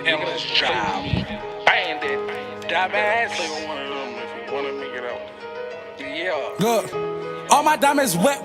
endless job. Bandit, Shabazz. If you wanna make it out. Yeah. Good. All my diamonds wet.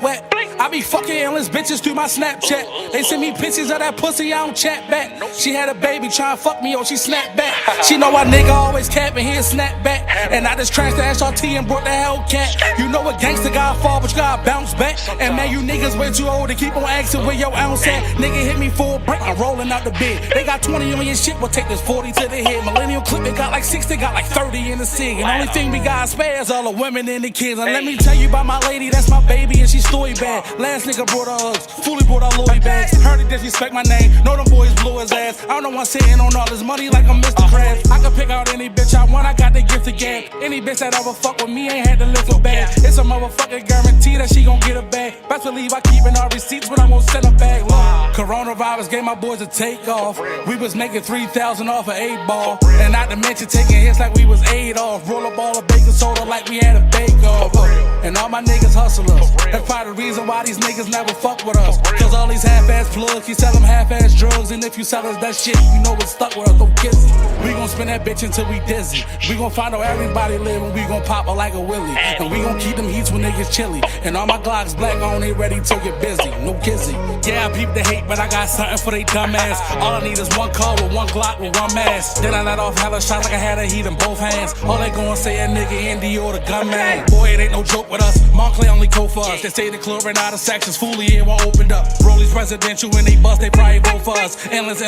I be fucking endless bitches through my Snapchat. They send me pictures of that pussy, I don't chat back. She had a baby tryna fuck me, she snapped back. She know my nigga always capping, he'll snap back. And I just trashed the SRT and brought the Hellcat. You know a gangster gotta fall, but you gotta bounce back. And man, you niggas way too old to keep on asking where your ounce at. Nigga hit me for a break, I'm rolling out the bed. They got 20 on your shit, we'll take this 40 to the head. Millennial clip, they got like 60, got like 30 in the cig. And only thing we got spare is all the women and the kids. And let me tell you about my lady, that's my baby, and she story bad. Last nigga brought her hugs, fully brought her Louis bags. Heard it disrespect my name, know them boys blew his ass. I don't know one sitting on all this money like I'm Mr. Krabs. I can pick out any bitch I want, I got the gift to gab. Any bitch that ever fuck with me ain't had to lift a bag. It's a motherfucking guarantee that she gon' get a bag. Best believe I keepin' all receipts, but I'm gon' send her back. Look, coronavirus gave my boys a takeoff. We was making 3,000 off an 8-ball. And not to mention taking hits like we was Adolf. Roll up all the baking soda like we had a bake-off. And all my niggas hustlers. That's probably the reason why these niggas never fuck with us. Cause all these half-ass plugs, you sell them half-ass drugs. And if you sell us that shit, you know it's stuck with us, don't kiss it. We gon' spin that bitch until we dizzy. We gon' find out everybody live and we gon' pop her like a willy. And we gon' keep them heats when they get chilly. And all my Glocks black on, they ready to get busy. No kizzy. Yeah, I peep the hate, but I got something for they dumb ass. All I need is one car with one Glock with one mask. Then I let off hella shots like I had a heat in both hands. All they gon' say a nigga Indy or the gunman. Boy, it ain't no joke with us. Montclair only code for us. They say the club ran out of sections, fully it won't open up. Rollies presidential when they bust, they probably go for us. Endless,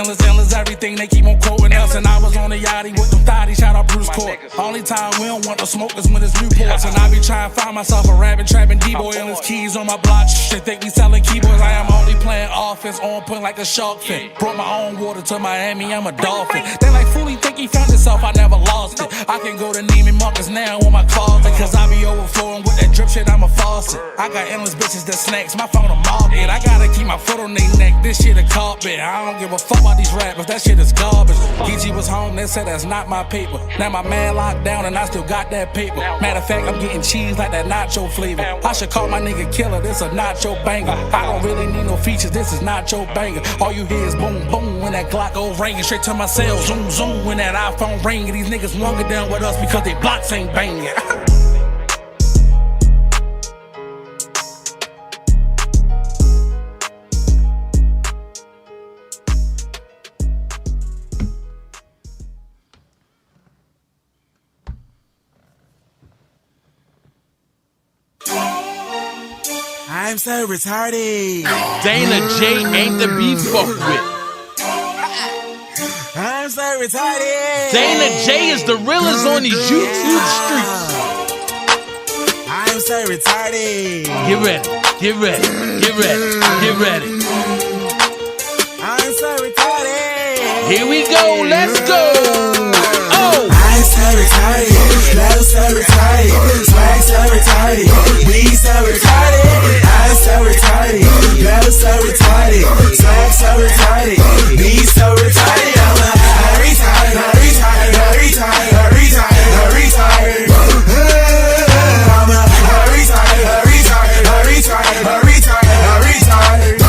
everything, they keep on quoting us. And I was on the yachty with them thotties, shout out Bruce Court. Only time we don't want no smokers when it's Newports. And I be trying to find myself a rabbit trapping D-boy. Endless keys on my block, they think we selling keyboards. I am only playing offense, on point like a shark fin. Brought my own water to Miami, I'm a dolphin. They like fully think he found himself, I never lost it. I can go to Neiman Marcus now on my closet. Cause I be overflowing with that drip shit, I'm a faucet. I got endless bitches that snacks, my phone a market. I gotta keep my foot on their neck, this shit a carpet. I don't give a fuck about these rappers, that shit is garbage. PG was home, they said that's not my paper. Now my man locked down and I still got that paper. Matter of fact, I'm getting cheese like that nacho flavor. I should call my nigga killer, this a nacho banger. I don't really need no features, this is nacho banger. All you hear is boom, boom, when that Glock go ringing. Straight to my cell, zoom, zoom, when that iPhone ringing. These niggas won't get down with us because they blocks ain't banging. I'm so retarded. DanaJay ain't to be fucked with. I'm so retarded. DanaJay is the realest on these YouTube streets. I'm so retarded. Get ready, get ready, get ready, get ready. I'm so retarded. Here we go, let's go. Oh, I'm so retarded. Love so retarded. Swag so retarded. We so retarded. I'm so retarded. Love so retarded. Swag so retarded. We so retarded. I'm retarded. I'm retarded. I'm retarded. I'm retarded. I'm retarded. I'm retarded. I'm retarded. I'm retarded. I'm retarded. I'm retarded.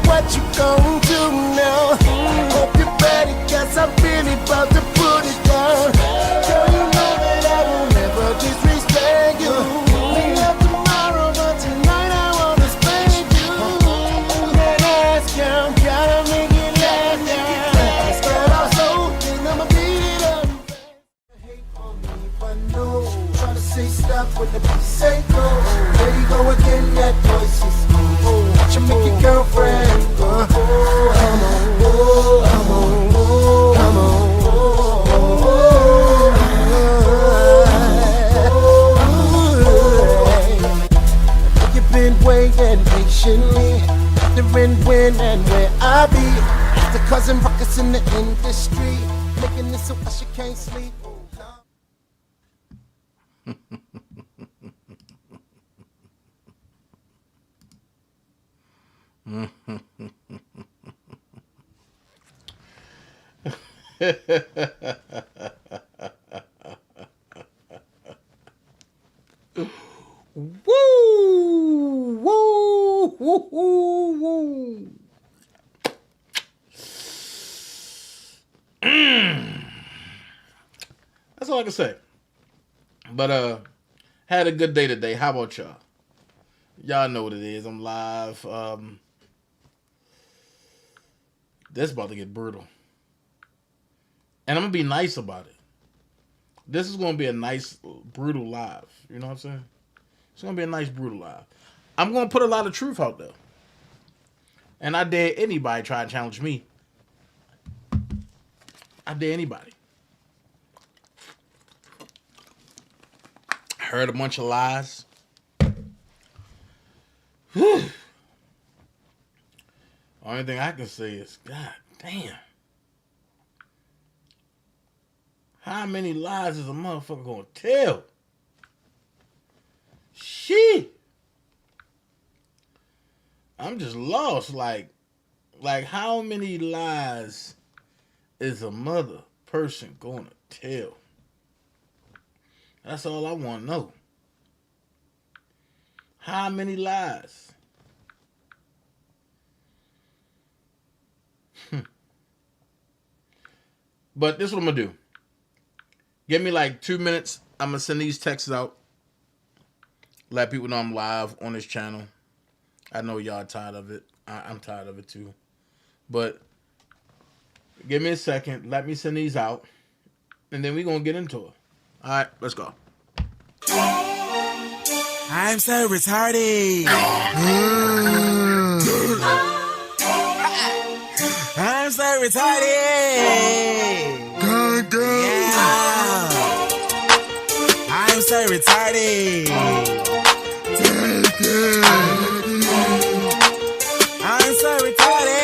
What you gon' do now? Hope you're ready, cause I'm really about to put it down. Girl, you know that I will never disrespect you. We have tomorrow, but tonight I wanna spend you. That ass count, gotta make it last now. Spread our soul, then I'ma beat it up. Hate on me, but no. Try to say stop when the beat say go. There you go again, that voice is watch you make your girlfriend go. Come on, come on, come on. You've been waiting patiently, wondering when and where I be. After causing ruckus in the industry, making this so she can't sleep. Woo! Woo! Woo! Woo! Woo! That's all I can say. But had a good day today. How about y'all? Y'all know what it is. I'm live. This is about to get brutal. And I'm gonna be nice about it. This is gonna be a nice, brutal live. You know what I'm saying? It's gonna be a nice, brutal live. I'm gonna put a lot of truth out there. And I dare anybody try to challenge me. I dare anybody. Heard a bunch of lies. Whew. Only thing I can say is, God damn. How many lies is a motherfucker gonna tell? Shit. I'm just lost. Like how many lies is a mother person gonna tell? That's all I want to know. How many lies? But this is what I'm going to do. Give me like 2 minutes. I'm going to send these texts out. Let people know I'm live on this channel. I know y'all tired of it. I'm tired of it too. But give me a second. Let me send these out. And then we're going to get into it. All right, let's go. I'm so retarded. I'm so retarded. Yeah. I'm so retarded. I'm so retarded.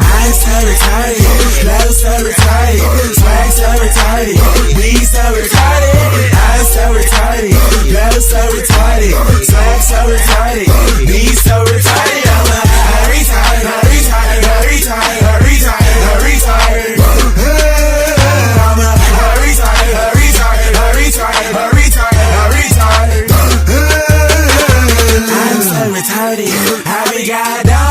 I'm so retarded. Love so retarded. Swag so retarded. We so retarded. I'm so retarded. Love so retarded. Swag so retarded. We so retarded. I'm retarded. I'm retarded. I'm retarded. I'm retarded. I'm retarded. I'm retarded. I'm retarded. I'm retarded. I'm retarded. I'm retarded. I'm so retarded. I be goddamn.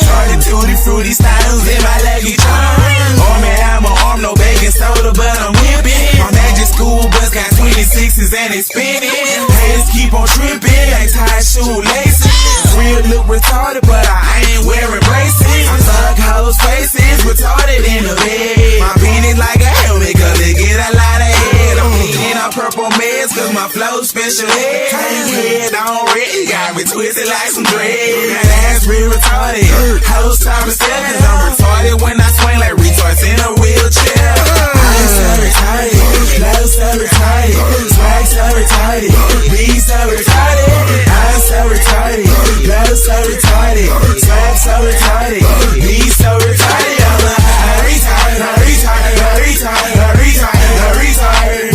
Started tutti fruity styles in my leggy charm. Oh man, I'm an arm, no baking soda, but I'm whipping. My magic school bus got 26s and it's spinning. Haters keep on tripping, like tied shoelaces. Real look retarded, but I ain't wearing braces. I'm thug hoes faces, retarded in the bed. My penis like a helmet, cause it get a lot of head. I'm eating on purple meds, cause my flow special ed. Head on red, got me twisted like some dread. That ass real retarded. Hoes time to step, cause I'm retarded when I swing like retards in a wheelchair. I'm so retarded, love so retarded, swag so retarded, be so retarded. I'm so retarded, love so retarded, swag so retarded, be so retarded. I'm retarded, I'm retarded, I'm retarded, I'm retarded, I'm retarded.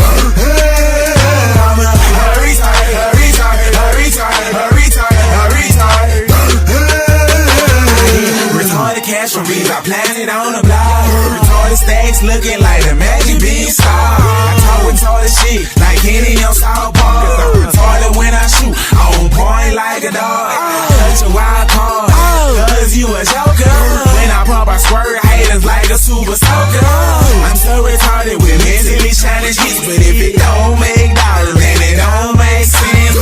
I'm retarded, I'm retarded, I'm retarded, I'm retarded, I'm retarded. Retarded cash from me, I planted on the block. Retarded stacks looking like the magic beanstalk. I talk retarded shit like Kenny on South Park. Cause I'm retarded when I shoot, on point like a dog. Such a wild card, cause you a joker. When I pump, I squirt haters like a super soaker. I'm so retarded with mentally challenged hits, but if it don't make dollars, then it don't make sense.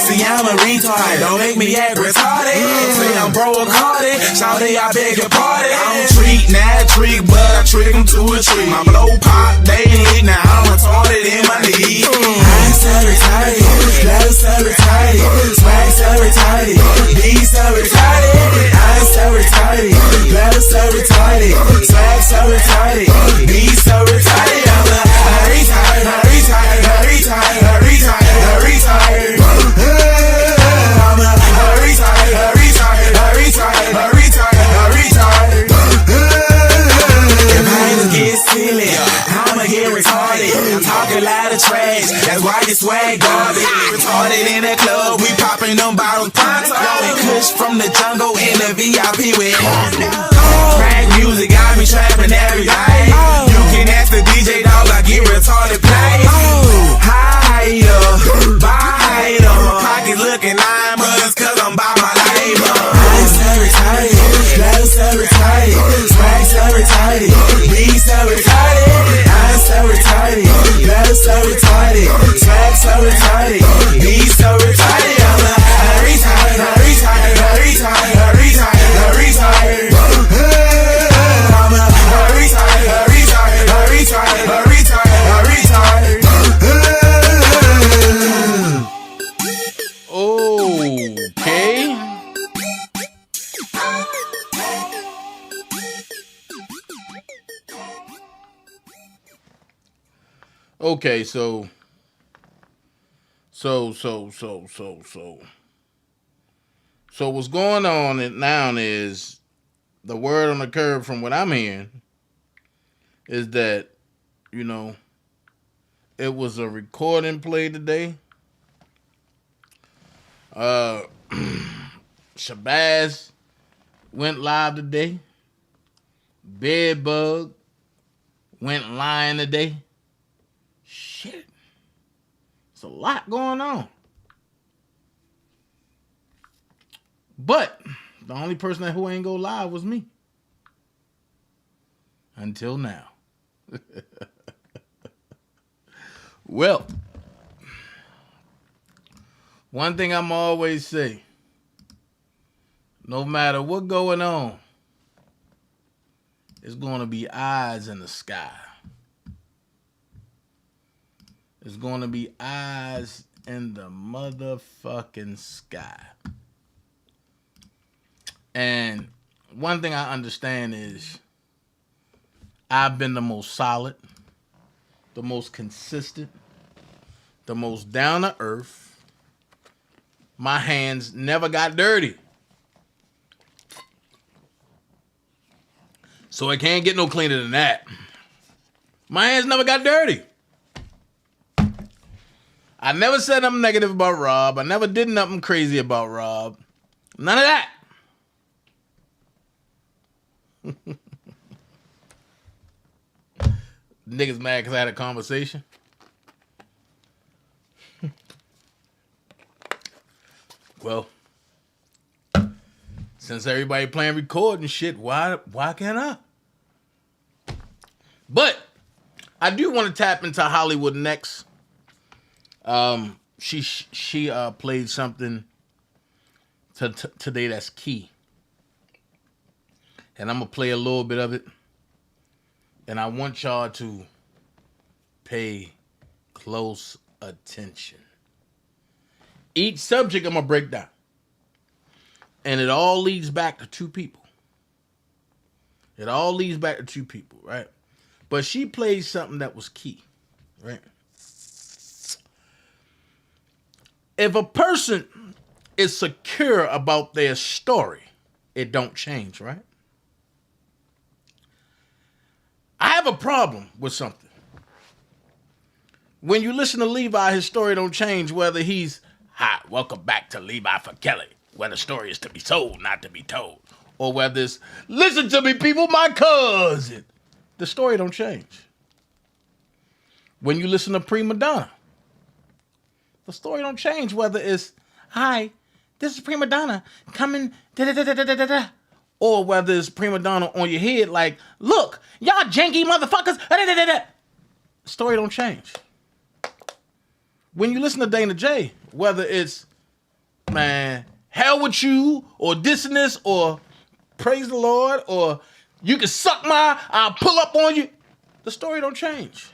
See, I'm a retard, don't make me act retarded. Say I'm broke-hearted, shawty, I beg your pardon. I don't treat, not trick, but I trick them to a treat. My blow pop, they leak, now I'm retarded in my knee. I'm so retarded, love so retarded, swag so retarded, be so retarded. I'm so retarded, love so retarded, swag so retarded, be so retarded. I'm retarded, I'm retarded, I'm retarded, I'm retarded, I'm retarded. I'm retarded, I'm retarded, I'm retarded, I'm retarded, I'm retarded. If haters get silly, I'ma get retarded. I'm talking a lot of trash, that's why you swag garbage. Retarded in the club, we popping them bottles. Ponto. And Kush from the jungle in the VIP with rap music got me trapping every night. You can ask the DJ dog, I get retarded play. Higher, higher. Pockets looking 9 months cause I'm by my label. I'm so retarded, love so retarded, swag so retarded, we so retarded. I'm so retarded, love so retarded, swag so retarded, we so retarded. I'm a retard, a retard, a retard, a retard, a retard. I'm a retard, a retard, a retard, a retard, a retard. Okay. Okay, so what's going on now is the word on the curb from what I'm hearing is that, you know, it was a recording played today. Shabazz went live today. Bedbug went live today. Shit. There's a lot going on. But the only person who ain't go live was me. Until now. Well, one thing I'm always say, no matter what going on, it's going to be eyes in the sky. It's going to be eyes in the motherfucking sky. And one thing I understand is I've been the most solid, the most consistent, the most down to earth. My hands never got dirty. So it can't get no cleaner than that. My hands never got dirty. I never said nothing negative about Rob. I never did nothing crazy about Rob. None of that. Niggas mad because I had a conversation. Well, since everybody playing record and shit, why can't I? But I do want to tap into Hollywood next. She played something today that's key. And I'm going to play a little bit of it. And I want y'all to pay close attention. Each subject I'm going to break down. And it all leads back to two people. It all leads back to two people, right? But she played something that was key, right? If a person is secure about their story, it don't change, right? I have a problem with something. When you listen to Levi, his story don't change whether he's, hi, welcome back to Levi for Kelly, where the story is to be sold, not to be told. Or whether it's, listen to me, people, my cousin. The story don't change. When you listen to Prima Donna, the story don't change whether it's, hi, this is Prima Donna coming, da-da-da-da-da-da-da. Or whether it's Prima Donna on your head like, look, y'all janky motherfuckers, da-da-da-da-da. The story don't change. When you listen to DanaJay, whether it's, man, hell with you, or dissing this, or praise the Lord, or you can suck my, I'll pull up on you, the story don't change.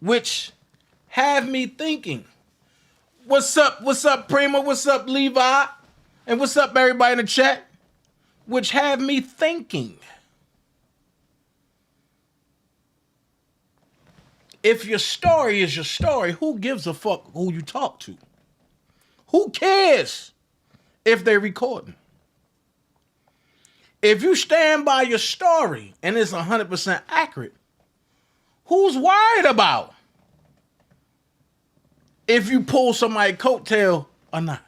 Which have me thinking, what's up, Prima, what's up, Levi, and what's up, everybody in the chat? Which have me thinking, if your story is your story, who gives a fuck who you talk to? Who cares if they're recording? If you stand by your story and it's 100% accurate, who's worried about if you pull somebody's coattail or not.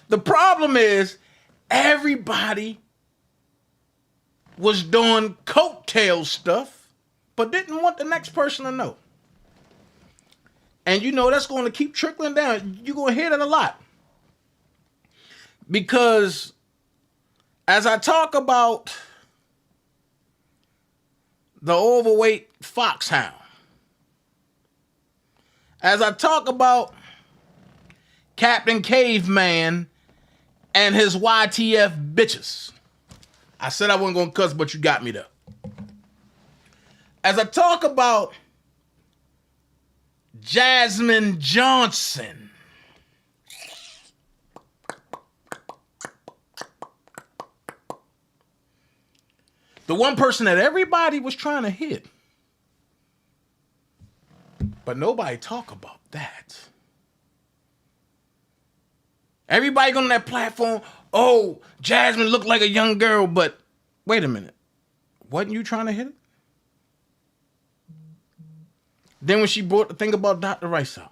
The problem is everybody was doing coattail stuff, but didn't want the next person to know. And you know that's going to keep trickling down. You're going to hear that a lot. Because as I talk about the overweight foxhound, as I talk about Captain Caveman and his YTF bitches, I said I wasn't going to cuss, but you got me there. As I talk about Jazmin Johnson, the one person that everybody was trying to hit, but nobody talk about that. Everybody on that platform, oh, Jazmin looked like a young girl, but wait a minute. Wasn't you trying to hit it? Then when she brought the thing about Dr. Rice out,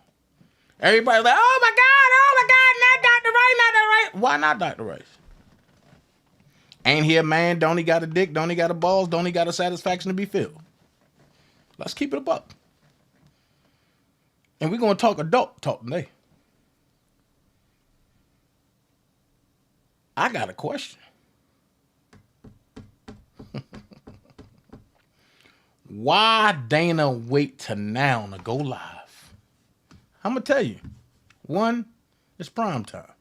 everybody like, oh my God, not Dr. Rice, not Dr. Rice. Why not Dr. Rice? Ain't he a man? Don't he got a dick? Don't he got a balls? Don't he got a satisfaction to be filled? Let's keep it a buck. And we're going to talk adult talk today. I got a question. Why Dana wait till now to go live? I'm going to tell you. One, it's prime time.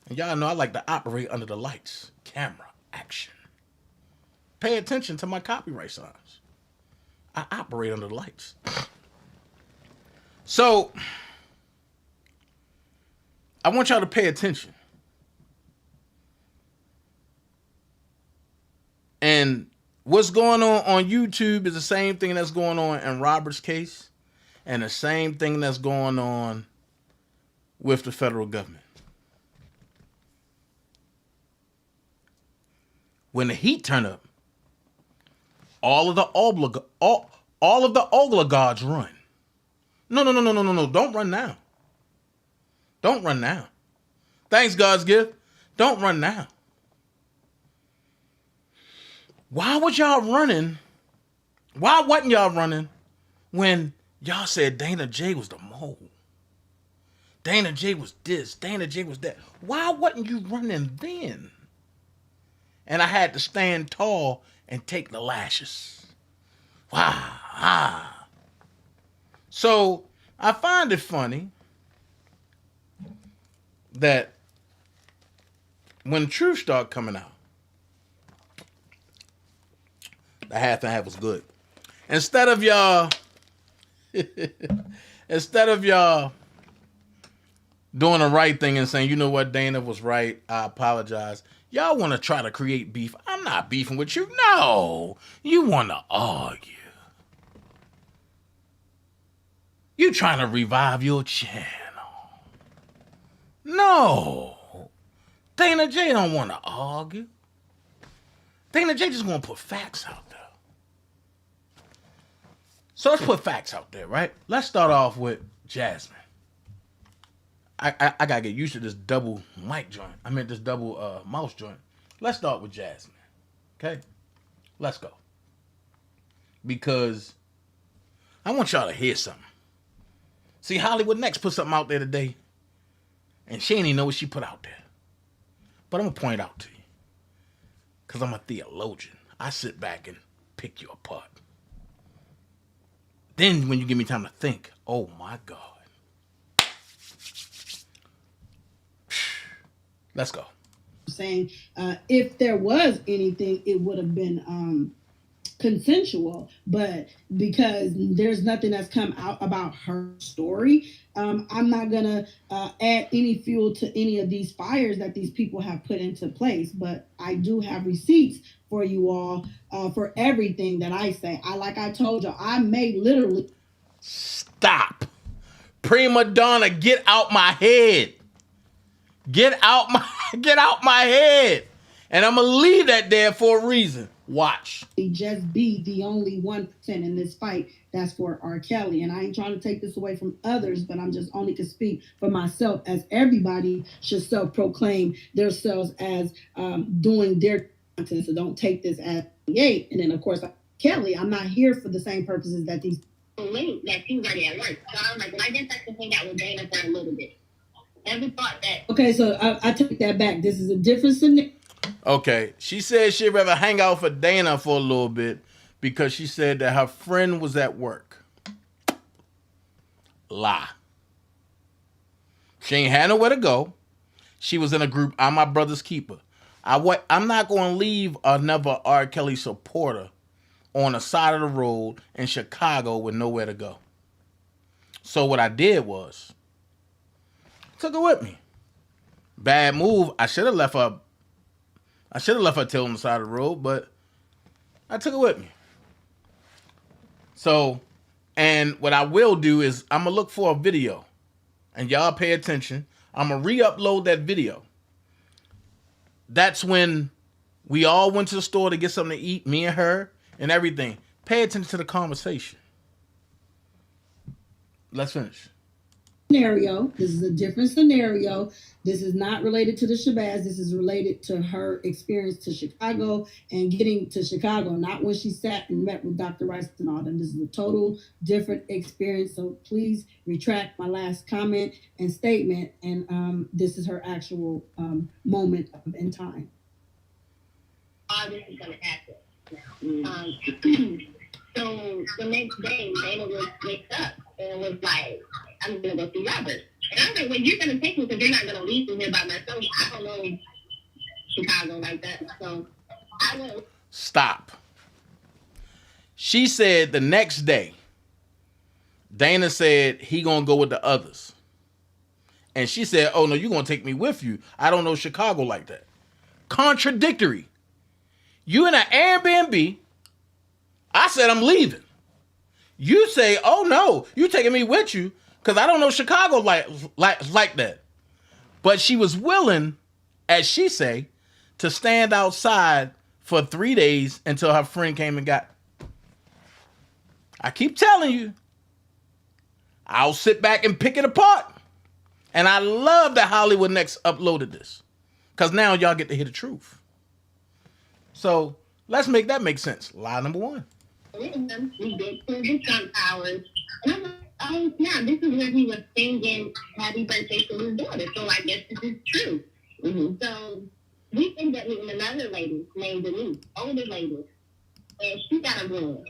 And y'all know I like to operate under the lights. Camera, action. Pay attention to my copyright signs. I operate under the lights. So, I want y'all to pay attention. And what's going on YouTube is the same thing that's going on in Robert's case and the same thing that's going on with the federal government. When the heat turn up, all of the oligarchs run. No. Don't run now. Don't run now. Thanks, God's gift. Don't run now. Why was y'all running? Why wasn't y'all running when y'all said DanaJay was the mole? DanaJay was this. DanaJay was that. Why wasn't you running then? And I had to stand tall and take the lashes. Wow. So I find it funny that when truth started coming out, the half and half was good. Instead of y'all doing the right thing and saying, you know what, Dana was right, I apologize. Y'all want to try to create beef. I'm not beefing with you. No. You want to argue. You trying to revive your channel. No. DanaJay don't want to argue. DanaJay just want to put facts out there. So let's put facts out there, right? Let's start off with Jazmin. I gotta get used to this double mic joint. I mean this double mouse joint. Let's start with Jazmin. Okay? Let's go. Because I want y'all to hear something. See, Hollywood Next put something out there today, and she ain't even know what she put out there. But I'm gonna point out to you. Because I'm a theologian. I sit back and pick you apart. Then when you give me time to think, oh my God. Let's go. Saying if there was anything, it would have been consensual, but because there's nothing that's come out about her story, I'm not gonna add any fuel to any of these fires that these people have put into place. But I do have receipts for you all for everything that I say. Like I told you, I may literally stop. Prima donna, get out my head. Get out my head. And I'm going to leave that there for a reason. Watch. Just be the only 1% in this fight that's for R. Kelly. And I ain't trying to take this away from others, but I'm just only to speak for myself, as everybody should self-proclaim themselves as doing their content. So don't take this as yay. And then, of course, Kelly, I'm not here for the same purposes that these late that she's already at work. So I was like, well, I guess I can hang out with Dana for a little bit. Never thought that. Okay, so I take that back. This is a different scenario. Okay, she said she'd rather hang out for Dana for a little bit because she said that her friend was at work. Lie. She ain't had nowhere to go. She was in a group, I'm my brother's keeper. I'm not going to leave another R. Kelly supporter on the side of the road in Chicago with nowhere to go. So what I did was, took her with me. Bad move. I should have left her till on the side of the road, but I took her with me. So, and what I will do is I'm going to look for a video. And y'all pay attention. I'm going to re-upload that video. That's when we all went to the store to get something to eat, me and her, and everything. Pay attention to the conversation. Let's finish. Scenario. This is a different scenario. This is not related to the Shabazz. This is related to her experience to Chicago and getting to Chicago. Not when she sat and met with Dr. Rice and all them. This is a total different experience. So please retract my last comment and statement. And this is her actual moment in time. This is going to happen. So the next day, Dana was wakes up and was like, I'm going to go see Robert. And I was like, well, you're going to take me because you're not going to leave me here by myself. I don't know Chicago like that. So I went. Stop. She said the next day, Dana said he going to go with the others. And she said, oh, no, you're going to take me with you. I don't know Chicago like that. Contradictory. You in an Airbnb. I said, I'm leaving. You say, oh, no, you taking me with you because I don't know Chicago like that. But she was willing, as she say, to stand outside for 3 days until her friend came and got. I keep telling you, I'll sit back and pick it apart. And I love that Hollywood Next uploaded this because now y'all get to hear the truth. So let's make that make sense. Lie number one. We did the Trump hours. And I'm like, oh, yeah, this is where he was singing Happy Birthday to his daughter. So I guess this is true. Mm-hmm. So we ended up meeting another lady named Denise, older lady. And she got a room.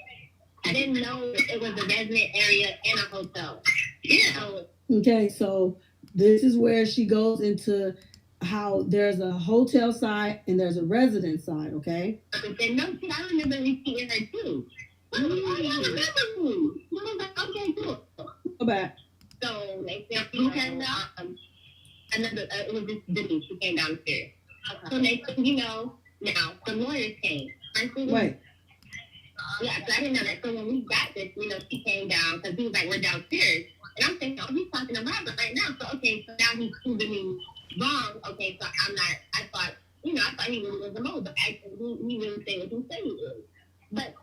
I didn't know it was a resident area and a hotel. Yeah. Okay, so this is where she goes into how there's a hotel side and there's a resident side, okay? But then, no, I remember meeting her too. I remember you. I was like, okay, cool. Go back. So, like, she came down. It was just Denise. She came downstairs. Okay. So, next thing you know, now, the lawyers came. Wait. Yeah, so I didn't know that. So, when we got this, she came down because he was like, we're downstairs. And I'm thinking, oh, he's talking to Robert right now. So, okay, so now he's proving me wrong. Okay, so I thought he really was a mole, but actually he really said what he said he was. But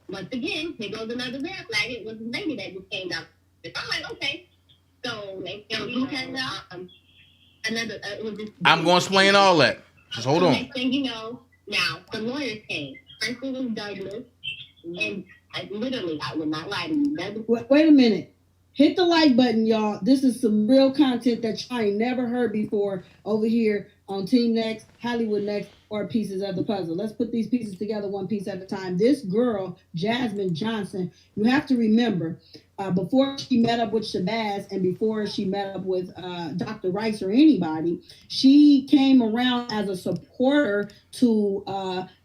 once again, here goes another red flag. It was a lady that just came down. I'm like, okay. So, he came down. I'm going to explain all that. Just hold on. Next thing you know, now, the lawyers came. First it was Douglas, and I would not lie to you. Wait a minute. Hit the like button, y'all. This is some real content that y'all ain't never heard before over here on Team Next, Hollywood Next, or Pieces of the Puzzle. Let's put these pieces together one piece at a time. This girl, Jazmin Johnson, you have to remember, before she met up with Shabazz and before she met up with Dr. Rice or anybody, she came around as a supporter to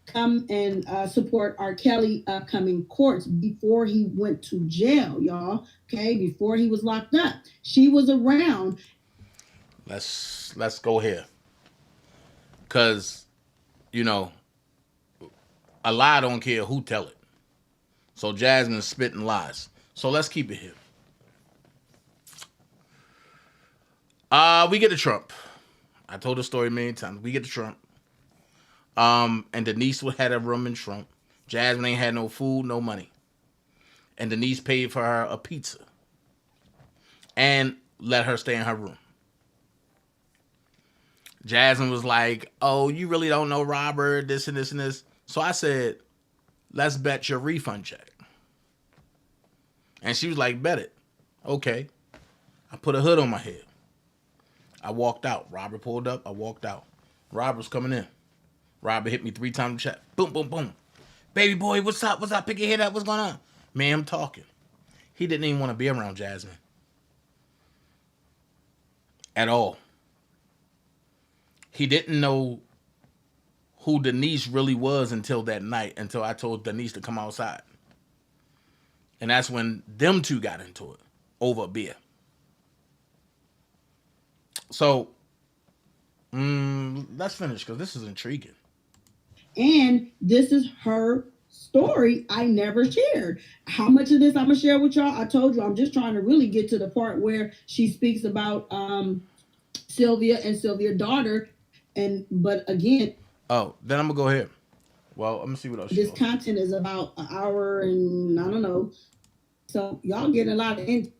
come and support R. Kelly upcoming courts before he went to jail, y'all. Okay, before he was locked up. She was around. Let's go here. Because, a lie don't care who tell it. So Jazmin's spitting lies. So let's keep it here. We get to Trump. I told the story many times. We get to Trump. And Denise had a room in Trump. Jazmin ain't had no food, no money. And Denise paid for her a pizza. And let her stay in her room. Jazmin was like, oh, you really don't know Robert, this and this and this. So I said, let's bet your refund check. And she was like, bet it. Okay. I put a hood on my head. I walked out. Robert pulled up. I walked out. Robert was coming in. Robert hit me 3 times in the chat. Boom, boom, boom. Baby boy, what's up? What's up? Pick your head up. What's going on? Man, I'm talking. He didn't even want to be around Jazmin. At all. He didn't know who Denise really was until that night, until I told Denise to come outside. And that's when them two got into it over a beer. So, let's finish because this is intriguing. And this is her story I never shared. How much of this I'm going to share with y'all? I told you I'm just trying to really get to the part where she speaks about Sylvia and Sylvia's daughter. But again, oh, then I'm gonna go ahead. Well, let me see what else. This content is about an hour and I don't know. So y'all getting a lot of Let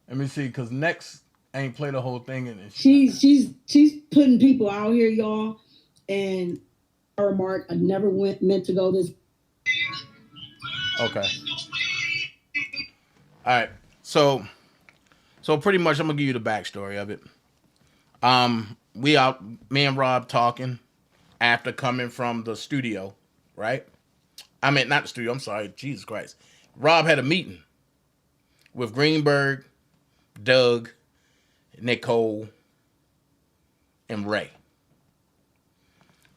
me see, cause next I ain't play the whole thing, and she's putting people out here, y'all. And her remark, I never meant to go this. Okay. All right. So pretty much, I'm gonna give you the backstory of it. Me and Rob talking after coming from the studio, right? I mean, not the studio. I'm sorry. Jesus Christ. Rob had a meeting with Greenberg, Doug, Nicole, and Ray.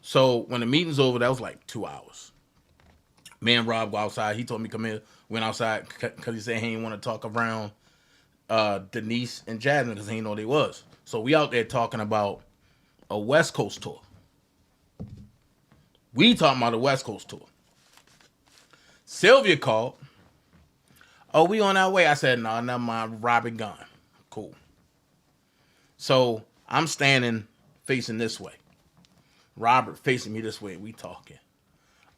So when the meeting's over, that was like 2 hours. Me and Rob go outside. He told me come here. Went outside because he said he didn't want to talk around Denise and Jazmin because he didn't know they was. So we out there talking about a West Coast tour. We talking about a West Coast tour. Sylvia called. Oh, we on our way. I said, no, never mind. Robin gone. Cool. So I'm standing facing this way. Robert facing me this way. We talking.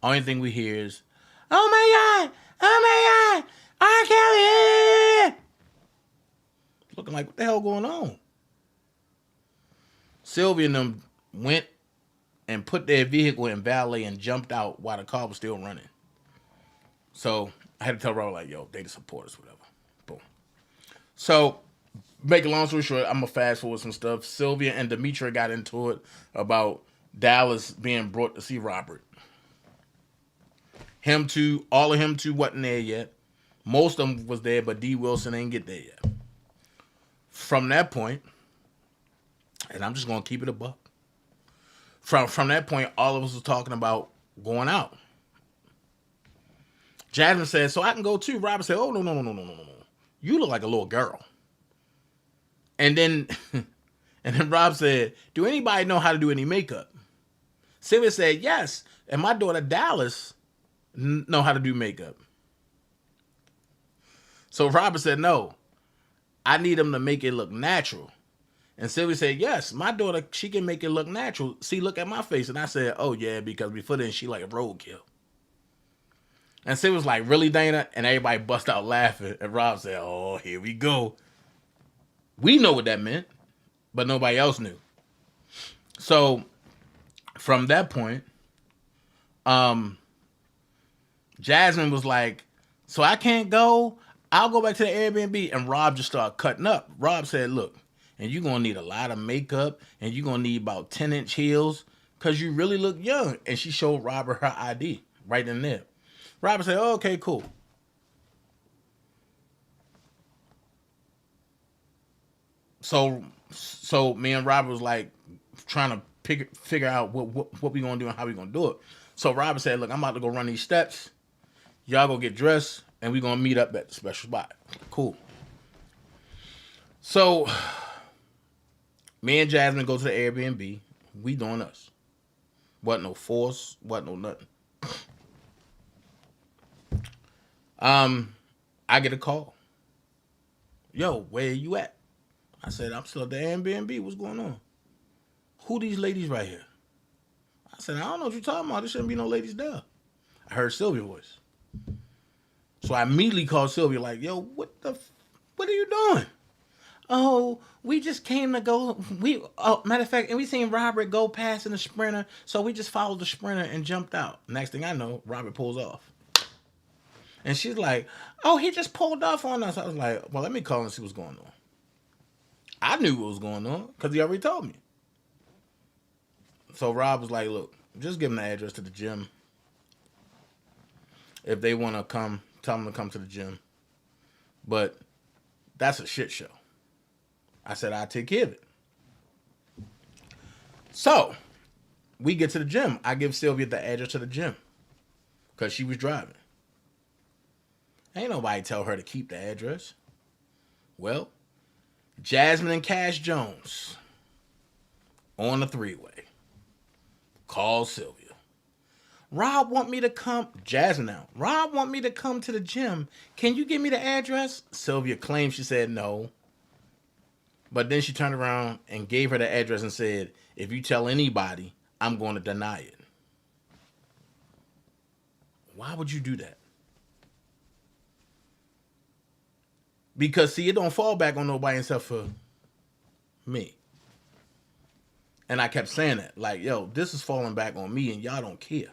Only thing we hear is, oh my God. Oh my God. R. Kelly. Looking like, what the hell going on? Sylvia and them went and put their vehicle in valet and jumped out while the car was still running. So I had to tell Robert, like, yo, they the supporters, whatever. Boom. So, make a long story short, I'm going to fast forward some stuff. Sylvia and Demetra got into it about Dallas being brought to see Robert. All of him two wasn't there yet. Most of them was there, but D. Wilson ain't get there yet. From that point, and I'm just going to keep it a buck. From that point, all of us was talking about going out. Jazmin said, so I can go too. Robert said, oh, no. You look like a little girl. And then Rob said, do anybody know how to do any makeup? Sylvia said, yes. And my daughter, Dallas, know how to do makeup. So Robert said, no. I need them to make it look natural. And Sylvia said, yes, my daughter, she can make it look natural. See, look at my face. And I said, oh, yeah, because before then, she like a roadkill. And Sylvia was like, really, Dana? And everybody bust out laughing. And Rob said, oh, here we go. We know what that meant, but nobody else knew. So from that point, Jazmin was like, so I can't go? I'll go back to the Airbnb. And Rob just started cutting up. Rob said, look, and you're going to need a lot of makeup, and you're going to need about 10-inch heels, because you really look young. And she showed Robert her ID right in there. Robert said, oh, okay, cool. So me and Robert was like trying to figure out what we going to do and how we going to do it. So Robert said, look, I'm about to go run these steps. Y'all go get dressed, and we going to meet up at the special spot. Cool. So me and Jazmin go to the Airbnb. We doing us. Wasn't no force. Wasn't no nothing. I get a call. Yo, where you at? I said, I'm still at the Airbnb. What's going on? who these ladies right here? I said, I don't know what you're talking about. There shouldn't be no ladies there. I heard Sylvia's voice. So I immediately called Sylvia like, yo, what are you doing? Oh, we just came to go. Matter of fact, and we seen Robert go past in the Sprinter, so we just followed the Sprinter and jumped out. Next thing I know, Robert pulls off. And she's like, oh, he just pulled off on us. I was like, well, let me call and see what's going on. I knew what was going on because he already told me. So Rob was like, look, just give them the address to the gym. If they want to come, tell them to come to the gym. But that's a shit show. I said, I'll take care of it. So we get to the gym. I give Sylvia the address to the gym because she was driving. Ain't nobody tell her to keep the address. Well, Jazmin and Cash Jones on the three-way call Sylvia. Rob want me to come. Jazmin now. Rob want me to come to the gym. Can you give me the address? Sylvia claimed she said no. But then she turned around and gave her the address and said, if you tell anybody, I'm going to deny it. Why would you do that? Because, see, it don't fall back on nobody except for me. And I kept saying that. Like, yo, this is falling back on me and y'all don't care.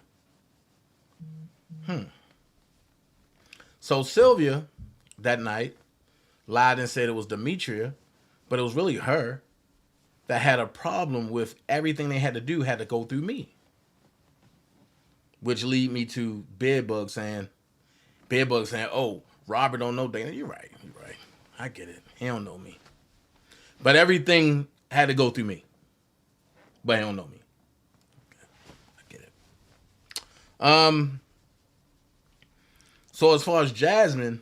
So Sylvia, that night, lied and said it was Demetria, but it was really her that had a problem with everything they had to do had to go through me. Which lead me to Bedbug saying, oh, Robert don't know Dana. You're right. I get it. He don't know me. But everything had to go through me. But he don't know me. Okay. I get it. So as far as Jazmin,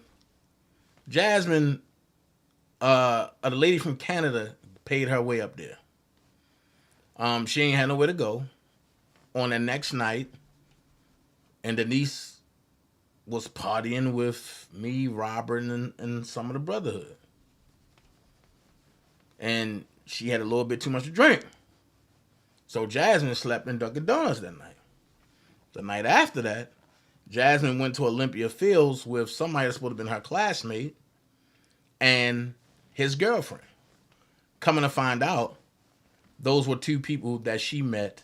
a lady from Canada paid her way up there. She ain't had nowhere to go. On the next night, and Denise was partying with me, Robert, and some of the Brotherhood. And she had a little bit too much to drink. So Jazmin slept in Dunkin' Donuts that night. The night after that, Jazmin went to Olympia Fields with somebody that's supposed to have been her classmate and his girlfriend. Coming to find out, those were two people that she met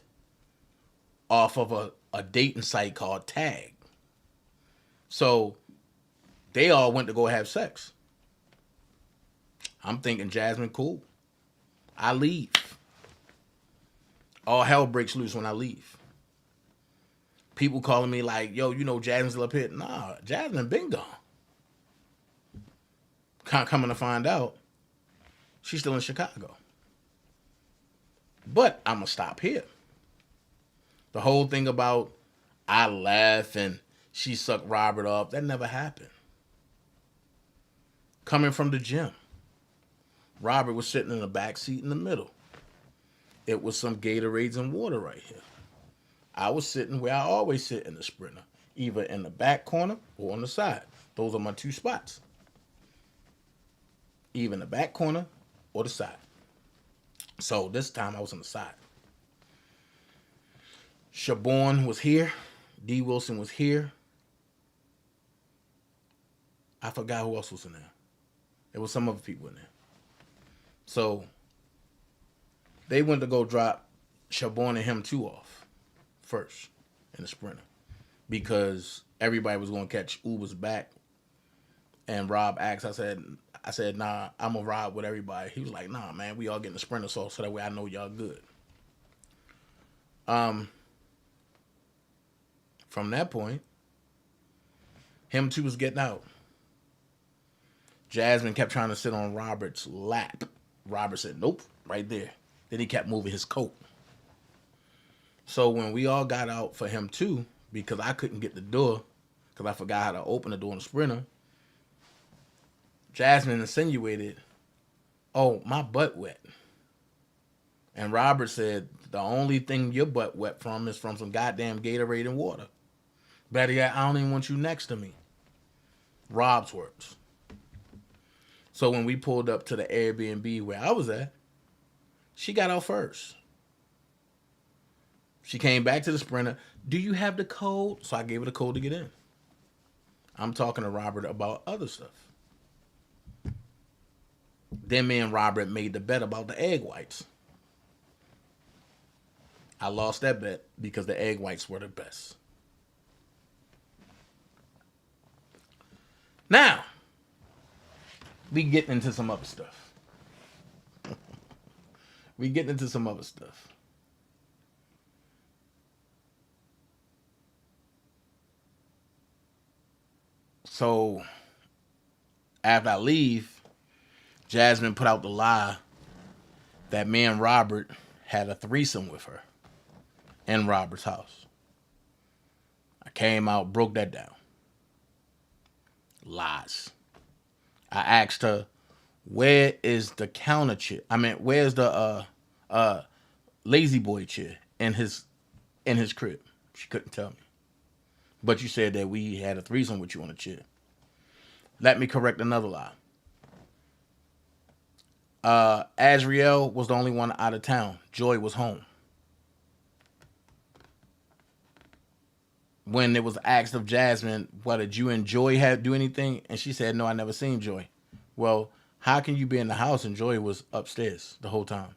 off of a dating site called Tag. So they all went to go have sex. I'm thinking, Jazmin, cool. I leave. All hell breaks loose when I leave. People calling me like, yo, you know Jazmin's still up here. Nah, Jazmin been gone. Coming to find out, she's still in Chicago. But I'm going to stop here. The whole thing about I left and she sucked Robert up, that never happened. Coming from the gym, Robert was sitting in the back seat in the middle. It was some Gatorades and water right here. I was sitting where I always sit in the Sprinter, either in the back corner or on the side. Those are my two spots. Either in the back corner or the side. So this time I was on the side. Shabazz was here. D. Wilson was here. I forgot who else was in there. There was some other people in there. So they went to go drop Shabazz and him two off first in the Sprinter because everybody was going to catch Ubers back. And Rob asked, I said, nah, I'm going to ride with everybody. He was like, nah, man, we all get in the Sprinter so that way I know y'all good. From that point, him two was getting out. Jazmin kept trying to sit on Robert's lap. Robert said, nope, right there. Then he kept moving his coat. So when we all got out for him too, because I couldn't get the door, because I forgot how to open the door in the Sprinter, Jazmin insinuated, oh, my butt wet. And Robert said, the only thing your butt wet from is from some goddamn Gatorade and water. Better yet, I don't even want you next to me. Rob's words. So when we pulled up to the Airbnb where I was at, she got out first. She came back to the Sprinter. Do you have the code? So I gave her the code to get in. I'm talking to Robert about other stuff. Then me and Robert made the bet about the egg whites. I lost that bet because the egg whites were the best. Now, we getting into some other stuff. So, after I leave, Jazmin put out the lie that me and Robert had a threesome with her in Robert's house. I came out, broke that down. Lies. I asked her, where is the counter chair? I mean, where's the lazy boy chair in his crib? She couldn't tell me. But you said that we had a threesome with you on a chair. Let me correct another lie. Azriel was the only one out of town. Joy was home. When it was asked of Jazmin, what, did you and Joy do anything? And she said, no, I never seen Joy. Well, how can you be in the house and Joy was upstairs the whole time?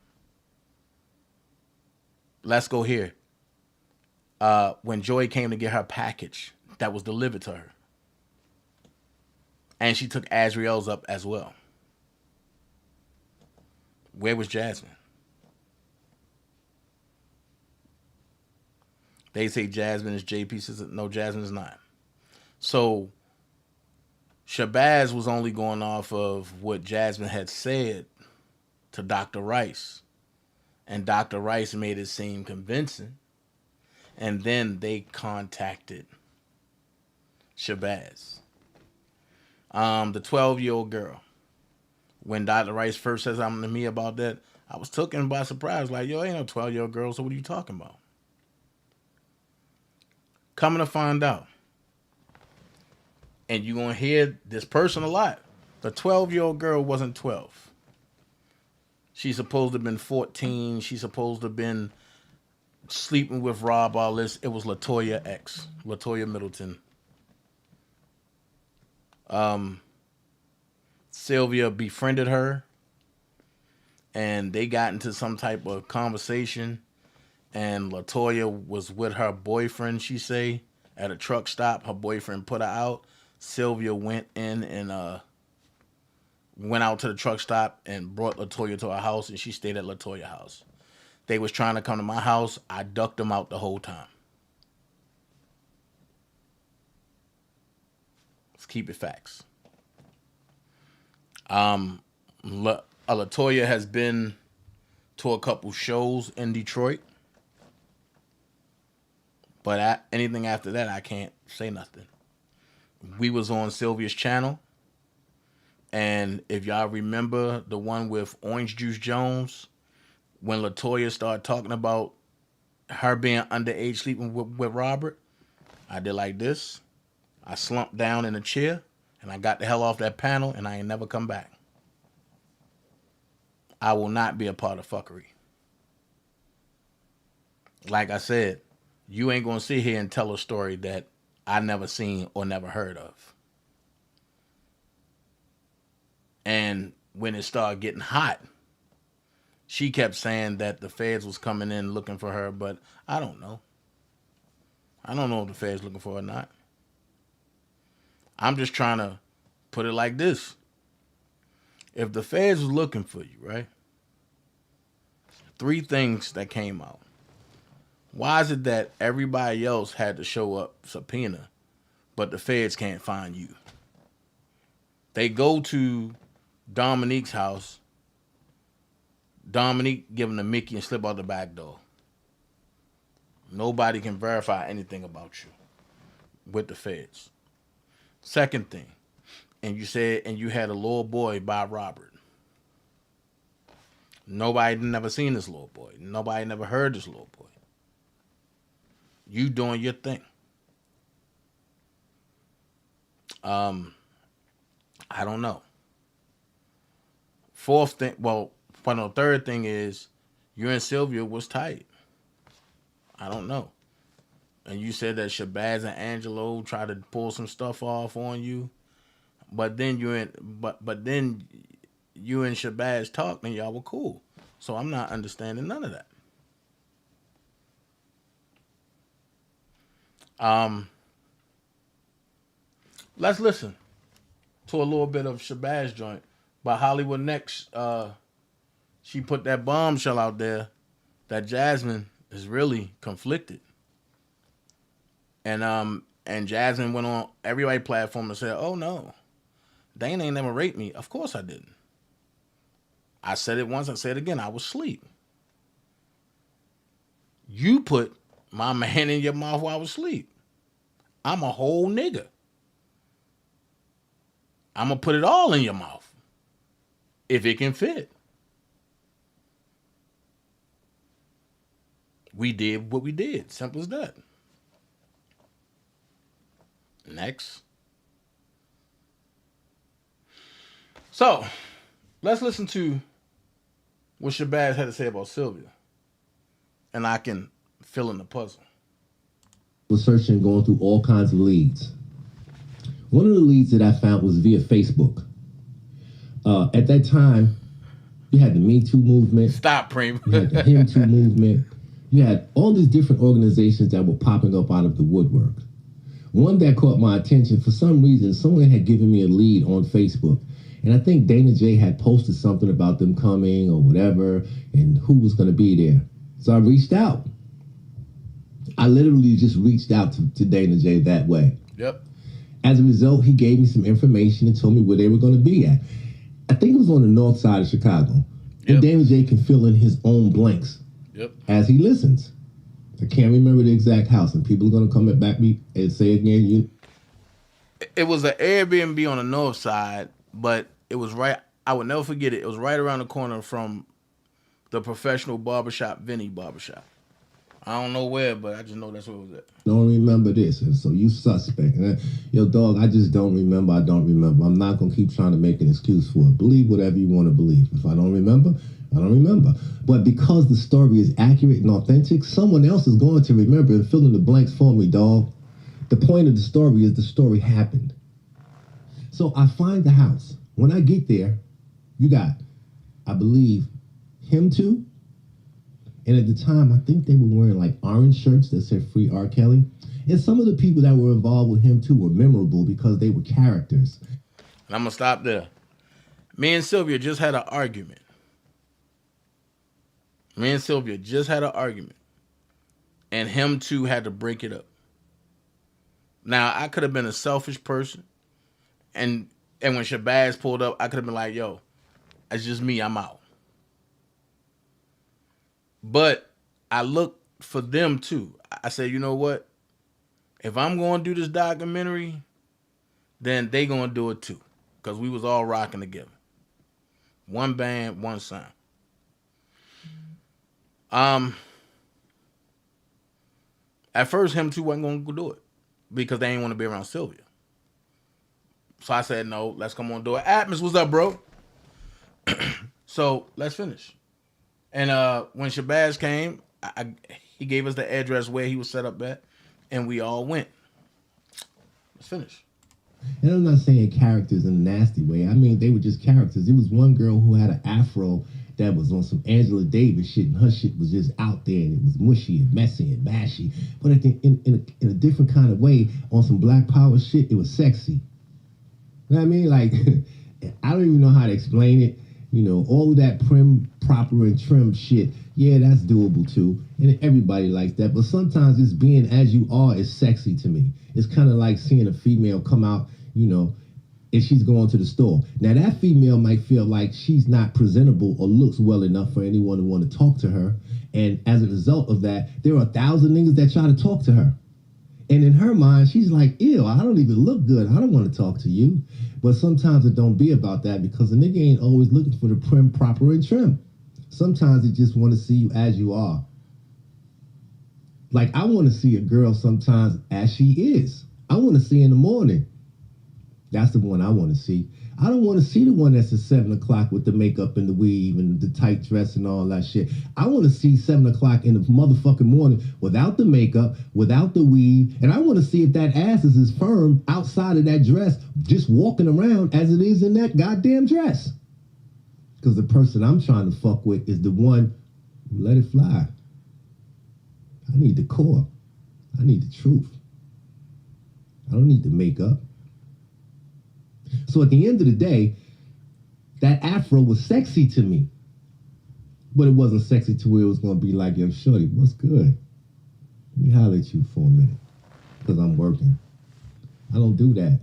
Let's go here. When Joy came to get her package that was delivered to her. And she took Azriel's up as well. Where was Jazmin? They say Jazmin is JP. Says no, Jazmin is not. So Shabazz was only going off of what Jazmin had said to Dr. Rice. And Dr. Rice made it seem convincing. And then they contacted Shabazz. The 12-year-old girl. When Dr. Rice first said something to me about that, I was taken by surprise. Like, yo, ain't no 12-year-old girl, so what are you talking about? Coming to find out. And you're going to hear this person a lot. The 12-year-old girl wasn't 12. She's supposed to have been 14. She's supposed to have been sleeping with Rob, all this. It was Latoya X. Latoya Middleton. Sylvia befriended her. And they got into some type of conversation. And Latoya was with her boyfriend, she say, at a truck stop. Her boyfriend put her out. Sylvia went in and went out to the truck stop and brought Latoya to her house, and she stayed at Latoya's house. They was trying to come to my house. I ducked them out the whole time. Let's keep it facts. Latoya has been to a couple shows in Detroit. But anything after that, I can't say nothing. We was on Sylvia's channel. And if y'all remember the one with Orange Juice Jones, when Latoya started talking about her being underage sleeping with Robert, I did like this. I slumped down in a chair, and I got the hell off that panel, and I ain't never come back. I will not be a part of fuckery. Like I said, you ain't going to sit here and tell a story that I never seen or never heard of. And when it started getting hot, she kept saying that the feds was coming in looking for her, but I don't know. I don't know if the feds looking for her or not. I'm just trying to put it like this. If the feds was looking for you, right? 3 things that came out. Why is it that everybody else had to show up subpoena, but the feds can't find you? They go to Dominique's house. Dominique give them the Mickey and slip out the back door. Nobody can verify anything about you with the feds. Second thing, and you said, and you had a little boy by Robert. Nobody never seen this little boy. Nobody never heard this little boy. You doing your thing. I don't know. Third thing is you and Sylvia was tight. I don't know. And you said that Shabazz and Angelo tried to pull some stuff off on you, but then you and Shabazz talked and y'all were cool. So I'm not understanding none of that. Let's listen to a little bit of Shabazz joint by Hollywood Next. She put that bombshell out there that Jazmin is really conflicted. And Jazmin went on every white platform and said, "Oh no, Dane ain't never raped me." Of course I didn't. I said it once, I said it again. I was asleep. You put my man in your mouth while I was asleep. I'm a whole nigga. I'm going to put it all in your mouth. If it can fit. We did what we did. Simple as that. Next. So, let's listen to what Shabazz had to say about Sylvia. And I can fill in the puzzle. Was searching, going through all kinds of leads. One of the leads that I found was via Facebook. At that time, you had the Me Too movement. Stop, Preem. You had the Him Too movement. You had all these different organizations that were popping up out of the woodwork. One that caught my attention, for some reason, someone had given me a lead on Facebook. And I think DanaJay had posted something about them coming or whatever and who was going to be there. So I reached out. I literally just reached out to DanaJay that way. Yep. As a result, he gave me some information and told me where they were going to be at. I think it was on the north side of Chicago. Yep. And DanaJay can fill in his own blanks as he listens. I can't remember the exact house, and people are going to come back me and say again, It was an Airbnb on the north side, but it was right, I would never forget it. It was right around the corner from the professional barbershop, Vinny Barbershop. I don't know where, but I just know that's where it was at. Don't remember this, and so you suspect. And yo, dog, I just don't remember. I don't remember. I'm not going to keep trying to make an excuse for it. Believe whatever you want to believe. If I don't remember, I don't remember. But because the story is accurate and authentic, someone else is going to remember and fill in the blanks for me, dog. The point of the story is the story happened. So I find the house. When I get there, you got, I believe, Him Too. And at the time, I think they were wearing like orange shirts that said Free R. Kelly. And some of the people that were involved with him too were memorable because they were characters. And I'm going to stop there. Me and Sylvia just had an argument. And Him Too had to break it up. Now, I could have been a selfish person. And when Shabazz pulled up, I could have been like, yo, it's just me, I'm out. But I looked for them too. I said, you know what? If I'm going to do this documentary, then they going to do it too. Because we was all rocking together. One band, one sound. At first, Him Too wasn't going to do it. Because they ain't want to be around Sylvia. So I said, no, let's come on and do it. Atmos, what's up, bro? So let's finish. And when Shabazz came, he gave us the address where he was set up at, and we all went. Let's finish. And I'm not saying characters in a nasty way. I mean, they were just characters. There was one girl who had an afro that was on some Angela Davis shit, and her shit was just out there, and it was mushy and messy and mashy. But I think in a different kind of way, on some Black Power shit, it was sexy. You know what I mean? Like, I don't even know how to explain it. You know, all of that prim, proper, and trim shit, yeah, that's doable too. And everybody likes that. But sometimes just being as you are is sexy to me. It's kind of like seeing a female come out, you know, if she's going to the store. Now, that female might feel like she's not presentable or looks well enough for anyone to want to talk to her. And as a result of that, there are 1,000 niggas that try to talk to her. And in her mind, she's like, ew, I don't even look good. I don't want to talk to you. But sometimes it don't be about that because a nigga ain't always looking for the prim, proper, and trim. Sometimes they just want to see you as you are. Like, I want to see a girl sometimes as she is. I want to see in the morning. That's the one I want to see. I don't want to see the one that's at 7 o'clock with the makeup and the weave and the tight dress and all that shit. I want to see 7 o'clock in the motherfucking morning without the makeup, without the weave, and I want to see if that ass is as firm outside of that dress, just walking around as it is in that goddamn dress. Because the person I'm trying to fuck with is the one who let it fly. I need the core. I need the truth. I don't need the makeup. So at the end of the day, that afro was sexy to me. But it wasn't sexy to where it was going to be like, yo, shorty, what's good? Let me holler at you for a minute. Because I'm working. I don't do that.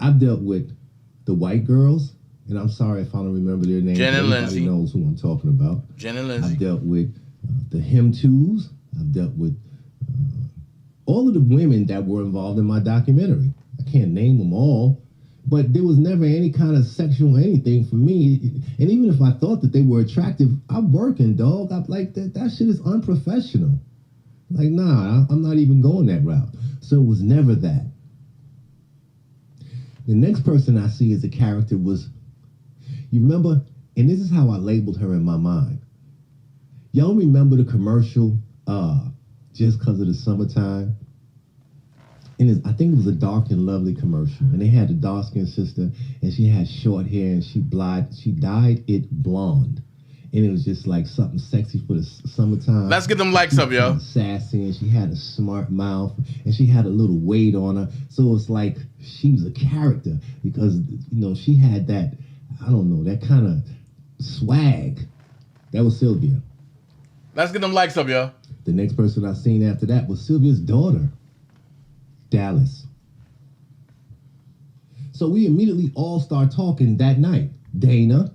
I've dealt with the white girls, and I'm sorry if I don't remember their names. Jen and Everybody Lindsay knows who I'm talking about. Jen and Lindsay. I've dealt with the him twos. I've dealt with all of the women that were involved in my documentary. I can't name them all, but there was never any kind of sexual anything for me. And even if I thought that they were attractive, I'm working, dog. I'm like, that shit is unprofessional. Like, nah, I'm not even going that route. So it was never that. The next person I see as a character was, you remember, and this is how I labeled her in my mind. Y'all remember the commercial, Just Because of the Summertime? And I think it was a Dark and Lovely commercial. And they had a dark-skinned sister, and she had short hair, and she dyed it blonde. And it was just like something sexy for the summertime. Let's get them likes up, yo. Sassy, and she had a smart mouth, and she had a little weight on her. So it's like she was a character because, she had that, I don't know, that kind of swag. That was Sylvia. Let's get them likes up, yo. The next person I seen after that was Sylvia's daughter, Dallas. So we immediately all start talking that night. Dana,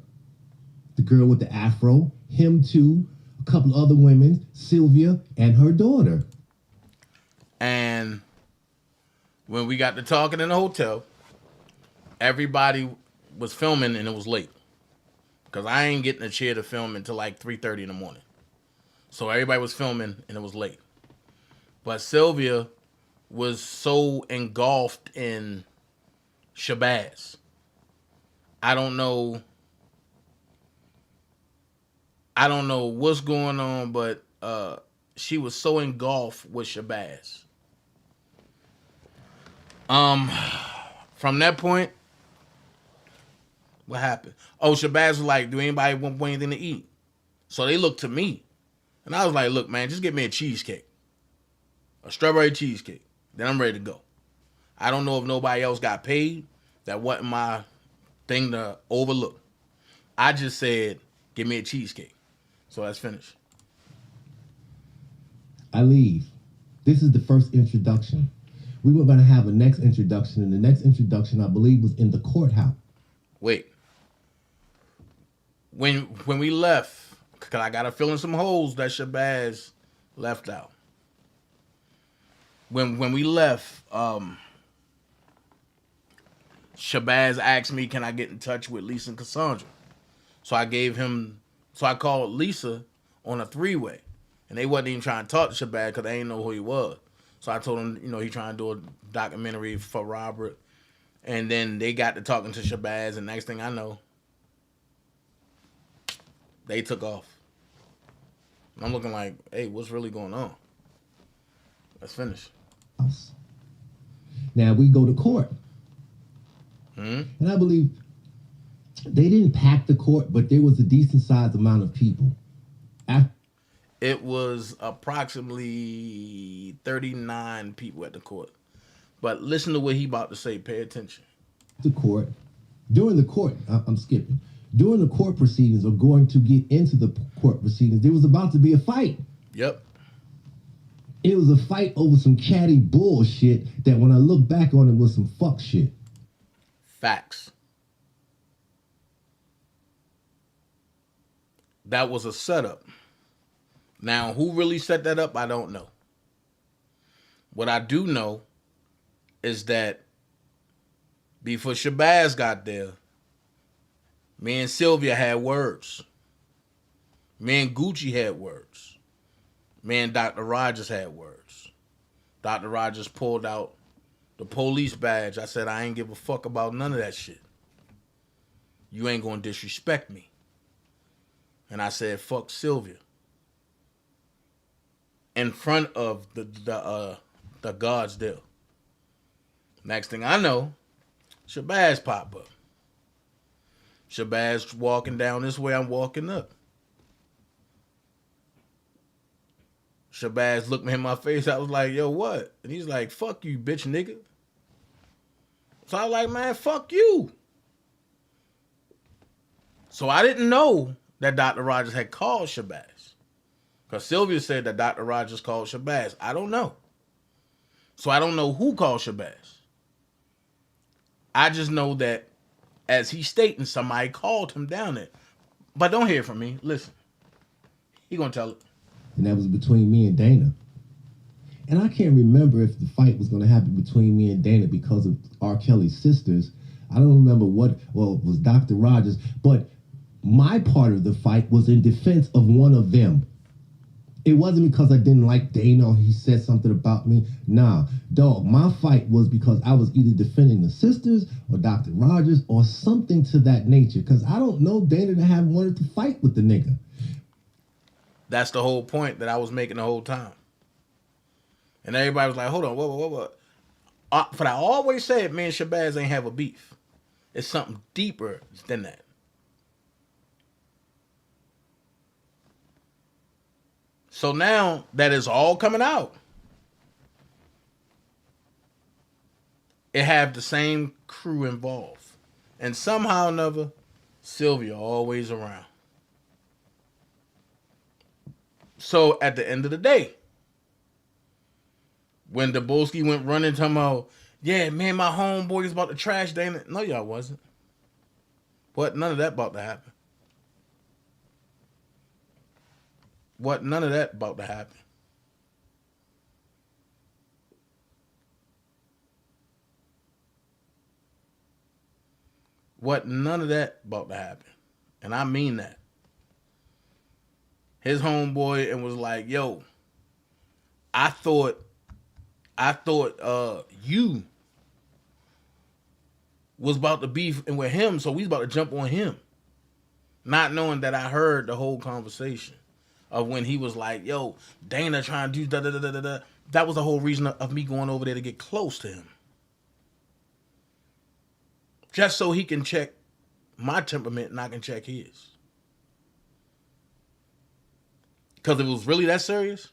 the girl with the afro, him too, a couple other women, Sylvia, and her daughter. And when we got to talking in the hotel, everybody was filming and it was late. Because I ain't getting a chair to film until like 3:30 in the morning. So everybody was filming and it was late. But Sylvia was so engulfed in Shabazz. I don't know what's going on, but she was so engulfed with Shabazz. From that point, what happened? Oh, Shabazz was like, do anybody want anything to eat? So they looked to me. And I was like, look, man, just get me a cheesecake. A strawberry cheesecake. Then I'm ready to go. I don't know if nobody else got paid. That wasn't my thing to overlook. I just said, give me a cheesecake. So that's finished. I leave. This is the first introduction. We were going to have a next introduction, and the next introduction, I believe, was in the courthouse. Wait. When we left, because I got to fill in some holes that Shabazz left out. When we left, Shabazz asked me, can I get in touch with Lisa and Cassandra? So I called Lisa on a 3-way. And they wasn't even trying to talk to Shabazz because they didn't know who he was. So I told him, he trying to do a documentary for Robert. And then they got to talking to Shabazz, and next thing I know, they took off. And I'm looking like, hey, what's really going on? Let's finish. Now we go to court. And I believe they didn't pack the court, but there was a decent sized amount of people. It was approximately 39 people at the court. But listen to what he about to say. Pay attention. During the court, I'm skipping. During the court proceedings or going to get into the court proceedings, there was about to be a fight. Yep. It was a fight over some catty bullshit that when I look back on it was some fuck shit. Facts. That was a setup. Now, who really set that up, I don't know. What I do know is that before Shabazz got there, me and Sylvia had words. Me and Gucci had words. Me and Dr. Rogers had words. Dr. Rogers pulled out the police badge. I said, I ain't give a fuck about none of that shit. You ain't gonna disrespect me. And I said, fuck Sylvia. In front of the guards there. Next thing I know, Shabazz pop up. Shabazz walking down this way, I'm walking up. Shabazz looked me in my face. I was like, yo, what? And he's like, fuck you, bitch nigga. So I was like, man, fuck you. So I didn't know that Dr. Rogers had called Shabazz. Because Sylvia said that Dr. Rogers called Shabazz. I don't know. So I don't know who called Shabazz. I just know that, as he's stating, somebody called him down there. But don't hear from me. Listen. He gonna tell it. And that was between me and Dana. And I can't remember if the fight was going to happen between me and Dana because of R. Kelly's sisters. I don't remember what, well, it was Dr. Rogers. But my part of the fight was in defense of one of them. It wasn't because I didn't like Dana or he said something about me. Nah, dog, my fight was because I was either defending the sisters or Dr. Rogers or something to that nature. Because I don't know Dana to have wanted to fight with the nigga. That's the whole point that I was making the whole time. And everybody was like, hold on, what? But I always said, me and Shabazz ain't have a beef. It's something deeper than that. So now that it's all coming out, it have the same crew involved. And somehow or another, Sylvia always around. So at the end of the day, when Dabolski went running, talking about, yeah, man, my homeboy is about to trash Dana. No, y'all wasn't. What? None of that about to happen. What? None of that about to happen. What? None of that about to happen. And I mean that. His homeboy and was like, yo, I thought you was about to beef and with him, so we was about to jump on him. Not knowing that I heard the whole conversation of when he was like, yo, Dana trying to do da-da-da-da-da. That was the whole reason of me going over there to get close to him. Just so he can check my temperament and I can check his. Because if it was really that serious,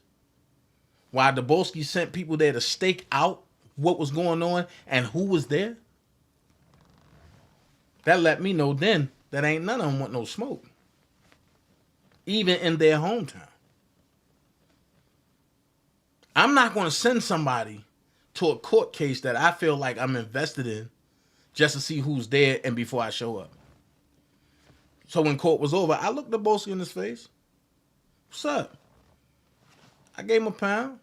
why Dabolski sent people there to stake out what was going on and who was there, that let me know then that ain't none of them want no smoke. Even in their hometown. I'm not going to send somebody to a court case that I feel like I'm invested in just to see who's there and before I show up. So when court was over, I looked Dabolski in his face. What's up? I gave him a pound.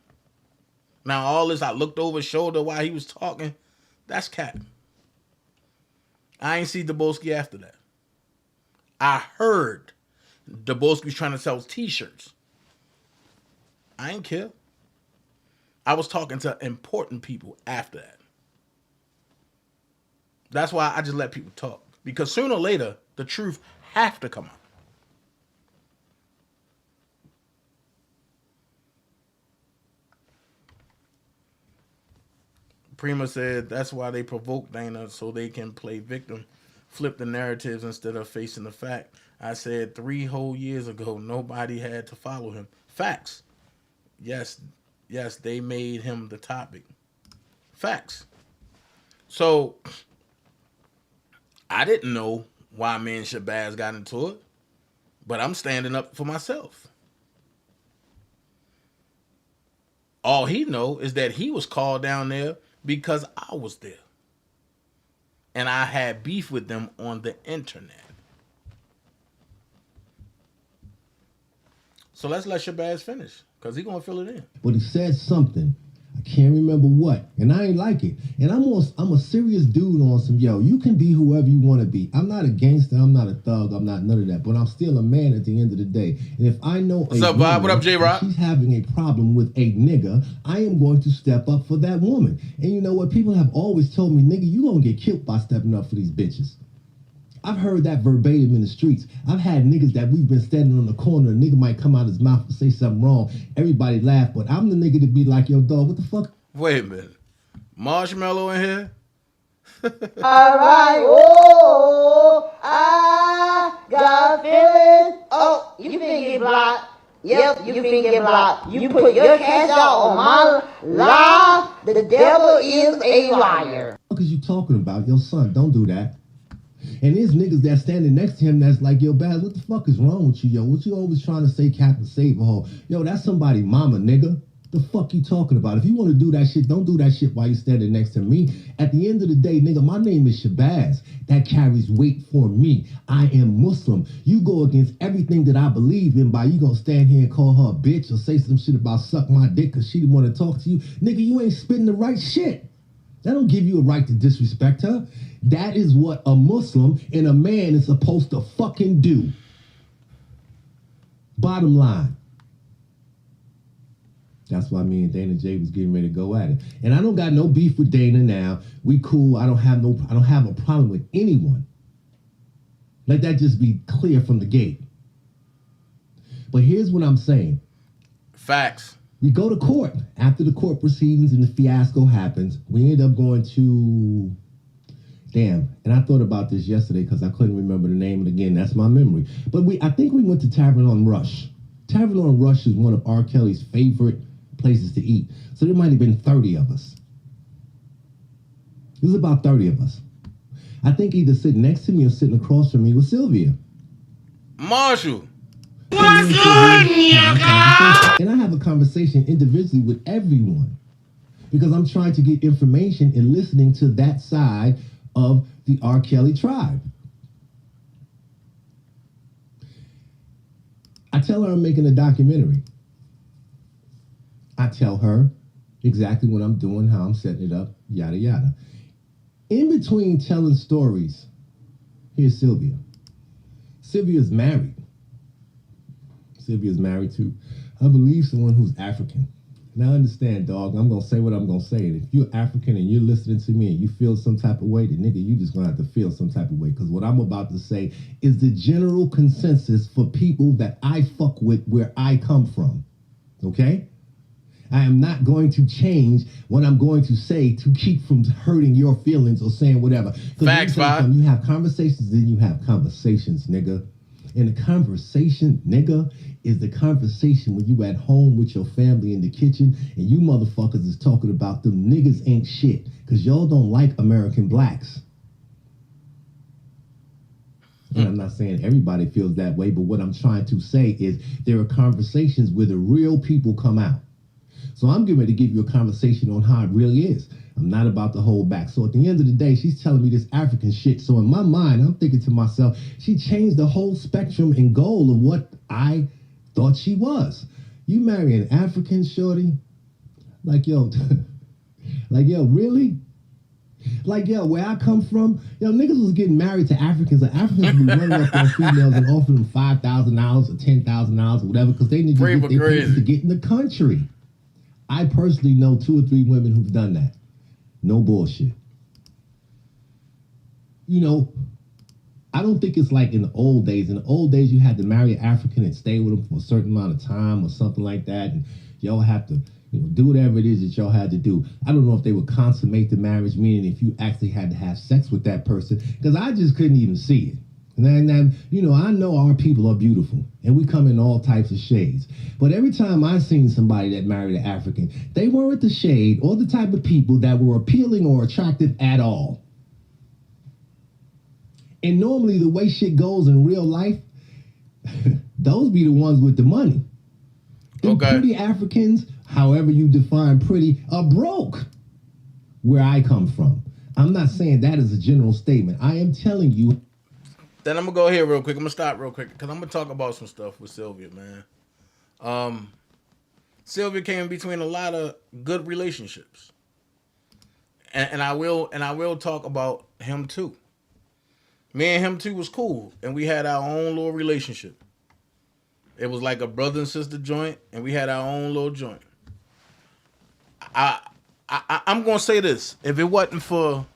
Now all this, I looked over his shoulder while he was talking. That's cap. I ain't see Dabolski after that. I heard Dabolski was trying to sell t-shirts. I ain't care. I was talking to important people after that. That's why I just let people talk. Because sooner or later, the truth have to come out. Prima said that's why they provoke Dana so they can play victim, flip the narratives instead of facing the fact. I said 3 whole years ago, nobody had to follow him. Facts. Yes, they made him the topic. Facts. So, I didn't know why me and Shabazz got into it, but I'm standing up for myself. All he know is that he was called down there because I was there. And I had beef with them on the internet. So let's let Shabazz finish, because he's going to fill it in. But he said something. I Can't remember what, and I ain't like it. And I'm a serious dude on some, yo, you can be whoever you want to be. I'm not a gangster, I'm not a thug, I'm not none of that, but I'm still a man at the end of the day. And if I know What's up, Bob? What up, J-Rock? she's having a problem with a nigga, I am going to step up for that woman. And you know what? People have always told me, nigga, you gonna get killed by stepping up for these bitches. I've heard that verbatim in the streets. I've had niggas that we've been standing on the corner, a nigga might come out his mouth and say something wrong. Everybody laugh, but I'm the nigga to be like, yo, dog, what the fuck? Wait a minute. Marshmallow in here? All right, oh, I got feelings. Oh, you finna get blocked. Yep, you finna get blocked. You put your cash out on my live. The devil is a liar. What is you talking about? Yo, son, don't do that. And there's niggas that standing next to him that's like, yo, Baz, what the fuck is wrong with you, yo? What you always trying to say, Captain Saberhole? Yo, that's somebody mama, nigga. The fuck you talking about? If you want to do that shit, don't do that shit while you standing next to me. At the end of the day, nigga, my name is Shabazz. That carries weight for me. I am Muslim. You go against everything that I believe in by you gonna stand here and call her a bitch or say some shit about suck my dick because she didn't want to talk to you. Nigga, you ain't spitting the right shit. That don't give you a right to disrespect her. That is what a Muslim and a man is supposed to fucking do. Bottom line. That's why me and DanaJay was getting ready to go at it. And I don't got no beef with Dana now. We cool. I don't have a problem with anyone. Let that just be clear from the gate. But here's what I'm saying. Facts. We go to court. After the court proceedings and the fiasco happens, we end up going to... Damn. And I thought about this yesterday because I couldn't remember the name. And again, that's my memory. But I think we went to Tavern on Rush. Tavern on Rush is one of R. Kelly's favorite places to eat. So there might have been 30 of us. It was about 30 of us. I think either sitting next to me or sitting across from me was Sylvia. Marshall. What's good, nigga? And I have a conversation individually with everyone because I'm trying to get information and listening to that side of the R. Kelly tribe. I tell her I'm making a documentary. I tell her exactly what I'm doing, how I'm setting it up, yada, yada. In between telling stories, here's Sylvia. Sylvia's married. Sylvia's married to, I believe, someone who's African. And I understand, dog, I'm going to say what I'm going to say. And if you're African and you're listening to me and you feel some type of way, then nigga, you just going to have to feel some type of way. Because what I'm about to say is the general consensus for people that I fuck with where I come from. Okay? I am not going to change what I'm going to say to keep from hurting your feelings or saying whatever. Facts, Bob. You have conversations, then you have conversations, nigga. And the conversation, nigga, is the conversation when you at home with your family in the kitchen and you motherfuckers is talking about them niggas ain't shit because y'all don't like American blacks. And I'm not saying everybody feels that way, but what I'm trying to say is there are conversations where the real people come out. So I'm getting ready to give you a conversation on how it really is. I'm not about to hold back. So at the end of the day, she's telling me this African shit. So in my mind, I'm thinking to myself, she changed the whole spectrum and goal of what I thought she was. You marry an African shorty? Like, yo, really? Like, yo, where I come from, yo, niggas was getting married to Africans. Like, Africans would be running up on females and offering them $5,000 or $10,000 or whatever because they need to get in the country. I personally know 2 or 3 women who've done that. No bullshit. You know, I don't think it's like in the old days. In the old days, you had to marry an African and stay with them for a certain amount of time or something like that. And y'all have to, do whatever it is that y'all had to do. I don't know if they would consummate the marriage, meaning if you actually had to have sex with that person, because I just couldn't even see it. And I know our people are beautiful, and we come in all types of shades. But every time I seen somebody that married an African, they weren't the shade or the type of people that were appealing or attractive at all. And normally the way shit goes in real life, those be the ones with the money. The pretty Africans, however you define pretty, are broke where I come from. I'm not saying that is a general statement. I am telling you. Then I'm going to go here real quick. I'm going to stop real quick because I'm going to talk about some stuff with Sylvia, man. Sylvia came between a lot of good relationships. And I will talk about him too. Me and him too was cool, and we had our own little relationship. It was like a brother and sister joint, and we had our own little joint. I'm gonna say this: if it wasn't for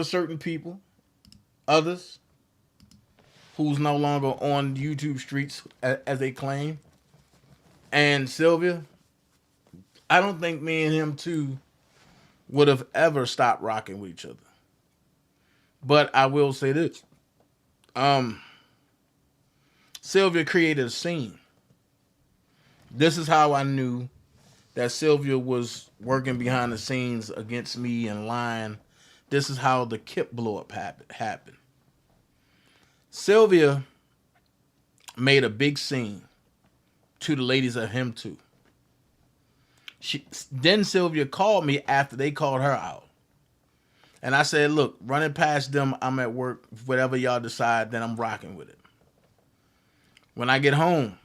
certain people, others who's no longer on YouTube streets as they claim, and Sylvia, I don't think me and him too would have ever stopped rocking with each other. But I will say this. Sylvia created a scene. This is how I knew that Sylvia was working behind the scenes against me and lying. This is how the Kip blow up happened. Sylvia made a big scene to the ladies of him too. Then Sylvia called me after they called her out. And I said, look, running past them, I'm at work. Whatever y'all decide, then I'm rocking with it. When I get home,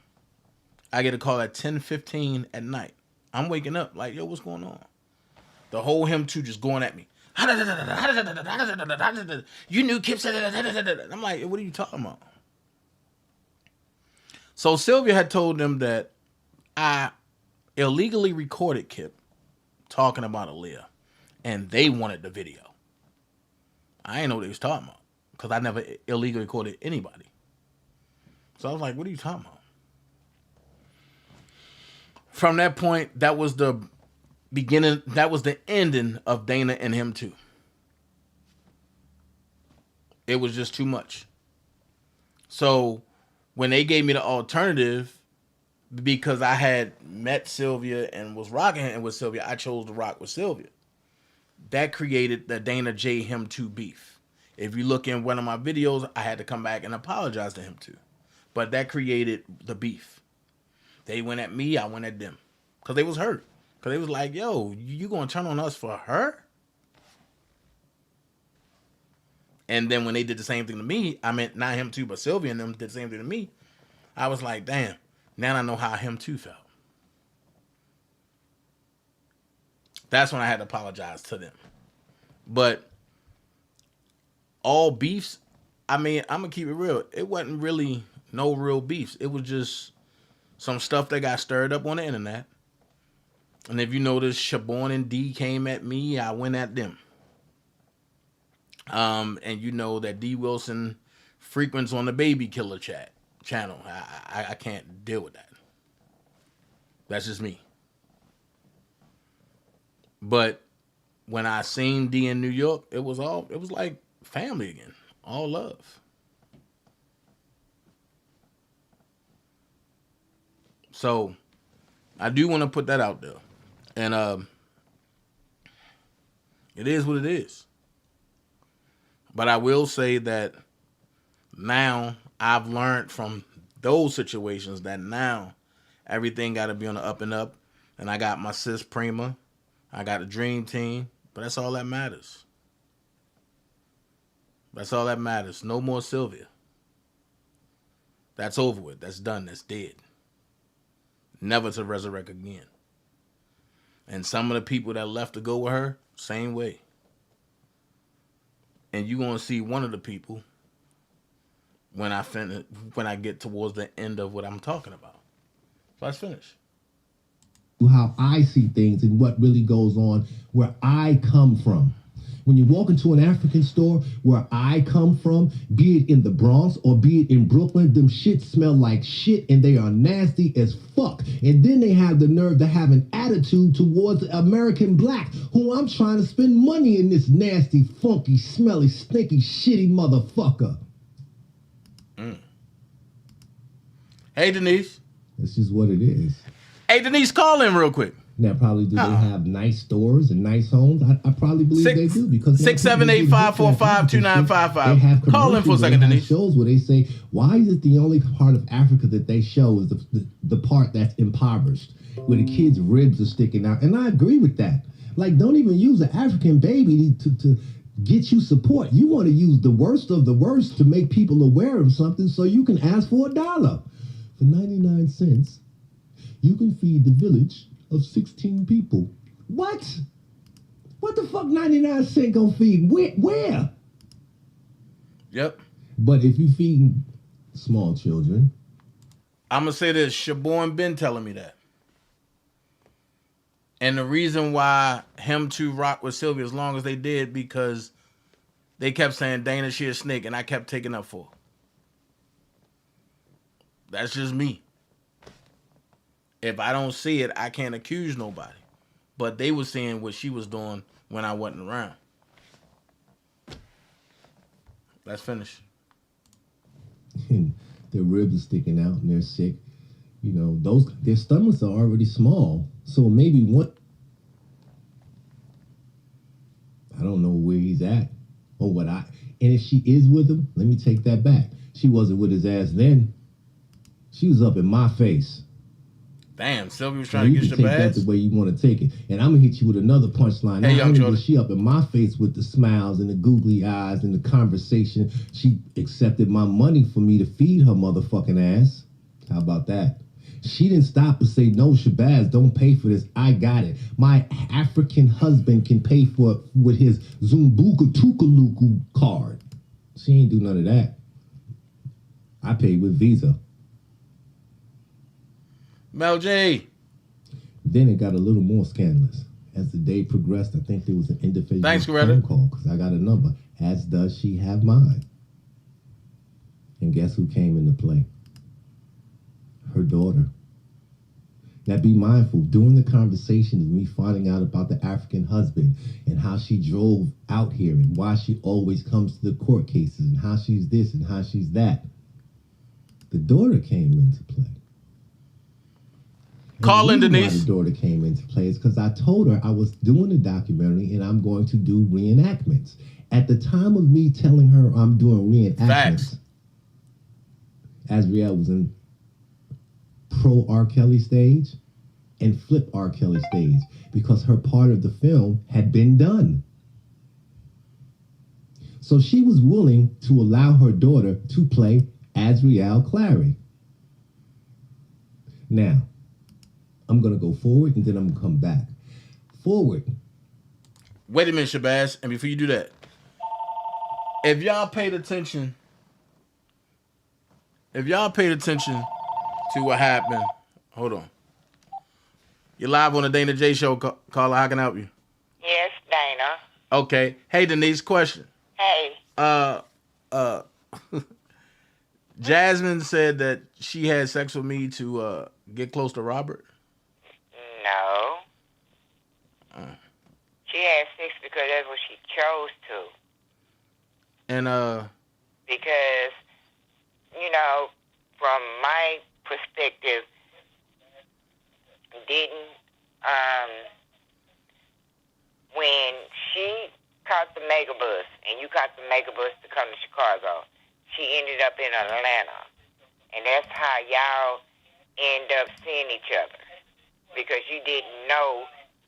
I get a call at 10:15 at night. I'm waking up like, yo, what's going on? The whole him too just going at me. You knew Kip said that. I'm like, what are you talking about? So Sylvia had told them that I illegally recorded Kip talking about Aaliyah, and they wanted the video. I didn't know what they was talking about because I never illegally recorded anybody. So I was like, what are you talking about? From that point, that was the beginning, that was the ending of Dana and him too. It was just too much. So when they gave me the alternative, because I had met Sylvia and was rocking with Sylvia, I chose to rock with Sylvia. That created the DanaJay him too beef. If you look in one of my videos, I had to come back and apologize to him too. But that created the beef. They went at me, I went at them. Because they was hurt. Because they was like, yo, you going to turn on us for her? And then when they did the same thing to me, I meant not him too, but Sylvia and them did the same thing to me. I was like, damn, now I know how him too felt. That's when I had to apologize to them. But all beefs, I mean, I'm going to keep it real. It wasn't really no real beefs. It was just some stuff that got stirred up on the internet. And if you notice, Shabazz and D came at me, I went at them. And you know that D Wilson frequents on the Baby Killer channel. I can't deal with that. That's just me. But when I seen D in New York, it was like family again. All love. So I do want to put that out there. And it is what it is. But I will say that now I've learned from those situations that now everything got to be on the up and up. And I got my sis Prima. I got a dream team. But that's all that matters. That's all that matters. No more Sylvia. That's over with. That's done. That's dead. Never to resurrect again. And some of the people that left to go with her, same way. And you're going to see one of the people when I get towards the end of what I'm talking about. So let's finish. How I see things and what really goes on where I come from. When you walk into an African store where I come from, be it in the Bronx or be it in Brooklyn, them shit smell like shit and they are nasty as fuck. And then they have the nerve to have an attitude towards American black, who I'm trying to spend money in this nasty, funky, smelly, stinky, shitty motherfucker. Hey, Denise. That's just what it is. Hey, Denise, call in real quick. Now, probably do they have nice stores and nice homes? I probably believe they do because 678-545-2955. Call in for a second, Denise. Shows where they say, why is it the only part of Africa that they show is the part that's impoverished, where the kids' ribs are sticking out? And I agree with that. Like, don't even use an African baby to get you support. You want to use the worst of the worst to make people aware of something so you can ask for $1. For 99 cents, you can feed the village of 16 people. What? What the fuck 99 cent gonna feed? Where? Yep. But if you feed small children, I'm gonna say this. Shabourne been telling me that. And the reason why him two rock with Sylvia as long as they did, because they kept saying Dana, she a snake, and I kept taking up for her. That's just me. If I don't see it, I can't accuse nobody. But they were seeing what she was doing when I wasn't around. Let's finish. and their ribs are sticking out and they're sick, you know, their stomachs are already small. So maybe I don't know where he's at or and if she is with him, let me take that back. She wasn't with his ass then. She was up in my face. Damn, Sylvia was trying to get you can take that Shabazz. the way you want to take it. And I'm going to hit you with another punchline. Hey, Not young only Jordan. was she up in my face with the smiles and the googly eyes and the conversation, she accepted my money for me to feed her motherfucking ass. How about that? She didn't stop and say, no, Shabazz, don't pay for this. I got it. My African husband can pay for it with his Zumbuka Tukaluku card. She ain't do none of that. I paid with Visa. Mel J. Then it got a little more scandalous. As the day progressed, I think there was an individual Thanks, phone Coretta. call because I got a number, as does she have mine. And guess who came into play? Her daughter. Now be mindful, during the conversation of me finding out about the African husband and how she drove out here and why she always comes to the court cases and how she's this and how she's that, the daughter came into play. Call in, The reason why Denise. the daughter came into play is because I told her I was doing a documentary and I'm going to do reenactments. At the time of me telling her I'm doing reenactments, Facts. Azriel was in pro R. Kelly stage and flip R. Kelly stage because her part of the film had been done. So she was willing to allow her daughter to play Azriel Clary. Now, I'm going to go forward and then I'm going to come back. Forward. Wait a minute, Shabazz. And before you do that, if y'all paid attention to what happened, hold on. You're live on the DanaJay show, caller. How can I help you? Yes, Dana. Okay. Hey, Denise, question. Hey. Jazmin said that she had sex with me to get close to Robert. No. She had sex because that's what she chose to. And Because, you know, from my perspective, when she caught the megabus and you caught the megabus to come to Chicago, she ended up in Atlanta. And that's how y'all end up seeing each other. Because you didn't know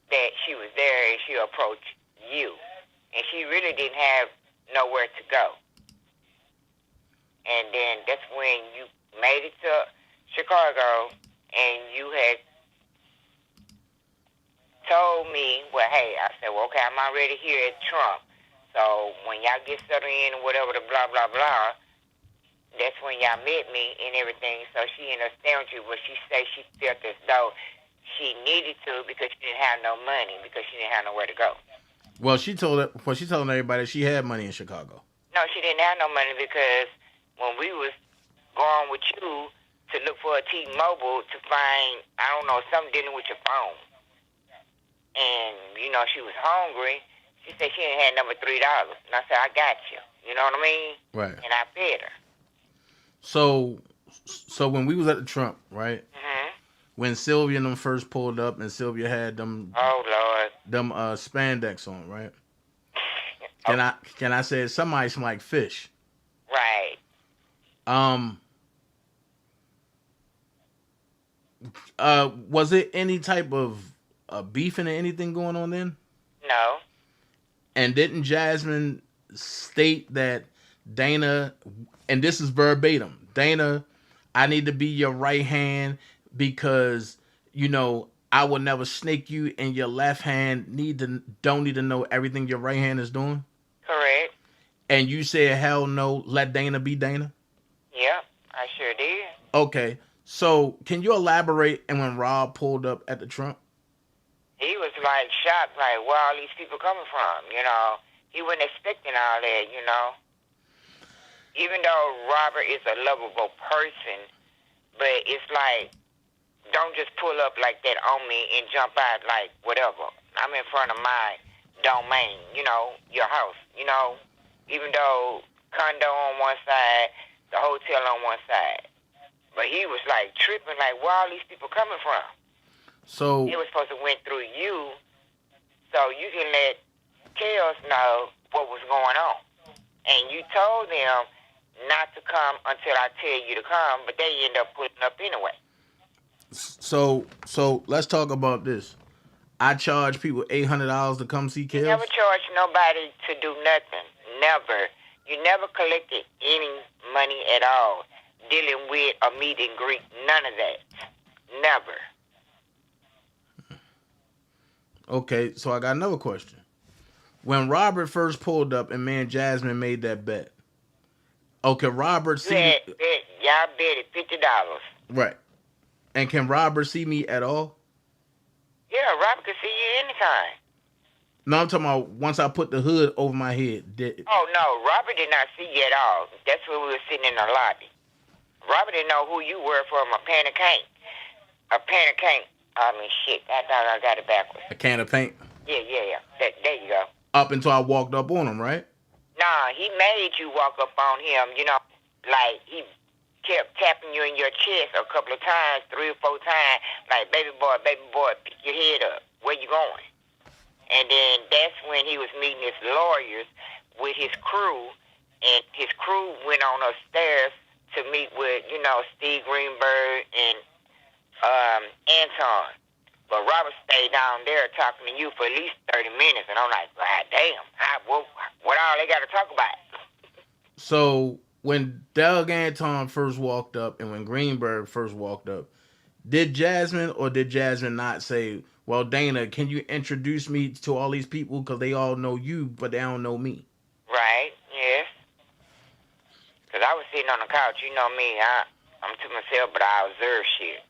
that she was there and she approached you. And she really didn't have nowhere to go. And then that's when you made it to Chicago and you had told me, well, hey, I said, well, okay, I'm already here at Trump. So when y'all get settled in and whatever the blah, blah, blah, that's when y'all met me and everything. So she ended up staying with you, but she said she felt as though she needed to because she didn't have no money, because she didn't have nowhere to go. well, she told everybody she had money in Chicago. No, she didn't have no money because when we was going with you to look for a T-Mobile to find, I don't know, something dealing with your phone. And, you know, she was hungry. She said she didn't have number $3. And I said, I got you. You know what I mean? Right. And I paid her. So when we was at the Trump, right? Mm-hmm. When Sylvia and them first pulled up and Sylvia had them spandex on, right? Can I say somebody smell like fish? Right. Was it any type of beefing or anything going on then? No. And didn't Jazmin state that Dana, and this is verbatim, Dana I need to be your right hand because, you know, I will never snake you, and your left hand don't need to know everything your right hand is doing. Correct. And you said, hell no, let Dana be Dana? Yep, I sure did. Okay. So can you elaborate? And when Rob pulled up at the trunk? He was like shocked, like where all these people coming from, you know. He wasn't expecting all that, you know. Even though Robert is a lovable person, but it's like, don't just pull up like that on me and jump out like whatever. I'm in front of my domain, you know, your house, you know. Even though condo on one side, the hotel on one side. But he was like tripping, like where all these people coming from? So it was supposed to went through you, so you can let Chaos know what was going on. And you told them not to come until I tell you to come, but they end up putting up anyway. So let's talk about this. I charge people $800 to come see Chaos. You never charged nobody to do nothing. Never. You never collected any money at all dealing with a meet and greet. None of that. Never. Okay, so I got another question. When Robert first pulled up and me and Jazmin made that bet. Okay, Robert see me. Y'all bet it $50. Right. And can Robert see me at all? Yeah, Robert can see you anytime. No, I'm talking about once I put the hood over my head. Oh, no, Robert did not see you at all. That's when we were sitting in the lobby. Robert didn't know who you were from a pan of paint. A pan of paint. I mean, shit, I got it backwards. A can of paint? Yeah. There you go. Up until I walked up on him, right? Nah, he made you walk up on him, you know, like he kept tapping you in your chest a couple of times, 3 or 4 times, like, baby boy, pick your head up. Where you going? And then that's when he was meeting his lawyers with his crew, and his crew went on upstairs to meet with, you know, Steve Greenberg and Anton. But Robert stayed down there talking to you for at least 30 minutes, and I'm like, God damn, what all they got to talk about? So when Doug Anton first walked up and when Greenberg first walked up, did Jazmin or did Jazmin not say, well, Dana, can you introduce me to all these people because they all know you, but they don't know me? Right, yes. Because I was sitting on the couch, you know me, I'm to myself, but I observe shit.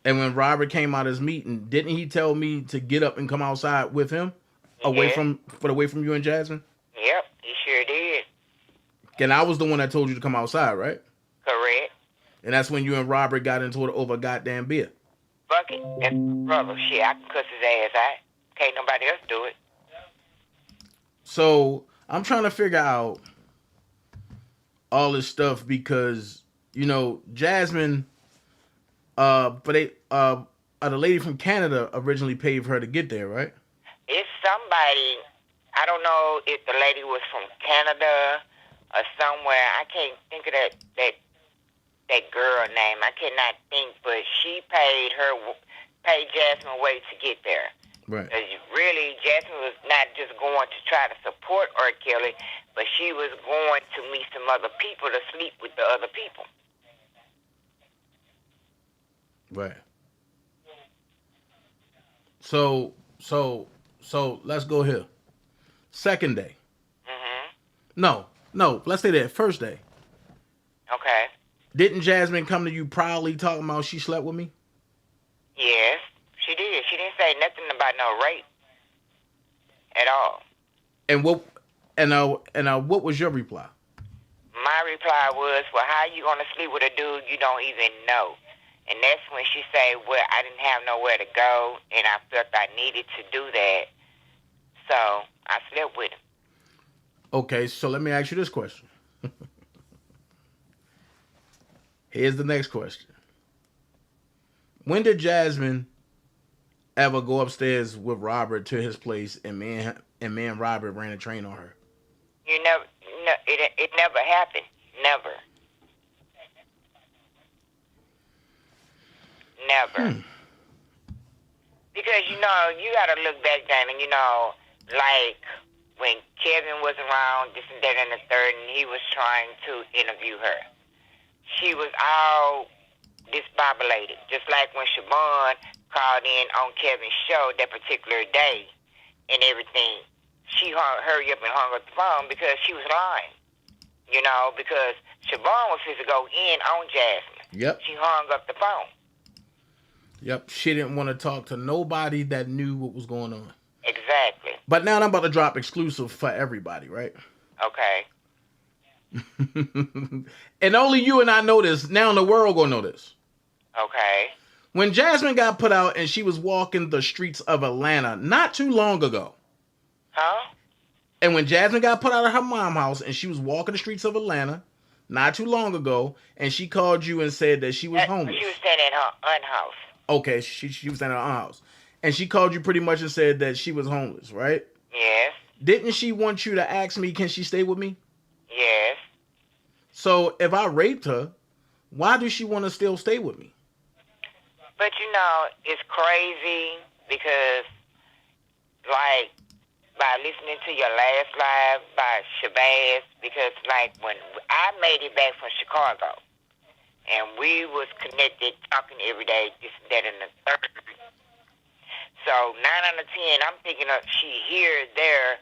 And when Robert came out of his meeting, didn't he tell me to get up and come outside with him? Away from you and Jazmin? Yep, he sure did. And I was the one that told you to come outside, right? Correct. And that's when you and Robert got into it over a goddamn beer. Fuck it. That's my brother. Shit, I can cuss his ass out. Can't nobody else do it. So I'm trying to figure out all this stuff because, you know, Jazmin, the lady from Canada originally paid for her to get there, right? It's somebody, I don't know if the lady was from Canada or somewhere. I can't think of that girl name. I cannot think, but she paid Jazmin way to get there. Right. Because really, Jazmin was not just going to try to support R. Kelly, but she was going to meet some other people to sleep with the other people. Right. So let's go here. Second day. Mm-hmm. No. Let's say that first day. Okay. Didn't Jazmin come to you proudly talking about she slept with me? Yes, she did. She didn't say nothing about no rape at all. And what was your reply? My reply was, well, how you gonna sleep with a dude you don't even know? And that's when she said, well, I didn't have nowhere to go, and I felt I needed to do that. So I slept with him. Okay, so let me ask you this question. Here's the next question. When did Jazmin ever go upstairs with Robert to his place and me and Robert ran a train on her? It never happened. Never. Because, you know, you got to look back then and, you know, like when Kevin was around, this and that and the third, and he was trying to interview her. She was all disbobulated. Just like when Siobhan called in on Kevin's show that particular day and everything, she hurry up and hung up the phone because she was lying. You know, because Siobhan was supposed to go in on Jazmin. Yep. She hung up the phone. Yep. She didn't want to talk to nobody that knew what was going on. Exactly. But now I'm about to drop exclusive for everybody, right? Okay. And only you and I know this. Now the world gonna know this. Okay. When Jazmin got put out and she was walking the streets of Atlanta not too long ago. Huh? And when Jazmin got put out of her mom's house and she was walking the streets of Atlanta not too long ago, and she called you and said that she was homeless. She was staying at her aunt's house. Okay, she was staying at her aunt's house. And she called you pretty much and said that she was homeless, right? Yes. Didn't she want you to ask me, can she stay with me? Yes. So if I raped her, why does she want to still stay with me? But you know, it's crazy because, like, by listening to your last live by Shabazz, because, like, when I made it back from Chicago, and we was connected, talking every day, this, that, and the third. So 9 out of 10, I'm thinking of she here, there,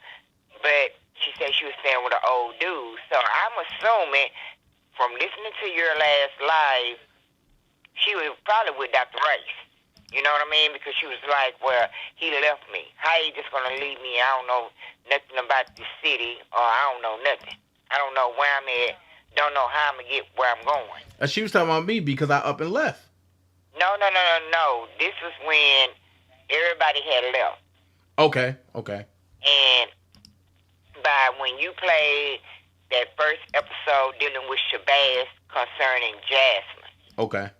but she said she was staying with an old dude. So I'm assuming from listening to your last live, she was probably with Dr. Rice. You know what I mean? Because she was like, well, he left me. How he just going to leave me? I don't know nothing about this city, or I don't know nothing. I don't know where I'm at. Don't know how I'm going to get where I'm going. She was talking about me because I up and left. No. This was when everybody had left. Okay. And by when you played that first episode dealing with Shabazz concerning Jazmin. Okay.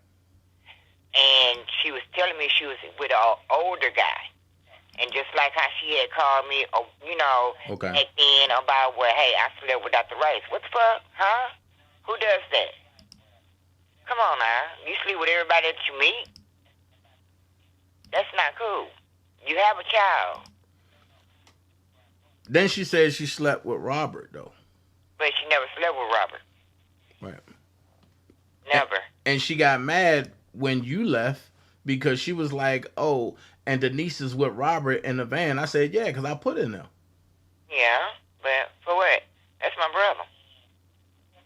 And she was telling me she was with an older guy. And just like how she had called me, you know, Okay. back then about, well, hey, I slept with Dr. Rice. What the fuck? Huh? Who does that? Come on now. You sleep with everybody that you meet? That's not cool. You have a child. Then she said she slept with Robert, though. But she never slept with Robert. Right. Never. And she got mad when you left because she was like, oh, and Denise is with Robert in the van. I said, yeah, because I put in there. Yeah, but for what? That's my brother.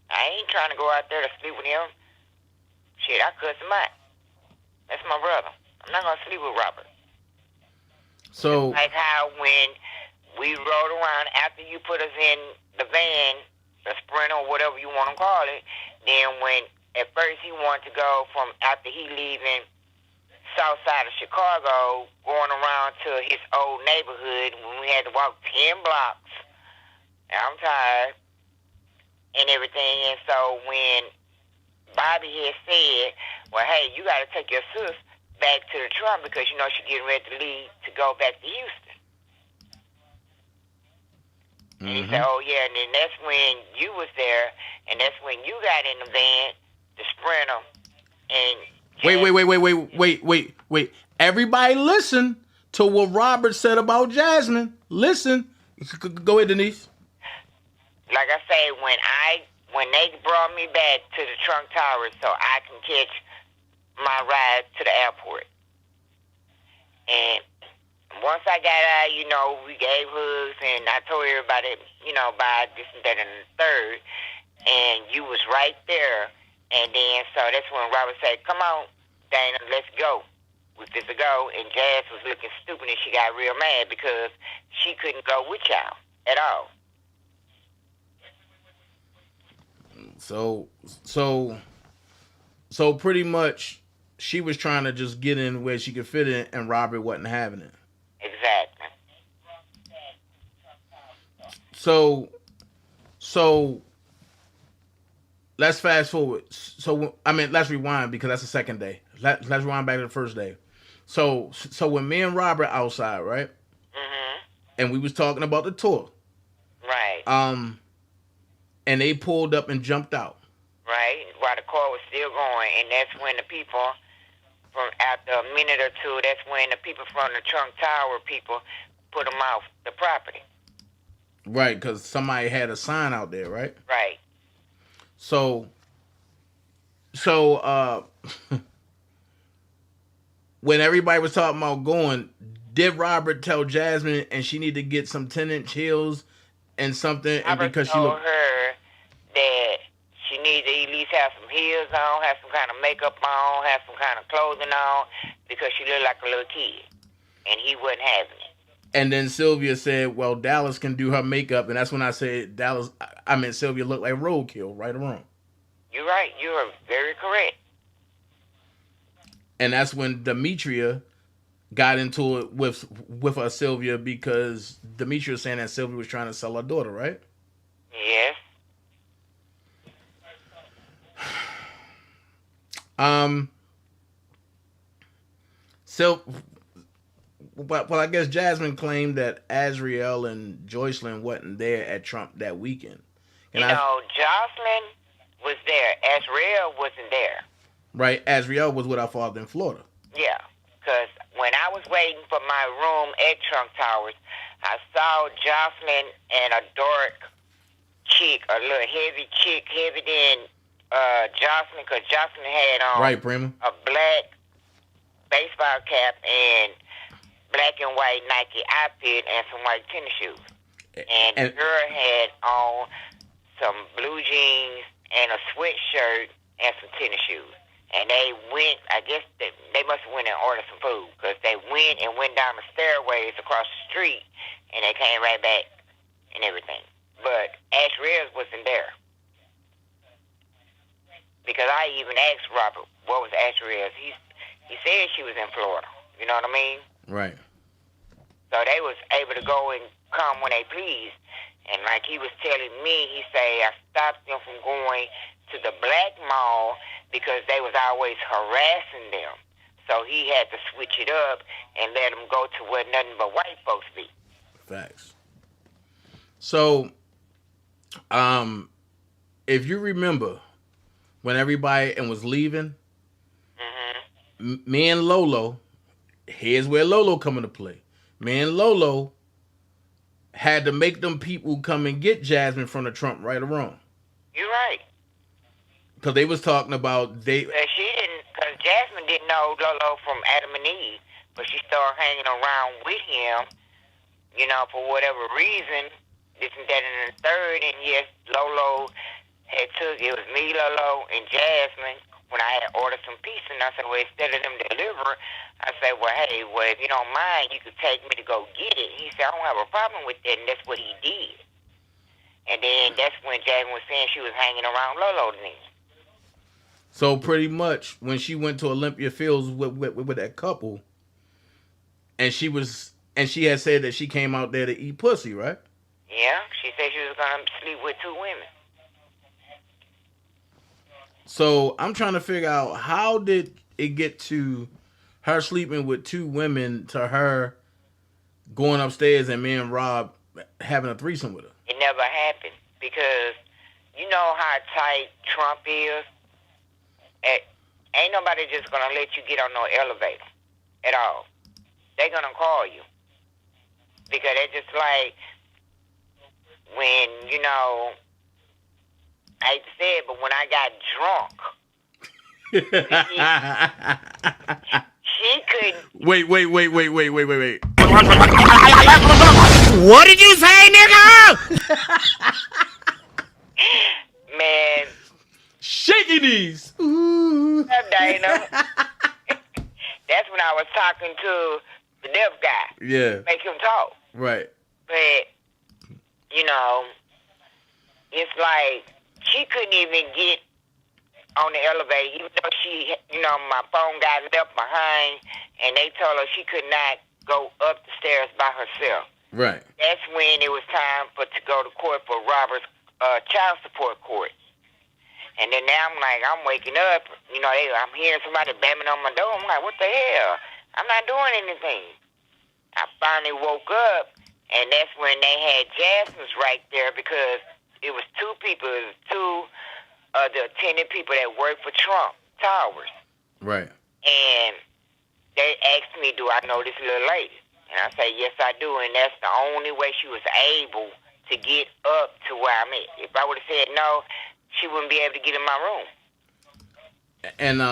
I ain't trying to go out there to sleep with him. Shit, I cuss him out. That's my brother. I'm not going to sleep with Robert. So, Like how when we rode around after you put us in the van, the Sprinter or whatever you want to call it, then when at first he wanted to go from after he leaving south side of Chicago, going around to his old neighborhood when we had to walk 10 blocks. And I'm tired and everything. And so when Bobby had said, well, hey, you got to take your sis back to the Trump because, you know, she's getting ready to leave to go back to Houston. And he said, oh, yeah, and then that's when you was there, and that's when you got in the van, the Sprinter, and... Wait. Everybody listen to what Robert said about Jazmin. Listen. Go ahead, Denise. Like I say, when they brought me back to the Trunk Towers so I can catch my ride to the airport. And once I got out, you know, we gave hugs, and I told everybody, you know, by this and that and the third, and you was right there. And then, so that's when Robert said, come on, Dana, let's go. We supposed to go, and Jazz was looking stupid, and she got real mad because she couldn't go with y'all at all. So pretty much, she was trying to just get in where she could fit in, and Robert wasn't having it. Exactly. So let's fast forward. Let's rewind because that's the second day. Let's rewind back to the first day. So when me and Robert outside, right? Mm-hmm. And we was talking about the tour. Right. And they pulled up and jumped out. Right. While the car was still going, and that's when the people from after a minute or two, that's when the people from the Trunk Tower people put them off the property. Right, because somebody had a sign out there, right? Right. So when everybody was talking about going, did Robert tell Jazmin and she need to get some 10-inch heels and something, and Robert because she told looked her that she needed to at least have some heels on, have some kind of makeup on, have some kind of clothing on, because she looked like a little kid, and he wasn't having it. And then Sylvia said, well, Dallas can do her makeup, and that's when I said I meant Sylvia looked like roadkill, right or wrong. You're right. You are very correct. And that's when Demetria got into it with Sylvia, because Demetria was saying that Sylvia was trying to sell her daughter, right? Yes. Well, I guess Jazmin claimed that Azriel and Joycelyn wasn't there at Trump that weekend. And Jazmin was there. Azriel wasn't there. Right, Azriel was with our father in Florida. Yeah, because when I was waiting for my room at Trump Towers, I saw Jazmin and a dark chick, a little heavy chick, heavier than Jazmin, because Jazmin had on a black baseball cap and black and white Nike outfit and some white tennis shoes. And the girl had on some blue jeans and a sweatshirt and some tennis shoes. And they went, I guess they must have went and ordered some food, because they went down the stairways across the street, and they came right back and everything. But Azriel wasn't there. Because I even asked Robert, what was Azriel? He said she was in Florida. You know what I mean? Right. So they was able to go and come when they pleased. And like he was telling me, he said, I stopped them from going to the black mall because they was always harassing them. So he had to switch it up and let them go to where nothing but white folks be. Facts. So, if you remember, when everybody was leaving, me and Lolo, here's where Lolo come into play. Me and Lolo had to make them people come and get Jazmin from the Trump, right or wrong. You're right. Because they was talking about she didn't, because Jazmin didn't know Lolo from Adam and Eve, but she started hanging around with him, you know, for whatever reason, this and that and the third, and yes, Lolo had took, it was me, Lolo, and Jazmin, when I had ordered some pizza, and I said, well, instead of them deliver, I said, well, hey, well, if you don't mind, you could take me to go get it. He said, I don't have a problem with that, and that's what he did. And then that's when Jazmin was saying she was hanging around Lolo then. So pretty much when she went to Olympia Fields with that couple, and she had said that she came out there to eat pussy, right? Yeah, she said she was going to sleep with 2 women. So I'm trying to figure out, how did it get to her sleeping with 2 women to her going upstairs and me and Rob having a threesome with her? It never happened, because you know how tight Trump is. Ain't nobody just going to let you get on no elevator at all. They're going to call you. Because they're just like, when, you know, I hate to say it, but when I got drunk, she couldn't. Wait. What did you say, nigga? Man. Shaky knees. Ooh. Dana. That's when I was talking to the deaf guy. Yeah. Make him talk. Right. But, you know, it's like she couldn't even get on the elevator, even though she, you know, my phone got left behind, and they told her she could not go up the stairs by herself. Right. That's when it was time to go to court for Robert's child support court. And then now I'm waking up, you know, I'm hearing somebody banging on my door. I'm like, what the hell? I'm not doing anything. I finally woke up, and that's when they had Jazmin's right there, because it was 2 people. It was 2 of the attendant people that worked for Trump Towers. Right. And they asked me, do I know this little lady? And I say, yes, I do. And that's the only way she was able to get up to where I'm at. If I would have said no, she wouldn't be able to get in my room. And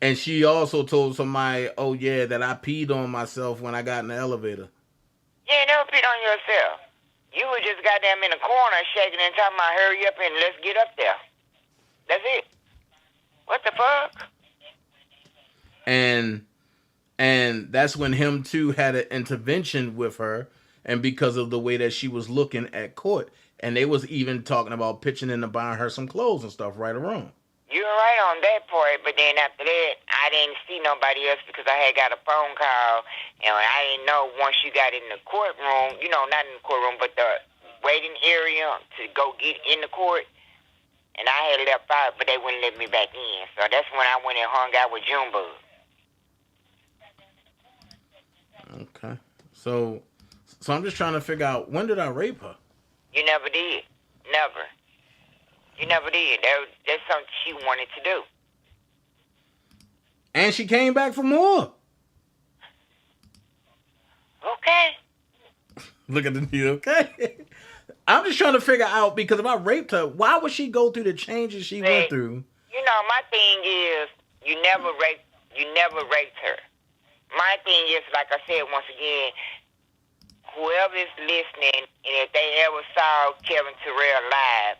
And she also told somebody, oh yeah, that I peed on myself when I got in the elevator. You ain't never peed on yourself. You were just goddamn in the corner shaking and talking about hurry up and let's get up there. That's it. What the fuck? And that's when him too had an intervention with her, and because of the way that she was looking at court. And they was even talking about pitching in to buying her some clothes and stuff, right or wrong. You're right on that part, but then after that, I didn't see nobody else because I had got a phone call, and I didn't know once you got in the courtroom, you know, not in the courtroom, but the waiting area to go get in the court, and I had left out, but they wouldn't let me back in. So that's when I went and hung out with Junebug. Okay. So I'm just trying to figure out, when did I rape her? You never did. Never. You never did. That's something she wanted to do. And she came back for more. Okay. Look at the needle, okay? I'm just trying to figure out, because if I raped her, why would she go through the changes she went through? You know, my thing is, you never raped her. My thing is, like I said once again, whoever is listening, and if they ever saw Kevin Terrell live,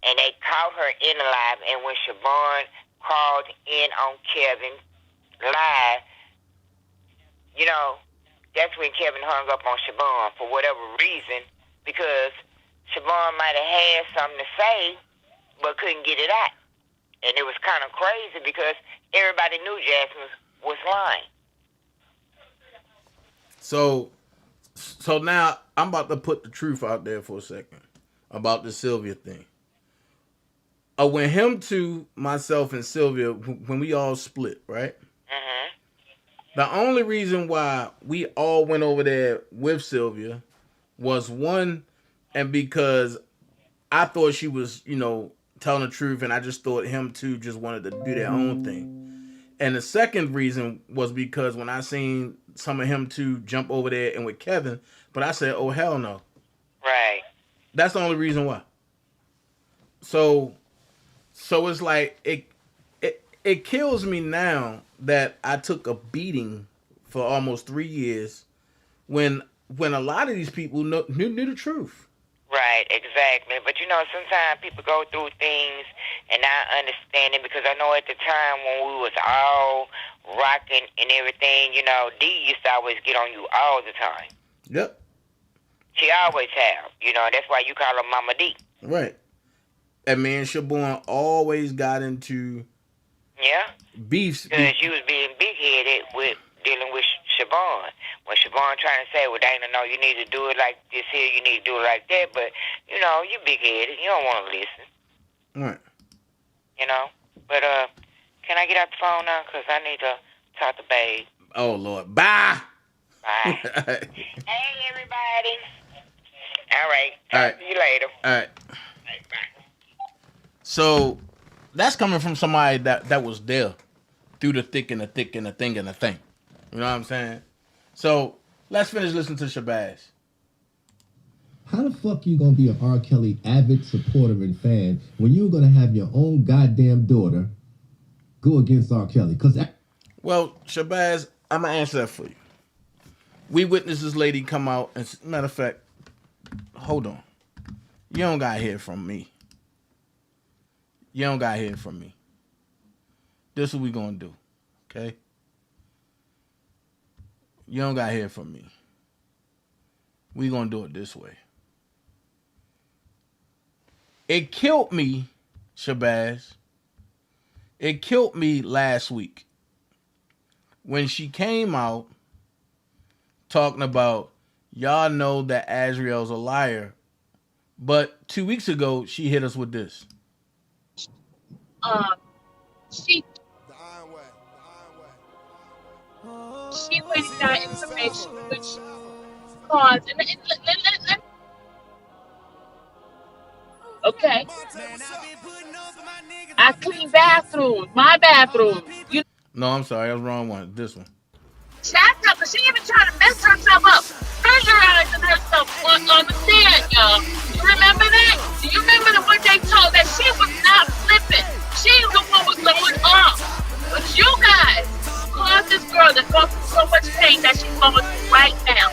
and they caught her in live, and when Siobhan called in on Kevin live, you know, that's when Kevin hung up on Siobhan for whatever reason, because Siobhan might have had something to say, but couldn't get it out. And it was kind of crazy because everybody knew Jazmin was lying. So now I'm about to put the truth out there for a second about the Sylvia thing. When him to myself and Sylvia, when we all split, right? Mm-hmm. The only reason why we all went over there with Sylvia was one, and because I thought she was, you know, telling the truth, and I just thought him too just wanted to do their own thing. And the second reason was because when I seen some of him two jump over there and with Kevin, but I said, oh hell no. Right. That's the only reason why. So it's like it kills me now that I took a beating for almost 3 years when a lot of these people knew the truth. Right, exactly. But you know, sometimes people go through things and not understand it, because I know at the time when we was all rocking and everything, you know, D used to always get on you all the time. Yep. She always have. You know, that's why you call her Mama D. Right. And me and Siobhan always got into beefs. Because you was being big-headed with dealing with Siobhan. When Siobhan trying to say, well, Dana, no, you need to do it like this here, you need to do it like that, but, you know, you big-headed. You don't want to listen. Right. You know? But, can I get out the phone now? Because I need to talk to Babe. Oh, Lord. Bye. Bye. Hey, everybody. All right. Talk to you later. All right. Bye. So that's coming from somebody that was there through the thick and the thick and the thing and the thing. You know what I'm saying? So let's finish listening to Shabazz. How the fuck you gonna be an R. Kelly avid supporter and fan when you're gonna have your own goddamn daughter go against R. Kelly? Well, Shabazz, I'm gonna answer that for you. We witnessed this lady come out, and matter of fact, hold on. You don't gotta hear from me. You don't gotta hear from me. This is what we gonna do, okay? You don't gotta hear from me. We gonna do it this way. It killed me, Shabazz. It killed me last week when she came out talking about, y'all know that Azriel's a liar, but 2 weeks ago she hit us with this. She went that information, which caused okay. I clean bathrooms, my bathroom. No, I'm sorry, that was the wrong one. This one. Shut up, but she even trying to mess herself up, pressurizing herself on the stand, y'all. You remember that? Do you remember what they told that she was not flipping? She the one was going off. But you guys going through right now.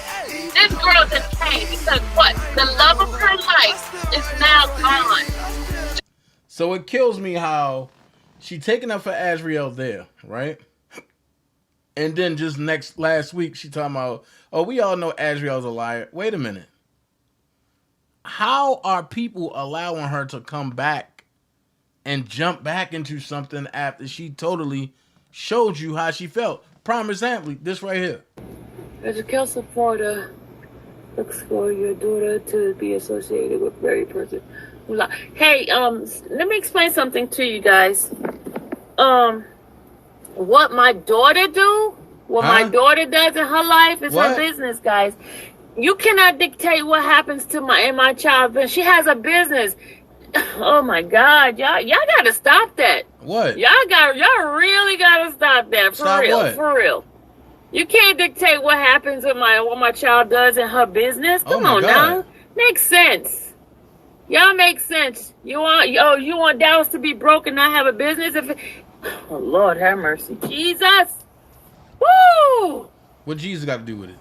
This girl's in pain because what? The love of her life is now gone. So it kills me how she taking up for Azriel there, right? And then just last week she talking about, oh, we all know Azriel's a liar. Wait a minute. How are people allowing her to come back and jump back into something after she totally showed you how she felt? Prime example, this right here. As a child supporter, looks for your daughter to be associated with very person. Hey, let me explain something to you guys. What my daughter do, what my daughter does in her life is her business, guys. You cannot dictate what happens to my child, but she has a business. Oh my God, y'all gotta stop that. What? Y'all really gotta stop that. For real. You can't dictate what happens with what my child does in her business. Come on now. Makes sense. Y'all make sense. You want Dallas to be broke and not have a business? Oh Lord have mercy. Jesus. Woo! What Jesus got to do with it?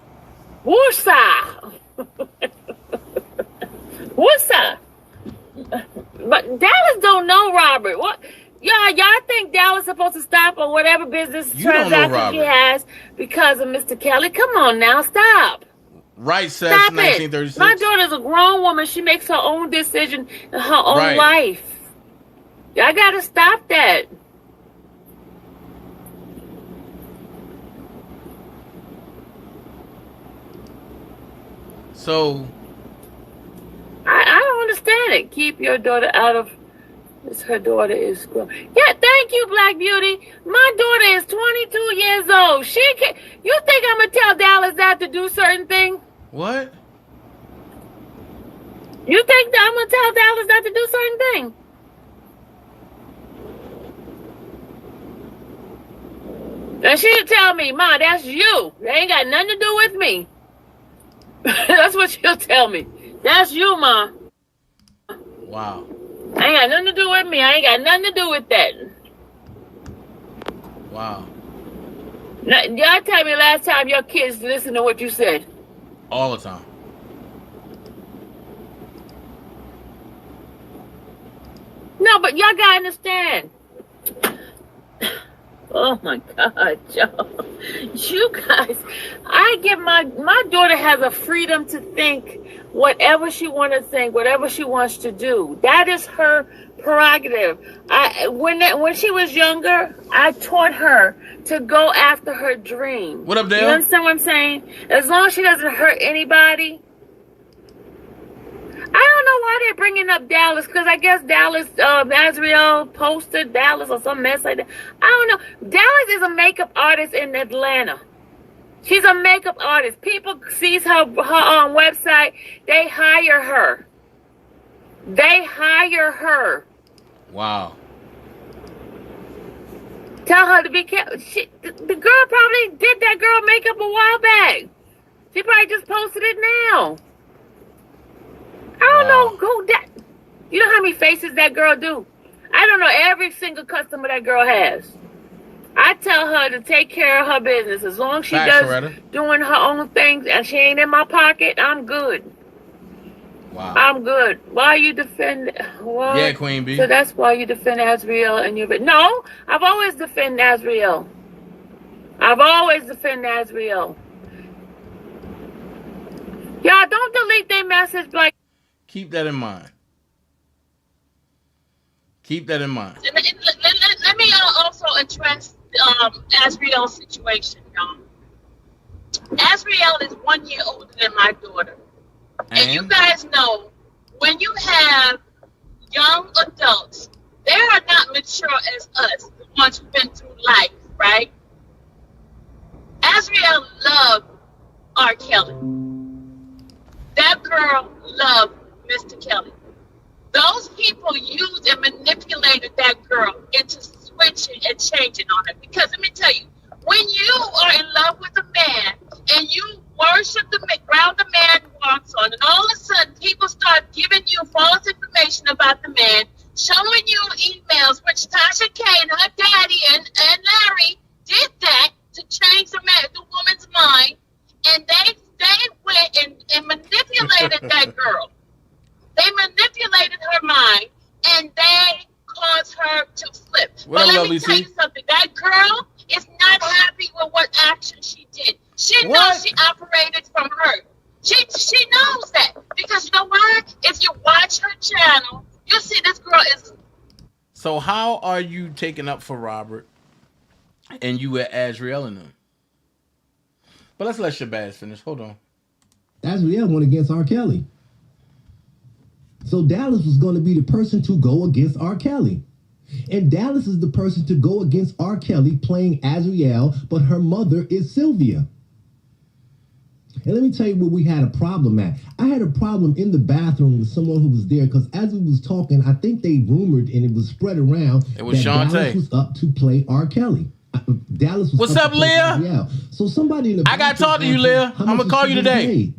Woosa. Woosa. But Dallas don't know Robert. What? Y'all think Dallas supposed to stop on whatever business transaction she has because of Mr. Kelly? Come on now, stop. Right, Seth, Stop 1936. it. My daughter's a grown woman. She makes her own decision in her own life. Y'all gotta stop that. So I don't understand it. Keep your daughter out of this. Her daughter is grown. Yeah, thank you, Black Beauty. My daughter is 22 years old. She can. You think I'm gonna tell Dallas not to do certain things? What? You think that I'm gonna tell Dallas not to do certain things? And she'll tell me, Ma, that's you. They ain't got nothing to do with me. That's what she'll tell me. That's you, Ma. Wow. I ain't got nothing to do with me. I ain't got nothing to do with that. Wow. Now, y'all tell me last time your kids listened to what you said. All the time. No, but y'all gotta understand. Oh my God, y'all. You guys, I give my daughter has a freedom to think whatever she wants to think, whatever she wants to do. That is her prerogative. When she was younger, I taught her to go after her dream. What up, Dale? You understand what I'm saying? As long as she doesn't hurt anybody. I don't know why they're bringing up Dallas, because I guess Dallas, Azriel posted Dallas or some mess like that. I don't know. Dallas is a makeup artist in Atlanta. She's a makeup artist. People sees her website. They hire her. They hire her. Wow. Tell her to be careful. The girl probably did that girl makeup a while back. She probably just posted it now. I don't know who that. You know how many faces that girl do? I don't know every single customer that girl has. I tell her to take care of her business. As long as she does doing her own things and she ain't in my pocket, I'm good. Wow. I'm good. Why you defend? Well, yeah, Queen B. So that's why you defend Azriel and you. No, I've always defended Azriel. I've always defended Azriel. Y'all don't delete their message like. Keep that in mind. Keep that in mind. Let me also address Azriel's situation, y'all. Azriel is 1 year older than my daughter. And you guys know, when you have young adults, they are not mature as us, the ones who've been through life, right? Azriel loved R. Kelly. That girl loved Mr. Kelly. Those people used and manipulated that girl into switching and changing on her. Because let me tell you, when you are in love with a man and you worship the ground the man walks on, and all of a sudden people start giving you false information about the man, showing you emails, which Tasha K and her daddy and Larry did that to change the woman's mind, And they went and manipulated that girl. They manipulated her mind, and they caused her to flip. What But up, let Lovely me tell T? you something. That girl is not happy with what action she did. She What? knows she operated from hurt. She knows that. Because you know why? If you watch her channel, you'll see this girl is... So how are you taking up for Robert and you with Azriel and them? But let's let Shabazz finish. Hold on. Azriel went against R. Kelly. So Dallas was going to be the person to go against R. Kelly. And Dallas is the person to go against R. Kelly playing Azriel, but her mother is Sylvia. And let me tell you where we had a problem at. I had a problem in the bathroom with someone who was there because as we was talking, I think they rumored and it was spread around It was that Shantae. Dallas was up to play R. Kelly. Dallas was What's up up, to play Leah? Azriel. So somebody in the I gotta bathroom talk to you, asked Leah. me, how I'm much gonna call is you she today. paid?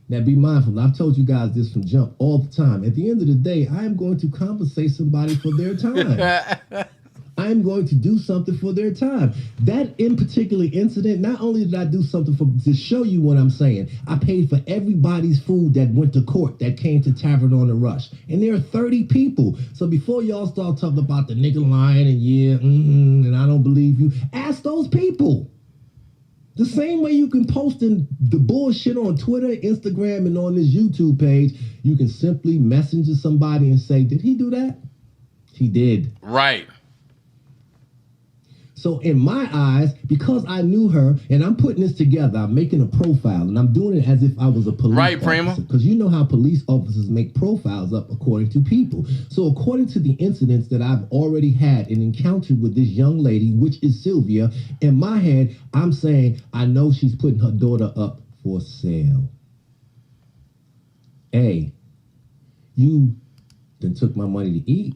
Now be mindful. I've told you guys this from jump all the time. At the end of the day, I am going to compensate somebody for their time. I am going to do something for their time. That in particular incident, not only did I do something to show you what I'm saying, I paid for everybody's food that went to court that came to Tavern on the Rush. And there are 30 people. So before y'all start talking about the nigga lying and and I don't believe you, ask those people. The same way you can post in the bullshit on Twitter, Instagram, and on this YouTube page, you can simply message somebody and say, did he do that? He did. Right. So in my eyes, because I knew her, and I'm putting this together, I'm making a profile, and I'm doing it as if I was a police Right, officer. Prima. Because you know how police officers make profiles up according to people. So according to the incidents that I've already had and encountered with this young lady, which is Sylvia, in my head, I'm saying, I know she's putting her daughter up for sale. A, you then took my money to eat.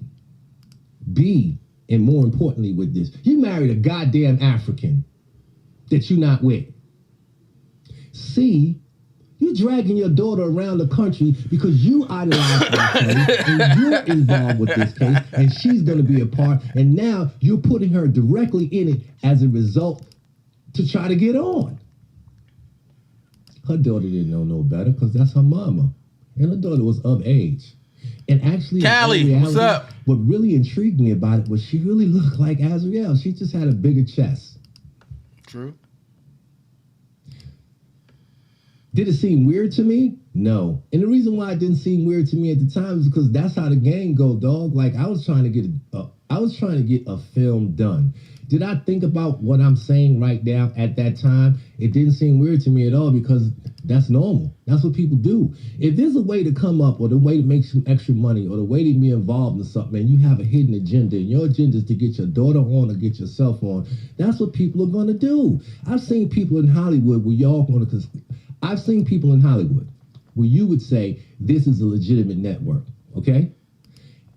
B, and more importantly with this, you married a goddamn African that you're not with. C, you're dragging your daughter around the country because you idolize her and you're involved with this case and she's going to be a part. And now you're putting her directly in it as a result to try to get on. Her daughter didn't know no better because that's her mama. And her daughter was of age. And actually, Callie, in reality, what's up? What really intrigued me about it was she really looked like Azriel. She just had a bigger chest. True. Did it seem weird to me? No. And the reason why it didn't seem weird to me at the time is because that's how the game go, dog. Like I was trying to get a film done. Did I think about what I'm saying right now at that time? It didn't seem weird to me at all because that's normal. That's what people do. If there's a way to come up or the way to make some extra money or the way to be involved in something and you have a hidden agenda and your agenda is to get your daughter on or get yourself on, that's what people are going to do. I've seen people in Hollywood where y'all going to... I've seen people in Hollywood where you would say, this is a legitimate network, okay?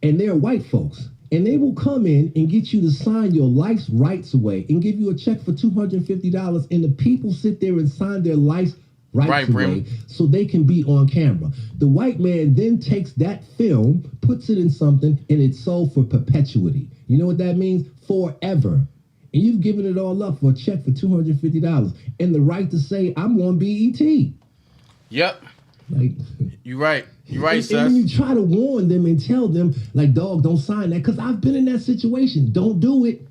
And they're white folks. And they will come in and get you to sign your life's rights away and give you a check for $250. And the people sit there and sign their life's rights away so they can be on camera. The white man then takes that film, puts it in something, and it's sold for perpetuity. You know what that means? Forever. And you've given it all up for a check for $250 and the right to say, I'm on BET. Yep. Like, you're right. You're right, and when you try to warn them and tell them, like, dog, don't sign that, because I've been in that situation. Don't do it.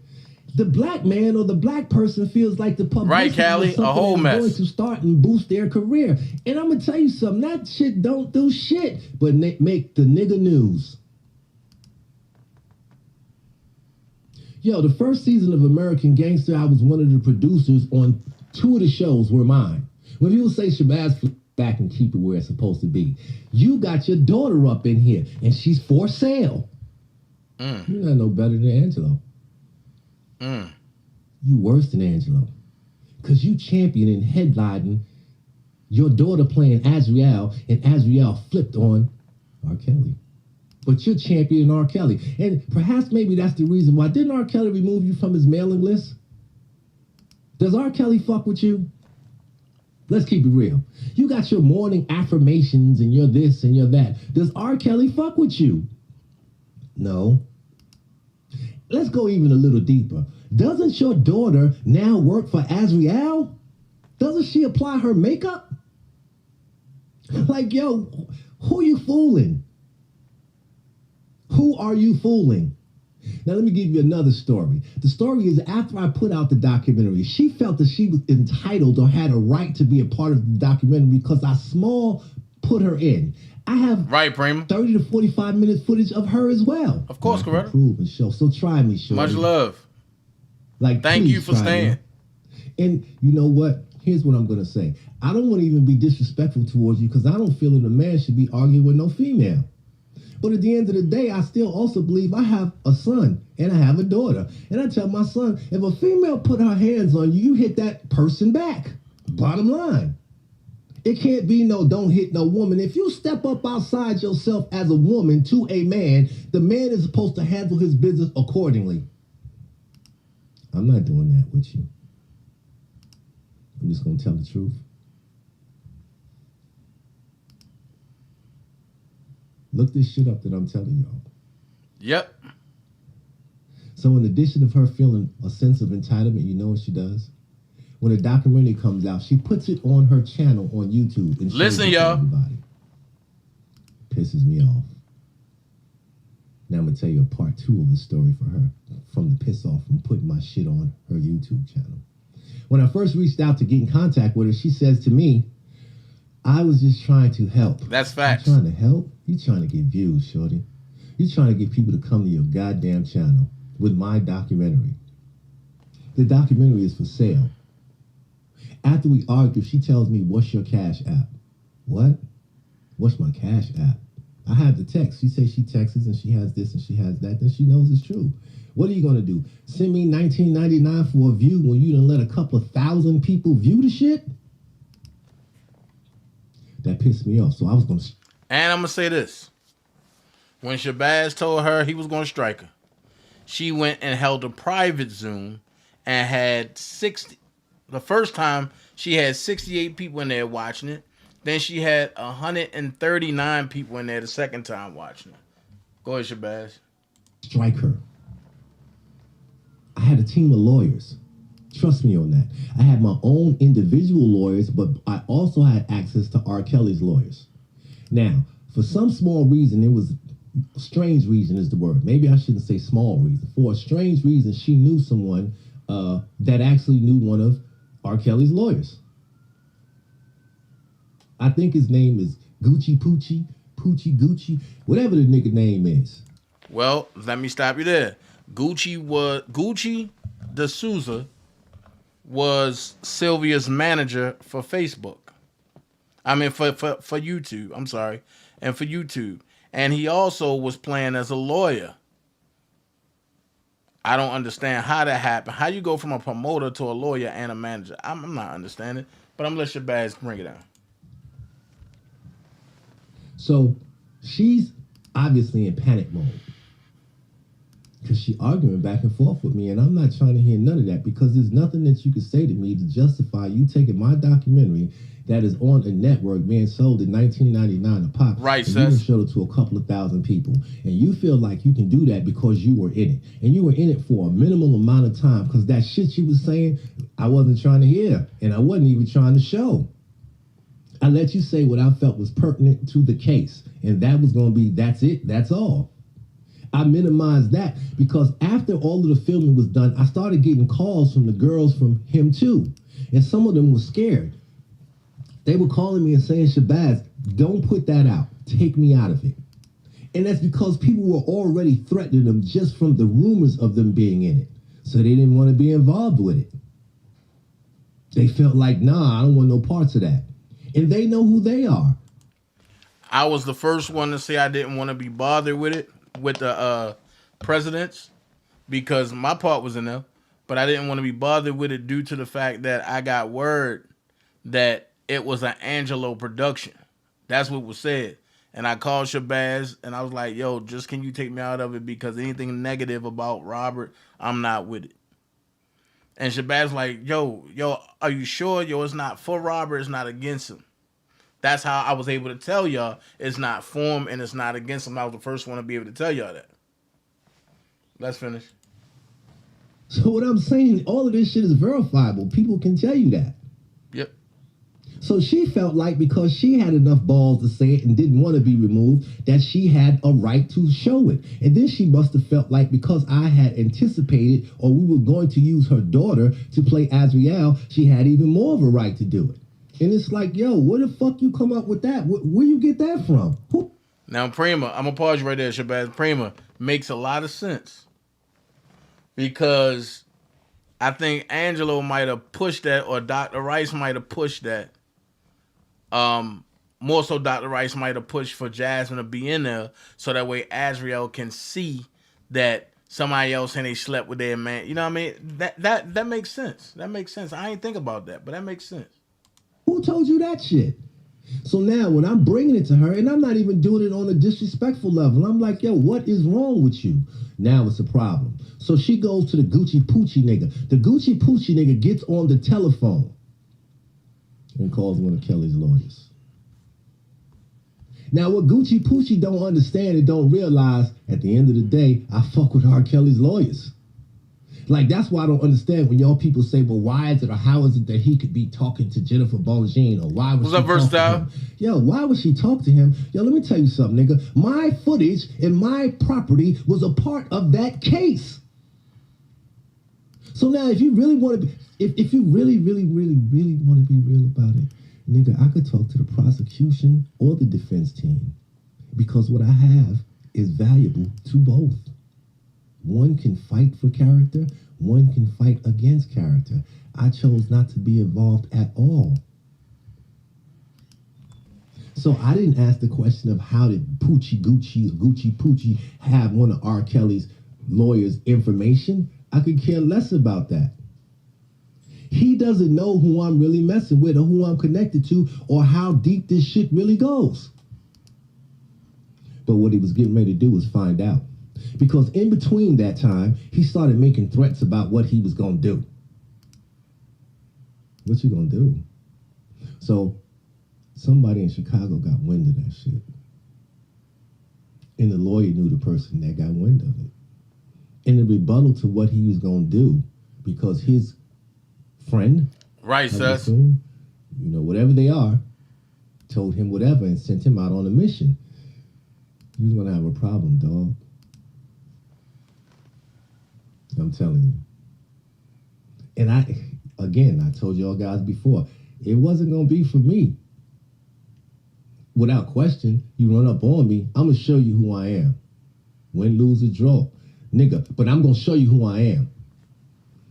The black man or the black person feels like the publicity Callie, a whole mess. going to start and boost their career. And I'm going to tell you something. That shit don't do shit but make the nigga news. Yo, the first season of American Gangster, I was one of the producers on 2 of the shows were mine. When people say Shabazz back and keep it where it's supposed to be, you got your daughter up in here and she's for sale. You're not no better than Angelo. You worse than Angelo. Because you championing, headlining your daughter playing Azriel, and Azriel flipped on R. Kelly. But you're championing R. Kelly. And perhaps maybe that's the reason why. Didn't R. Kelly remove you from his mailing list? Does R. Kelly fuck with you? Let's keep it real. You got your morning affirmations and you're this and you're that. Does R. Kelly fuck with you? No. Let's go even a little deeper. Doesn't your daughter now work for Azriel? Doesn't she apply her makeup? Like, yo, who you fooling? Who are you fooling? Now, let me give you another story. The story is after I put out the documentary, she felt that she was entitled or had a right to be a part of the documentary because I small put her in. I have right, Prima. 30 to 45 minutes footage of her as well. Of course, correct. Prove and show. So try me, shorty. Much love. Like, thank you for staying. Me. And you know what? Here's what I'm going to say. I don't want to even be disrespectful towards you because I don't feel that a man should be arguing with no female. But at the end of the day, I still also believe I have a son and I have a daughter. And I tell my son, if a female put her hands on you, you hit that person back. Bottom line. It can't be no don't hit no woman. If you step up outside yourself as a woman to a man, the man is supposed to handle his business accordingly. I'm not doing that with you. I'm just going to tell the truth. Look this shit up that I'm telling y'all. Yep. So in addition of her feeling a sense of entitlement, you know what she does? When a documentary comes out, she puts it on her channel on YouTube. And listen, y'all. Everybody. Pisses me off. Now I'm going to tell you a part 2 of the story for her. From the piss off from putting my shit on her YouTube channel. When I first reached out to get in contact with her, she says to me, I was just trying to help. That's facts. You trying to help? You trying to get views, shorty. You trying to get people to come to your goddamn channel with my documentary. The documentary is for sale. After we argue, she tells me, what's your Cash App? What? What's my Cash App? I have the text. She says she texts and she has this and she has that. Then she knows it's true. What are you going to do? Send me $19.99 for a view when you done let a couple of thousand people view the shit? That pissed me off. So I was going to... And I'm going to say this. When Shabazz told her he was going to strike her, she went and held a private Zoom and had 60... The first time, she had 68 people in there watching it. Then she had 139 people in there the second time watching it. Go ahead, Shabazz. Strike her. I had a team of lawyers. Trust me on that. I had my own individual lawyers, but I also had access to R. Kelly's lawyers. Now, for some small reason, it was strange reason is the word. Maybe I shouldn't say small reason. For a strange reason, she knew someone that actually knew one of R. Kelly's lawyers. I think his name is Gucci Poochie, Poochie Gucci, whatever the nigga name is. Well, let me stop you there. Gucci D'Souza was Sylvia's manager for Facebook. I mean, for YouTube. I'm sorry. And for YouTube. And he also was playing as a lawyer. I don't understand how that happened. How you go from a promoter to a lawyer and a manager? I'm not understanding. But I'm going to let Shabazz bring it down. So she's obviously in panic mode. Because she arguing back and forth with me, and I'm not trying to hear none of that because there's nothing that you can say to me to justify you taking my documentary that is on a network being sold at $19.99 a pop. Right, and you can show it to a couple of thousand people, and you feel like you can do that because you were in it, and you were in it for a minimal amount of time because that shit she was saying, I wasn't trying to hear, and I wasn't even trying to show. I let you say what I felt was pertinent to the case, and that was going to be, that's it, that's all. I minimized that because after all of the filming was done, I started getting calls from the girls from him too. And some of them were scared. They were calling me and saying, Shabazz, don't put that out. Take me out of it. And that's because people were already threatening them just from the rumors of them being in it. So they didn't want to be involved with it. They felt like, nah, I don't want no parts of that. And they know who they are. I was the first one to say I didn't want to be bothered with it. With the presidents, because my part was in there, but I didn't want to be bothered with it due to the fact that I got word that it was an Angelo production. That's what was said. And I called Shabazz and I was like, yo, just can you take me out of it because anything negative about Robert, I'm not with it. And Shabazz like, yo, are you sure? Yo, it's not for Robert, it's not against him. That's how I was able to tell y'all it's not for him and it's not against him. I was the first one to be able to tell y'all that. Let's finish. So what I'm saying, all of this shit is verifiable. People can tell you that. Yep. So she felt like because she had enough balls to say it and didn't want to be removed, that she had a right to show it. And then she must have felt like because I had anticipated or we were going to use her daughter to play Azriel, she had even more of a right to do it. And it's like, yo, where the fuck you come up with that? Where you get that from? Who? Now, Prima, I'm going to pause you right there, Shabazz. Prima makes a lot of sense. Because I think Angelo might have pushed that, or Dr. Rice might have pushed that. More so Dr. Rice might have pushed for Jazmin to be in there so that way Azriel can see that somebody else and they slept with their man. You know what I mean? That makes sense. That makes sense. I ain't think about that, but that makes sense. Who told you that shit? So now when I'm bringing it to her, and I'm not even doing it on a disrespectful level, I'm like, yo, what is wrong with you? Now it's a problem. So she goes to the Gucci Poochie nigga. The Gucci Poochie nigga gets on the telephone and calls one of Kelly's lawyers. Now, what Gucci Poochie don't understand and don't realize, at the end of the day, I fuck with R. Kelly's lawyers. Like, that's why I don't understand when y'all people say, well, why is it or how is it that he could be talking to Jennifer Bongine, or why would she talk to him? Yo, why would she talk to him? Yo, let me tell you something, nigga. My footage and my property was a part of that case. So now, if you really want to be, if you really want to be real about it, nigga, I could talk to the prosecution or the defense team, because what I have is valuable to both. One can fight for character, one can fight against character. I chose not to be involved at all. So I didn't ask the question of how did Gucci Poochie have one of R. Kelly's lawyers' information. I could care less about that. He doesn't know who I'm really messing with or who I'm connected to or how deep this shit really goes. But what he was getting ready to do was find out. Because in between that time, he started making threats about what he was going to do. What you going to do? So somebody in Chicago got wind of that shit. And the lawyer knew the person that got wind of it. And the rebuttal to what he was going to do, because his friend, right, sus, you know, whatever they are, told him whatever and sent him out on a mission. He was going to have a problem, dog. I'm telling you. And I told y'all guys before, it wasn't going to be for me. Without question, you run up on me, I'm going to show you who I am. Win, lose, or draw. Nigga, but I'm going to show you who I am.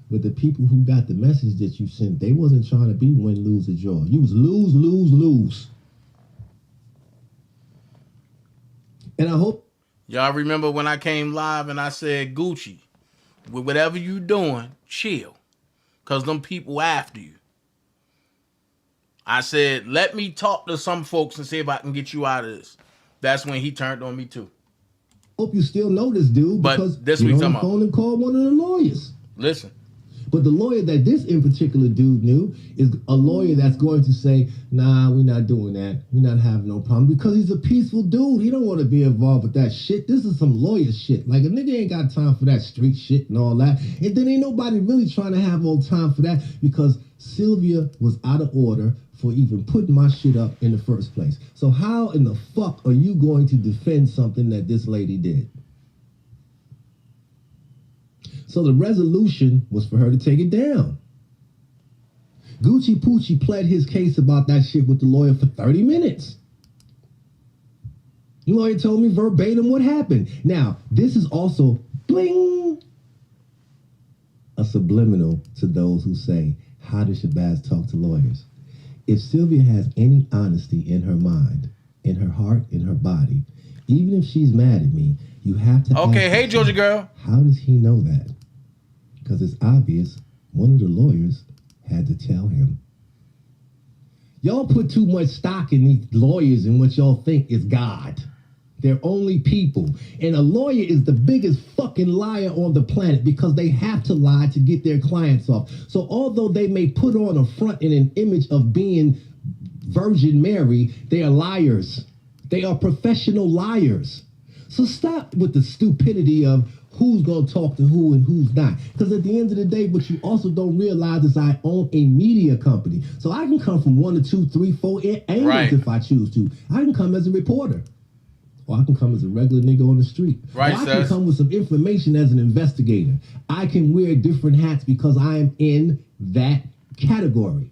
But the people who got the message that you sent, they wasn't trying to be win, lose, or draw. You was lose, lose, lose. And I hope y'all remember when I came live and I said, Gucci, with whatever you doing, chill. Because them people after you. I said, let me talk to some folks and see if I can get you out of this. That's when he turned on me too. Hope you still know this dude, because but this you week on the phone and called one of the lawyers. Listen. But the lawyer that this in particular dude knew is a lawyer that's going to say, nah, we're not doing that. We're not having no problem, because he's a peaceful dude. He don't want to be involved with that shit. This is some lawyer shit. Like, a nigga ain't got time for that street shit and all that. And then ain't nobody really trying to have all time for that, because Sylvia was out of order for even putting my shit up in the first place. So how in the fuck are you going to defend something that this lady did? So the resolution was for her to take it down. Gucci Poochie pled his case about that shit with the lawyer for 30 minutes. The lawyer told me verbatim what happened. Now, this is also, bling, a subliminal to those who say, how does Shabazz talk to lawyers? If Sylvia has any honesty in her mind, in her heart, in her body, even if she's mad at me, you have to okay, hey, Georgia girl. How does he know that? Because it's obvious one of the lawyers had to tell him. Y'all put too much stock in these lawyers and what y'all think is God. They're only people. And a lawyer is the biggest fucking liar on the planet, because they have to lie to get their clients off. So although they may put on a front and an image of being Virgin Mary, they are liars. They are professional liars. So stop with the stupidity of, who's going to talk to who and who's not. Because at the end of the day, what you also don't realize is I own a media company. So I can come from 1 to 2, 3, 4 angles if I choose to. I can come as a reporter. Or I can come as a regular nigga on the street. Right, or I can come with some information as an investigator. I can wear different hats because I am in that category.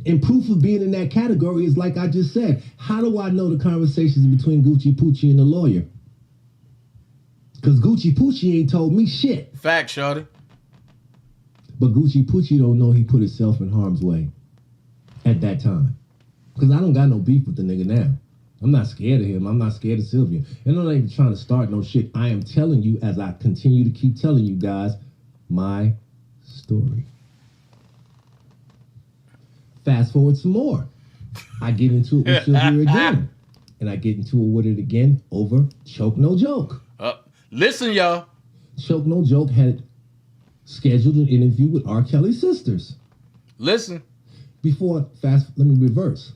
And proof of being in that category is like I just said. How do I know the conversations between Gucci Poochie and the lawyer? Because Gucci Poochie ain't told me shit. Fact, shorty. But Gucci Poochie don't know he put himself in harm's way at that time. Because I don't got no beef with the nigga now. I'm not scared of him. I'm not scared of Sylvia. And I'm not even trying to start no shit. I am telling you, as I continue to keep telling you guys, my story. Fast forward some more. I get into it with Sylvia again. And I get into it with it again over Choke No Joke. Listen, y'all. Choke No Joke had scheduled an interview with R. Kelly's sisters. Listen. Let me reverse.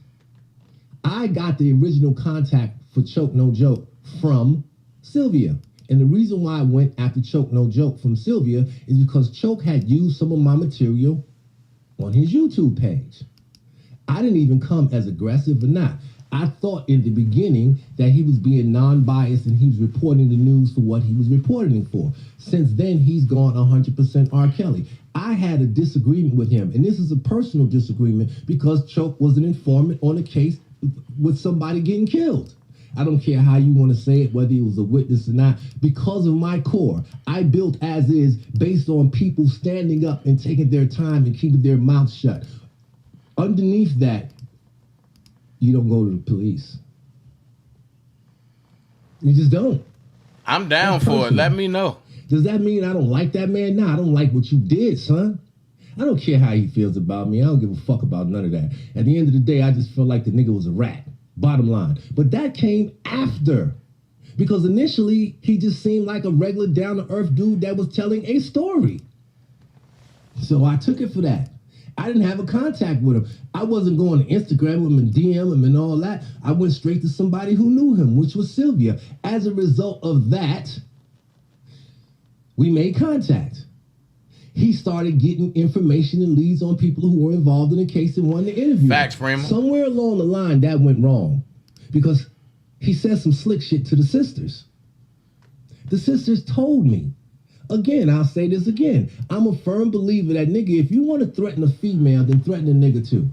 I got the original contact for Choke No Joke from Sylvia. And the reason why I went after Choke No Joke from Sylvia is because Choke had used some of my material on his YouTube page. I didn't even come as aggressive or not. I thought in the beginning that he was being non-biased and he was reporting the news for what he was reporting for. Since then, he's gone 100% R. Kelly. I had a disagreement with him, and this is a personal disagreement because Choke was an informant on a case with somebody getting killed. I don't care how you want to say it, whether he was a witness or not. Because of my core, I built as is based on people standing up and taking their time and keeping their mouths shut. Underneath that, you don't go to the police. You just don't. I'm down for it. Let me know. Does that mean I don't like that man? Nah, I don't like what you did, son. I don't care how he feels about me. I don't give a fuck about none of that. At the end of the day, I just feel like the nigga was a rat. Bottom line. But that came after. Because initially, he just seemed like a regular down-to-earth dude that was telling a story. So I took it for that. I didn't have a contact with him. I wasn't going to Instagram him and DM him and all that. I went straight to somebody who knew him, which was Sylvia. As a result of that, we made contact. He started getting information and leads on people who were involved in the case and wanted to interview. Facts, Freeman. Somewhere along the line, that went wrong. Because he said some slick shit to the sisters. The sisters told me. Again, I'll say this again. I'm a firm believer that, nigga, if you want to threaten a female, then threaten a nigga too.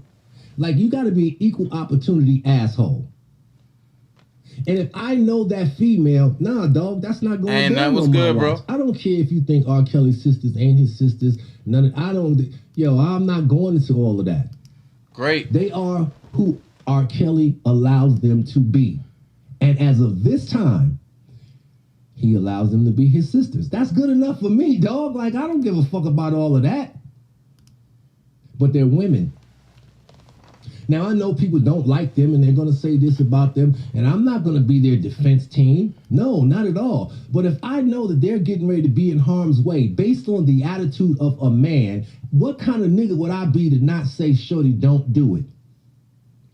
Like, you got to be an equal opportunity asshole. And if I know that female, nah, dog, that's not going down. That was good, bro. I don't care if you think R. Kelly's sisters ain't his sisters. I'm not going into all of that. Great. They are who R. Kelly allows them to be. And as of this time, he allows them to be his sisters. That's good enough for me, dog. Like, I don't give a fuck about all of that. But they're women. Now, I know people don't like them and they're going to say this about them, and I'm not going to be their defense team. No, not at all. But if I know that they're getting ready to be in harm's way based on the attitude of a man, what kind of nigga would I be to not say, shorty, don't do it?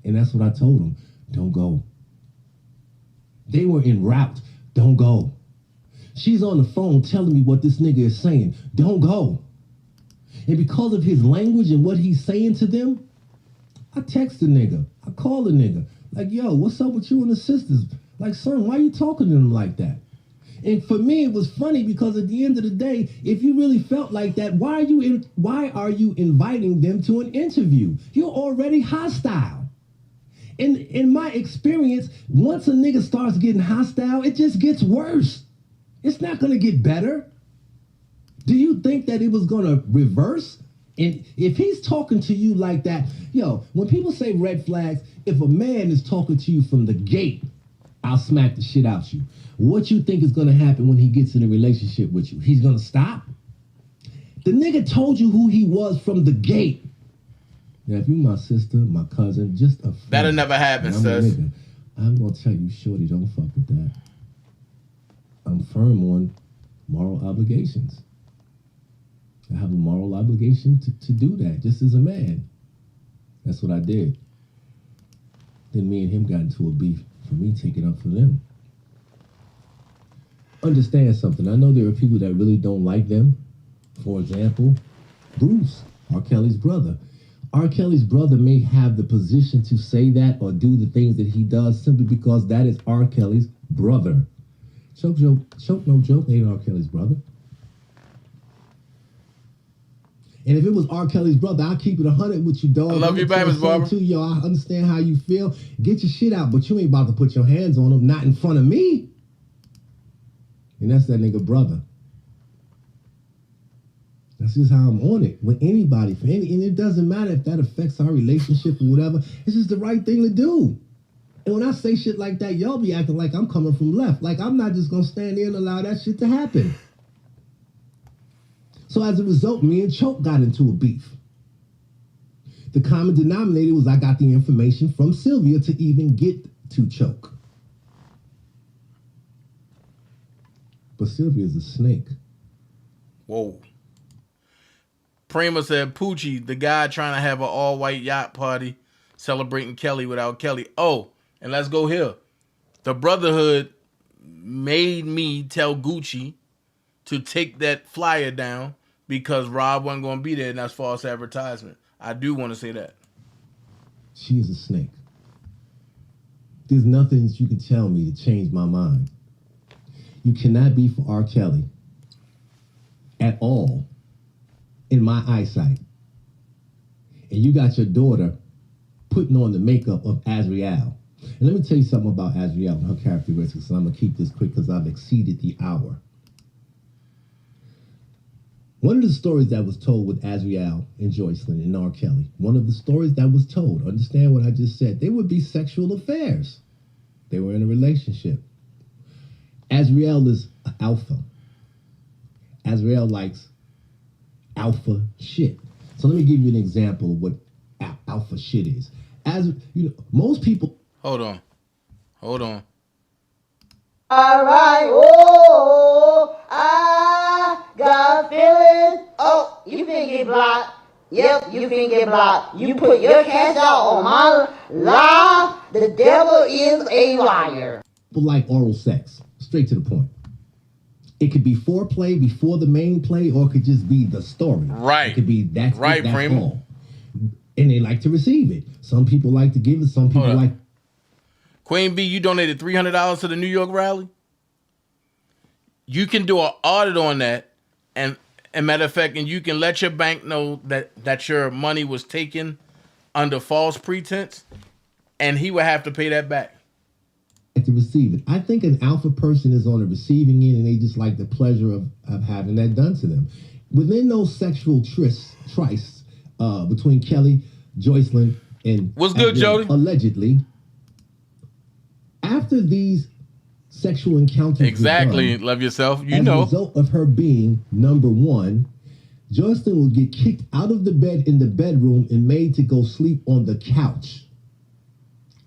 And that's what I told them. Don't go. They were en route. Don't go. She's on the phone telling me what this nigga is saying. Don't go. And because of his language and what he's saying to them, I text the nigga. I call the nigga. Like, yo, what's up with you and the sisters? Like, son, why you talking to them like that? And for me, it was funny because at the end of the day, if you really felt like that, why are you inviting them to an interview? You're already hostile. In my experience, once a nigga starts getting hostile, it just gets worse. It's not going to get better. Do you think that it was going to reverse? And if he's talking to you like that, yo, when people say red flags, if a man is talking to you from the gate, I'll smack the shit out you. What you think is going to happen when he gets in a relationship with you? He's going to stop? The nigga told you who he was from the gate. Now, if you my sister, my cousin, just a friend. That'll never happen, sis. I'm going to tell you, shorty, don't fuck with that. I'm firm on moral obligations. I have a moral obligation to do that, just as a man. That's what I did. Then me and him got into a beef for me taking up for them. understand something. I know there are people that really don't like them. For example, Bruce, R. Kelly's brother. R. Kelly's brother may have the position to say that or do the things that he does simply because that is R. Kelly's brother. Choke no joke, ain't R. Kelly's brother. And if it was R. Kelly's brother, I'll keep it 100 with you, dog. I love you back, Miss Barbara. Too, yo, I understand how you feel. Get your shit out, but you ain't about to put your hands on him, not in front of me. And that's that nigga brother. That's just how I'm on it with anybody. And it doesn't matter if that affects our relationship or whatever. It's just the right thing to do. And when I say shit like that, y'all be acting like I'm coming from left. Like I'm not just gonna stand there and allow that shit to happen. So as a result, me and Choke got into a beef. The common denominator was I got the information from Sylvia to even get to Choke. But Sylvia's a snake. Whoa. Prima said, Poochie, the guy trying to have an all-white yacht party celebrating Kelly without Kelly. Oh, and let's go here. The Brotherhood made me tell Gucci to take that flyer down because Rob wasn't going to be there, and that's false advertisement. I do want to say that. She is a snake. There's nothing that you can tell me to change my mind. You cannot be for R. Kelly at all in my eyesight. And you got your daughter putting on the makeup of Azriel. And let me tell you something about Azriel and her characteristics, and I'm going to keep this quick because I've exceeded the hour. One of the stories that was told with Azriel and Joycelyn and R. Kelly, one of the stories that was told, understand what I just said, they would be sexual affairs. They were in a relationship. Azriel is an alpha. Azriel likes alpha shit. So let me give you an example of what alpha shit is. As you know, most people. Hold on. All right, oh, I got feelings. Oh, you finna get blocked. Yep, you finna get blocked. You put your cash out on my live. The devil is a liar. People like oral sex. Straight to the point. It could be foreplay before the main play, or it could just be the story. Right. It could be that's Primo. all. And they like to receive it. Some people like to give it. Some people like. Queen B, you donated $300 to the New York rally. You can do an audit on that, and matter of fact, and you can let your bank know that your money was taken under false pretense, and he would have to pay that back. To receive it. I think an alpha person is on the receiving end and they just like the pleasure of having that done to them. Within those sexual trysts between Kelly, Joycelyn, and what's good, Jody? Allegedly, after these sexual encounters exactly, done, love yourself, as a result of her being number one, Joycelyn will get kicked out of the bed in the bedroom and made to go sleep on the couch.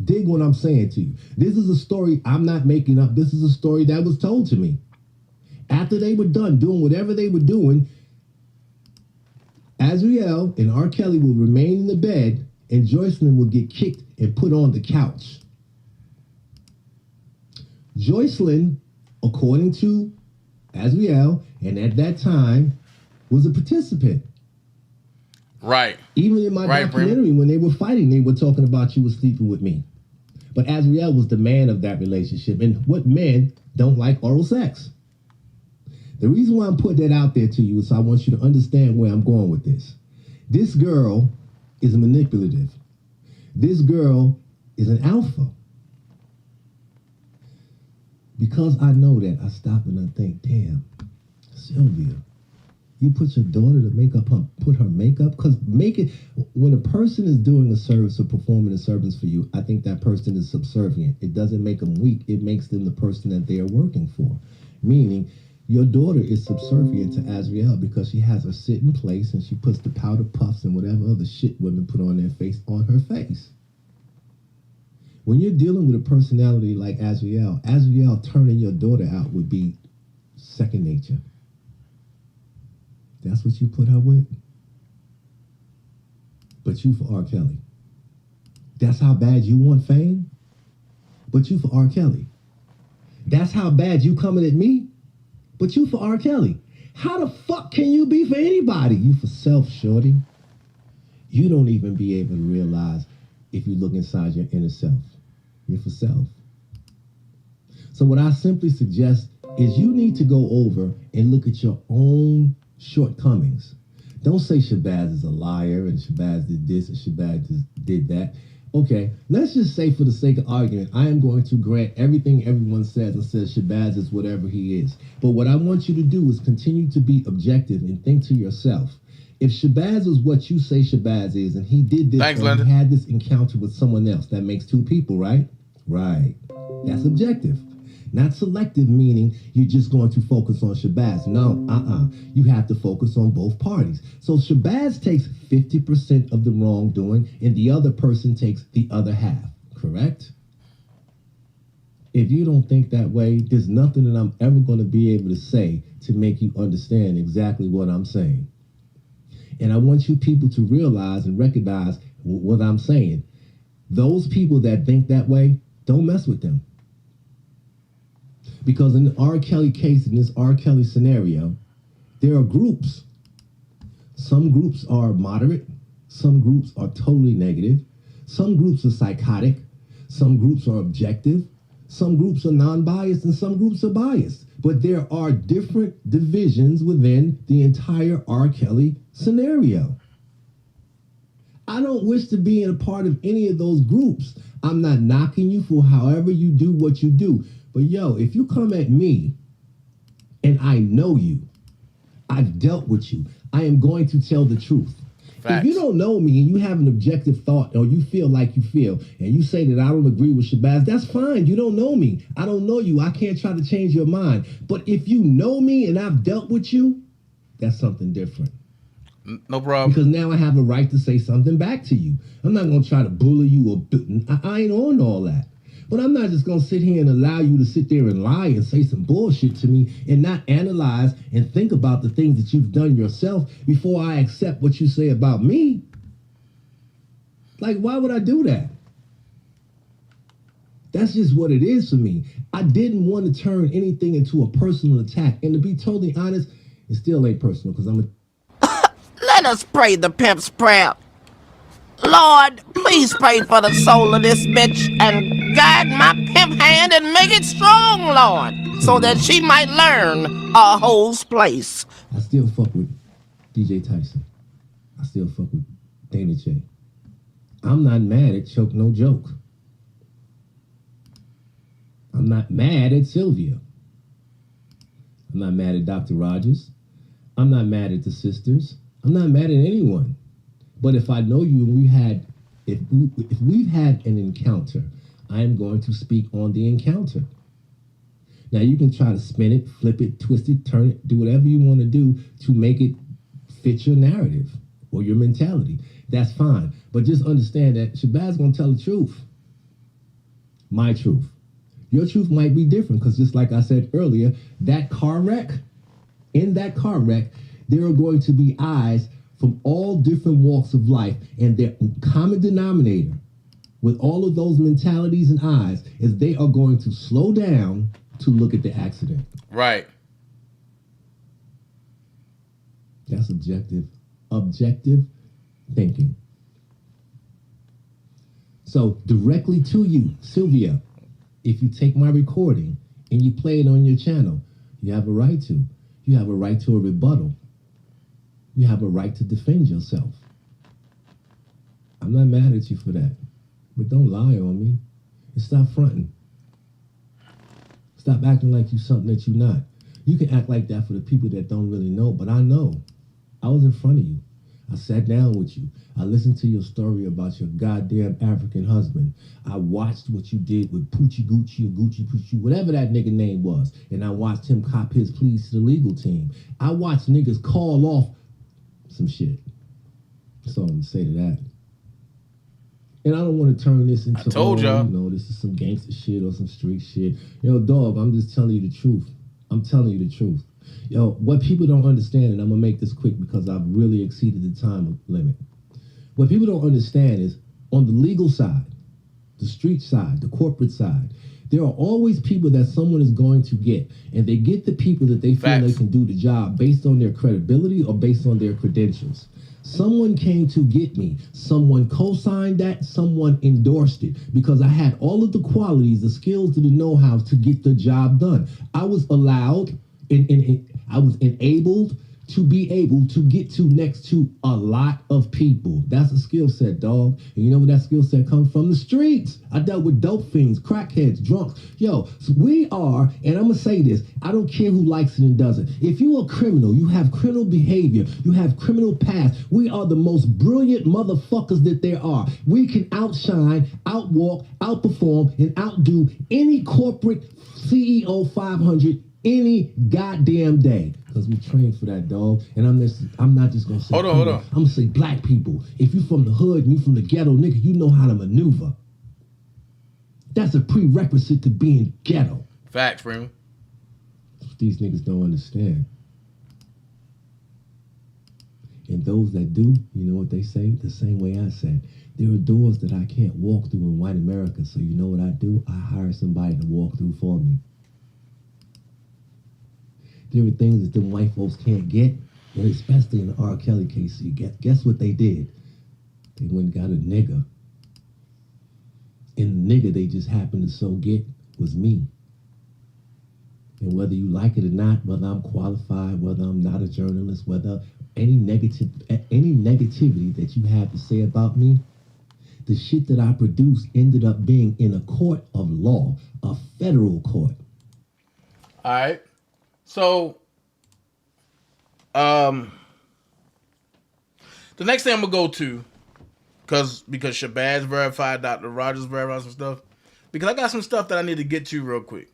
Dig what I'm saying to you. This is a story I'm not making up. This is a story that was told to me. After they were done doing whatever they were doing, Azriel and R. Kelly will remain in the bed and Joycelyn will get kicked and put on the couch. Joycelyn, according to Azriel, and at that time, was a participant. Right. Even in my documentary, when they were fighting, they were talking about you were sleeping with me. But Azriel was the man of that relationship. And what men don't like oral sex? The reason why I'm putting that out there to you is I want you to understand where I'm going with this. This girl is manipulative. This girl is an alpha. Because I know that, I stop and I think, damn, Sylvia, you put your daughter to put her makeup? Because when a person is doing a service or performing a service for you, I think that person is subservient. It doesn't make them weak. It makes them the person that they are working for. Meaning, your daughter is subservient to Azriel because she has her sit in place and she puts the powder puffs and whatever other shit women put on their face on her face. When you're dealing with a personality like Azriel turning your daughter out would be second nature. That's what you put her with. But you for R. Kelly. That's how bad you want fame? But you for R. Kelly. That's how bad you coming at me? But you for R. Kelly. How the fuck can you be for anybody? You for self, shorty. You don't even be able to realize if you look inside your inner self. You're for self. So what I simply suggest is you need to go over and look at your own shortcomings. Don't say Shabazz is a liar and Shabazz did this and Shabazz did that. Okay, let's just say for the sake of argument, I am going to grant everything everyone says and says Shabazz is whatever he is. But what I want you to do is continue to be objective and think to yourself. If Shabazz is what you say Shabazz is and he did this and he had this encounter with someone else, that makes two people, right? Right. That's objective. Not selective, meaning you're just going to focus on Shabazz. No, you have to focus on both parties. So Shabazz takes 50% of the wrongdoing and the other person takes the other half, correct? If you don't think that way, there's nothing that I'm ever going to be able to say to make you understand exactly what I'm saying. And I want you people to realize and recognize what I'm saying. Those people that think that way, don't mess with them. Because in the R. Kelly case, in this R. Kelly scenario, there are groups. Some groups are moderate. Some groups are totally negative. Some groups are psychotic. Some groups are objective. Some groups are non-biased and some groups are biased. But there are different divisions within the entire R. Kelly scenario. I don't wish to be in a part of any of those groups. I'm not knocking you for however you do what you do. But yo, if you come at me and I know you, I've dealt with you, I am going to tell the truth. Facts. If you don't know me and you have an objective thought or you feel like you feel and you say that I don't agree with Shabazz, that's fine. You don't know me. I don't know you. I can't try to change your mind. But if you know me and I've dealt with you, that's something different. No problem. Because now I have a right to say something back to you. I'm not going to try to bully you or I ain't on all that. But I'm not just going to sit here and allow you to sit there and lie and say some bullshit to me and not analyze and think about the things that you've done yourself before I accept what you say about me. Like, why would I do that? That's just what it is for me. I didn't want to turn anything into a personal attack. And to be totally honest, it still ain't personal because I'm a... Let us pray the pimp's prayer. Lord, please pray for the soul of this bitch and guide my pimp hand and make it strong, Lord, so that she might learn a hoe's place. I still fuck with DJ Tyson. I still fuck with DanaJay. I'm not mad at Choke No Joke. I'm not mad at Sylvia. I'm not mad at Dr. Rogers. I'm not mad at the sisters. I'm not mad at anyone. But if I know you and if we've had an encounter, I am going to speak on the encounter. Now you can try to spin it, flip it, twist it, turn it, do whatever you want to do to make it fit your narrative or your mentality. That's fine. But just understand that Shabazz gonna tell the truth. My truth. Your truth might be different because just like I said earlier, that car wreck, in that car wreck, there are going to be eyes from all different walks of life, and their common denominator with all of those mentalities and eyes is they are going to slow down to look at the accident. Right. That's objective thinking. So directly to you, Sylvia, if you take my recording and you play it on your channel, you have a right to. You have a right to a rebuttal. You have a right to defend yourself. I'm not mad at you for that. But don't lie on me. And stop fronting. Stop acting like you're something that you're not. You can act like that for the people that don't really know, but I know. I was in front of you. I sat down with you. I listened to your story about your goddamn African husband. I watched what you did with Poochie Gucci or Gucci Poochie, whatever that nigga name was. And I watched him cop his pleas to the legal team. I watched niggas call off some shit. That's all I'm gonna say to that. And I don't want to turn this into, this is some gangster shit or some street shit. Yo, dog, I'm just telling you the truth. I'm telling you the truth. Yo, what people don't understand, and I'm gonna make this quick because I've really exceeded the time limit. What people don't understand is, on the legal side, the street side, the corporate side. There are always people that someone is going to get, and they get the people that they feel they can do the job based on their credibility or based on their credentials. Someone came to get me. Someone co-signed that. Someone endorsed it because I had all of the qualities, the skills, and the know-how to get the job done. I was allowed, I was enabled to be able to get to next to a lot of people. That's a skill set, dog. And you know where that skill set comes from? The streets. I dealt with dope fiends, crackheads, drunks. Yo, so we are, and I'm gonna say this, I don't care who likes it and doesn't. If you're a criminal, you have criminal behavior, you have criminal past, we are the most brilliant motherfuckers that there are. We can outshine, outwalk, outperform, and outdo any corporate CEO 500 any goddamn day. Because we train for that, dog. And I'm not just gonna say hold on. I'm gonna say black people. If you from the hood and you from the ghetto, nigga, you know how to maneuver. That's a prerequisite to being ghetto. Facts, Freeman. These niggas don't understand. And those that do, you know what they say? The same way I said. There are doors that I can't walk through in white America. So you know what I do? I hire somebody to walk through for me. There are things that the white folks can't get, but especially in the R. Kelly case. Guess what they did? They went and got a nigga. And the nigga they just happened to so get was me. And whether you like it or not, whether I'm qualified, whether I'm not a journalist, whether any negativity that you have to say about me, the shit that I produced ended up being in a court of law, a federal court. All right. So, the next thing I'm gonna go to, because Shabazz verified, Dr. Rogers verified some stuff, because I got some stuff that I need to get to real quick,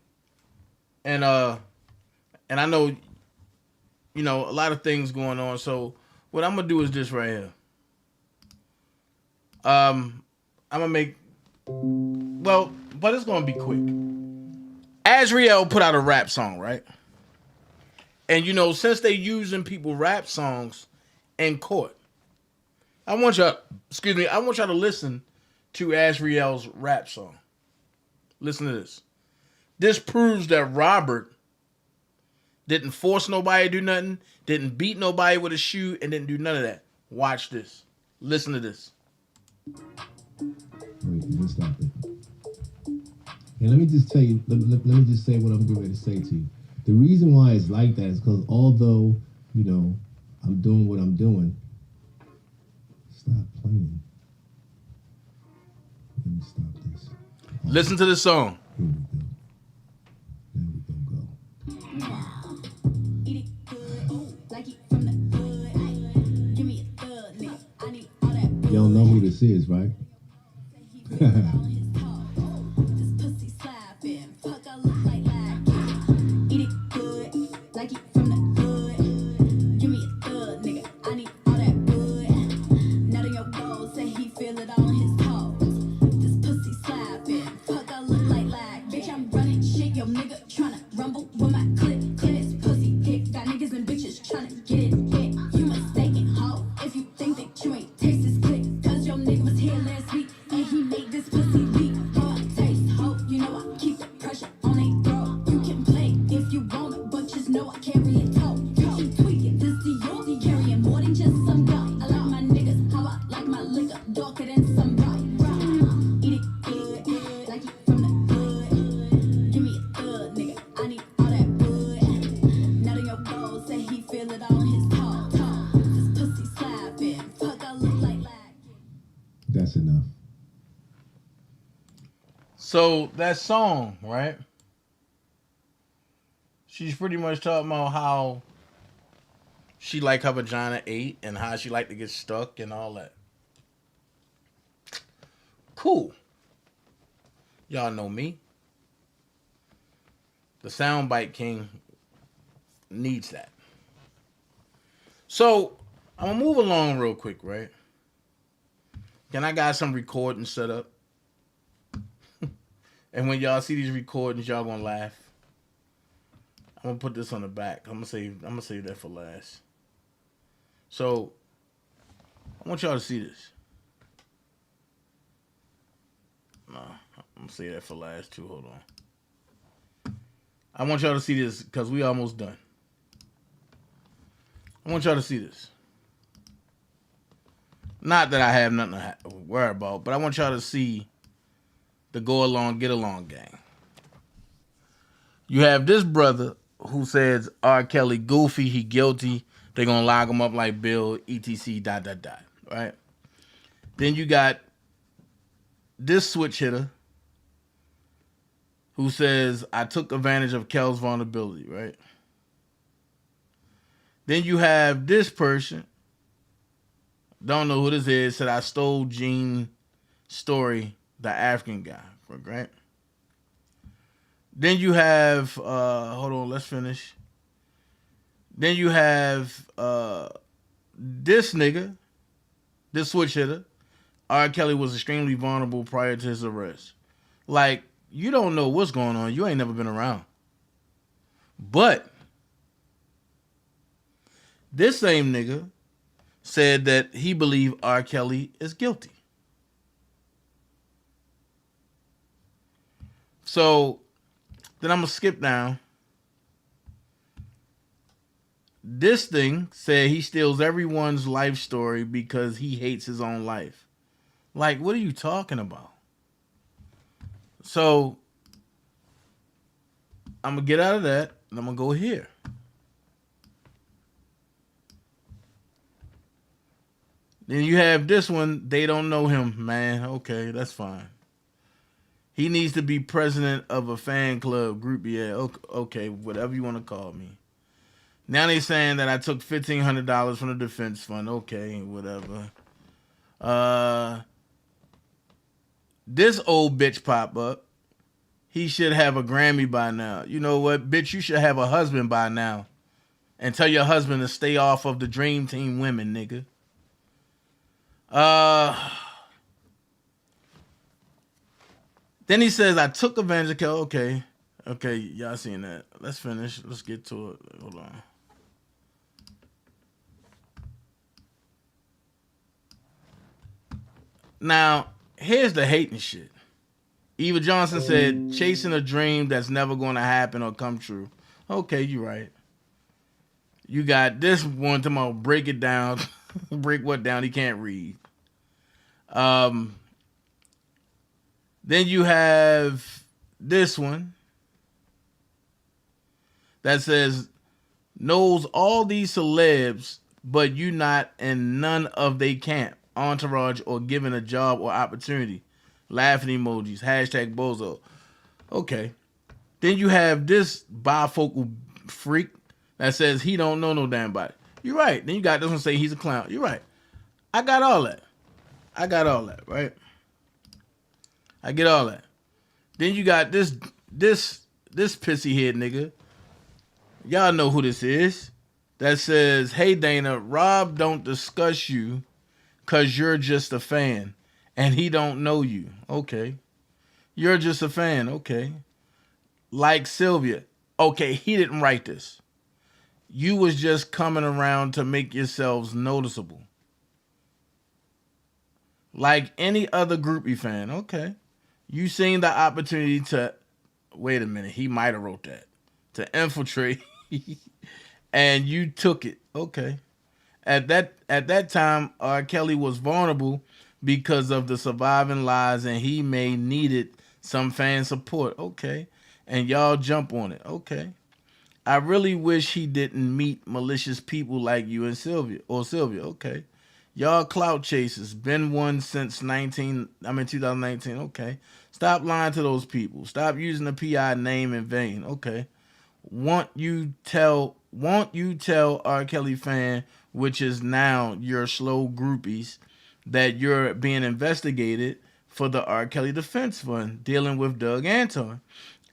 and I know, a lot of things going on. So what I'm gonna do is this right here. I'm gonna make, but it's gonna be quick. Azriel put out a rap song, right? And since they using people rap songs in court, I want y'all to listen to Azriel's rap song. Listen to this. This proves that Robert didn't force nobody to do nothing, didn't beat nobody with a shoe, and didn't do none of that. Watch this. Listen to this. Wait, let's stop it. And let me just tell you, let me just say what I'm getting ready to say to you. The reason why it's like that is because although, I'm doing what I'm doing, stop playing. Let me stop this. Listen to the song. Here we go. There we go. Eat it good, like it from the hood. Give me a thug, nigga. I need all that. Y'all know who this is, right? That's enough. So that song, right? She's pretty much talking about how she like her vagina ate and how she like to get stuck and all that. Cool. Y'all know me. The soundbite king needs that. So I'm gonna move along real quick, right? Can I got some recording set up? And when y'all see these recordings, y'all gonna laugh. I'm gonna put this on the back. I'm gonna save that for last. So I want y'all to see this. I'm gonna say that for last too. Hold on. I want y'all to see this because we almost done. I want y'all to see this. Not that I have nothing to worry about, but I want y'all to see the go along, get along gang. You have this brother who says R. Kelly goofy, he guilty. They're gonna lock him up like Bill, etc. ... Right? Then you got this switch hitter who says I took advantage of Kel's vulnerability, right? Then you have this person, don't know who this is, said I stole Gene Story, the African guy, right? Then you have, hold on, let's finish. Then you have this nigga, this switch hitter. R. Kelly was extremely vulnerable prior to his arrest. Like, you don't know what's going on. You ain't never been around. But this same nigga said that he believed R. Kelly is guilty. So then I'm going to skip down. This thing said he steals everyone's life story because he hates his own life. Like, what are you talking about? So I'm going to get out of that and I'm going to go here. Then you have this one. They don't know him, man. Okay, that's fine. He needs to be president of a fan club group. Yeah, okay, whatever you want to call me. Now they saying that I took $1,500 from the defense fund. Okay, whatever. This old bitch pop up. He should have a Grammy by now. You know what, bitch? You should have a husband by now. And tell your husband to stay off of the Dream Team women, nigga. Then he says, I took advantage of Kel. Okay, y'all seen that. Let's finish. Let's get to it. Hold on. Now, here's the hating shit. Eva Johnson said, chasing a dream that's never going to happen or come true. Okay, you're right. You got this one tomorrow. Break it down. Break what down? He can't read. Then you have this one that says, knows all these celebs, but you not in none of they camp, entourage, or given a job or opportunity. Laughing emojis, hashtag bozo. Okay. Then you have this bifocal freak that says he don't know no damn body. You're right. Then you got this one say he's a clown. You're right. I got all that, right? I get all that. Then you got this pissy head nigga. Y'all know who this is. That says, hey Dana, Rob don't discuss you cause you're just a fan and he don't know you. Okay. You're just a fan. Okay. Like Sylvia. Okay, he didn't write this. You was just coming around to make yourselves noticeable. Like any other groupie fan. Okay. You seen the opportunity to, wait a minute, he might have wrote that, to infiltrate, and you took it. Okay. At that time, R. Kelly was vulnerable because of the surviving lies, and he may needed some fan support. Okay. And y'all jump on it. Okay. I really wish he didn't meet malicious people like you and Sylvia. Okay. Y'all clout chasers. Been one since 2019. Okay. Stop lying to those people. Stop using the PI name in vain. Okay. Won't you tell R. Kelly fan, which is now your slow groupies, that you're being investigated for the R. Kelly Defense Fund dealing with Doug Anton,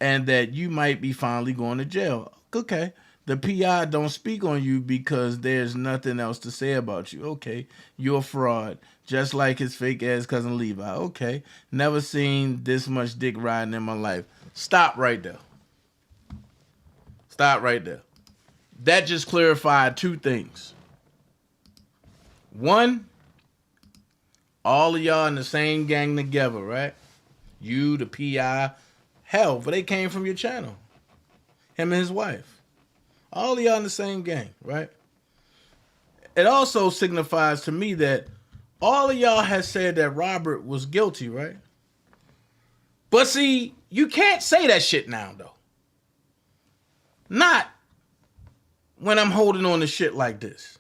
and that you might be finally going to jail. Okay. The PI don't speak on you because there's nothing else to say about you. Okay. You're a fraud. Just like his fake ass cousin Levi. Okay. Never seen this much dick riding in my life. Stop right there. Stop right there. That just clarified two things. One, all of y'all in the same gang together, right? You, the PI, hell, but they came from your channel. Him and his wife. All of y'all in the same gang, right? It also signifies to me that all of y'all has said that Robert was guilty, right? But see, you can't say that shit now, though. Not when I'm holding on to shit like this.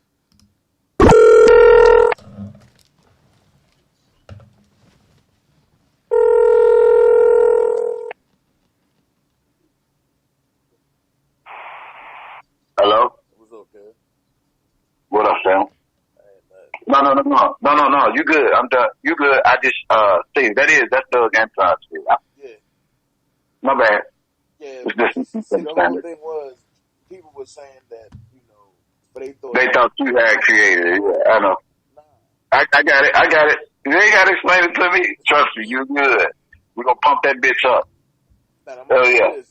Hello? What's up, kid? What up, Sam? No. You good. I'm done. You good. I just, Steve, that's Doug Anton, Steve. Yeah. My bad. Yeah. It's See, the whole thing was, people were saying that, you know, but they thought you had created it. Yeah, I know. Nah. I got it. You ain't got to explain it to me. Trust me, you good. We're going to pump that bitch up. Now, Hell yeah.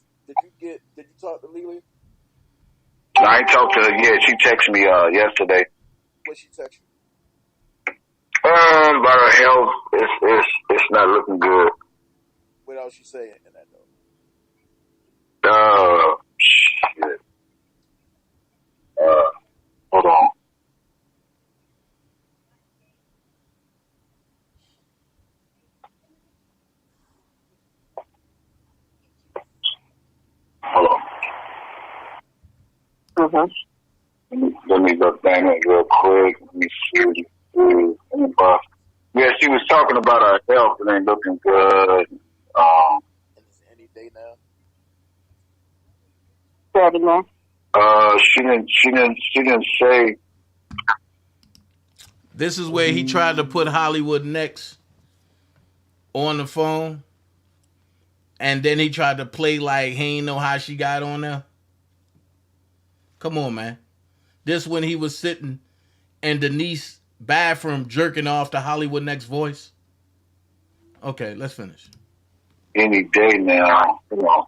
Did you talk to Lily? I ain't talked to her yet. She texted me yesterday. What she text you? About her health. It's not looking good. What else she saying in that note? Shit. Hold on. Hold on. Let me look down it real quick. Let me see. Yeah, she was talking about her health. It ain't looking good. And it's any day now? She didn't say. This is where he tried to put Hollywood Next on the phone. And then he tried to play like he ain't know how she got on there. Come on, man. This when he was sitting in Denise's bathroom jerking off to Hollywood Next voice. Okay, let's finish. Any day now. Come on.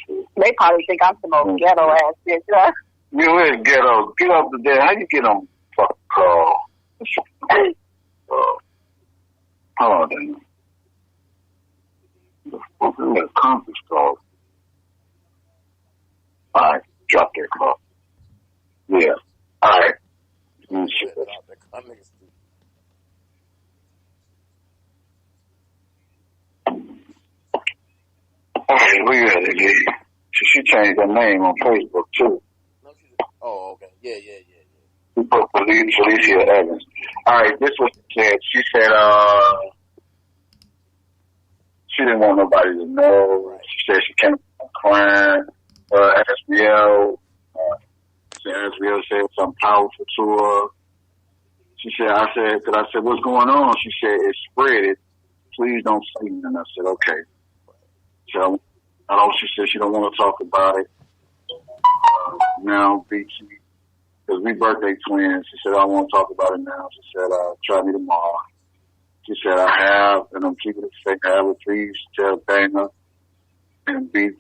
They probably think I'm some old ghetto ass bitch, huh? You is ghetto. Get off the bed. How you get on fuck call? Hold on, then. The fuck is that conference call? Alright, drop that call. Yeah. Alright. Alright, we got it, yeah. She changed her name on Facebook too. Oh, okay. Yeah. She put Felicia Evans. Alright, this was said. She said, she didn't want nobody to know. Right. She said she came from crying. SBL. SBL said something powerful to her. She said, I said, what's going on? She said, it's spread it. Please don't say it. And I said, okay. So, she said she don't want to talk about it. Now, BT, because we birthday twins. She said, I don't want to talk about it now. She said, try me tomorrow. She said, I have, and I'm keeping it fake. I have a please tell Dana and BT.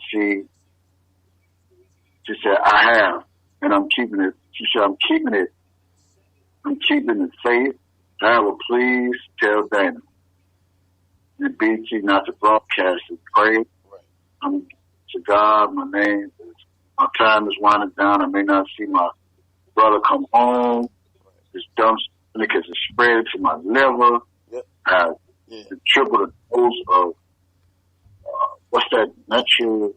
She said, I have, and I'm keeping it. She said, I'm keeping it safe. I have a please tell Dana and BT not to broadcast it. Pray. I'm to God, my time is winding down. I may not see my brother come home. This dumb because it's spread to my liver. I have the triple the dose of what's that? Natural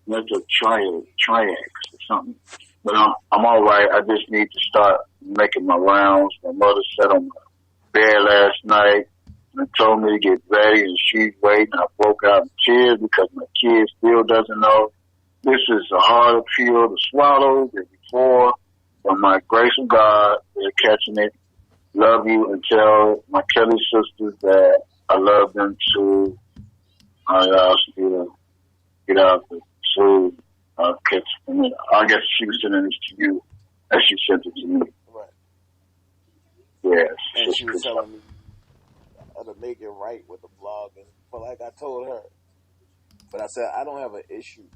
triax or something. But I'm all right. I just need to start making my rounds. My mother sat on my bed last night and told me to get ready, and she's waiting. I broke out in tears because my kid still doesn't know. This is a harder pill to swallow than before. But my grace of God, they're catching it. Love you, and tell my Kelly sisters that I love them too. I ask you to get out the food. I guess she was sending this to you as she sent it to me. Right. Yes. And she was telling me to make it right with the blog, but like I told her, but I said I don't have an issue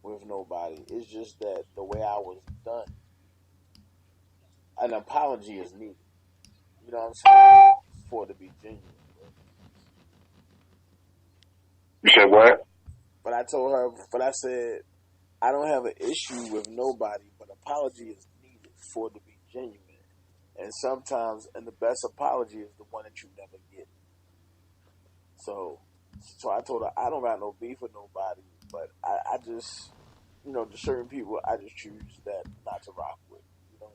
with nobody. It's just that the way I was done, an apology is needed. You know what I'm saying? For it to be genuine. You said what? But I told her, but I said, I don't have an issue with nobody, but apology is needed for it to be genuine. And sometimes, and the best apology is the one that you never get. So I told her, I don't got no beef with nobody, but I just, you know, to certain people, I just choose that not to rock with, you know?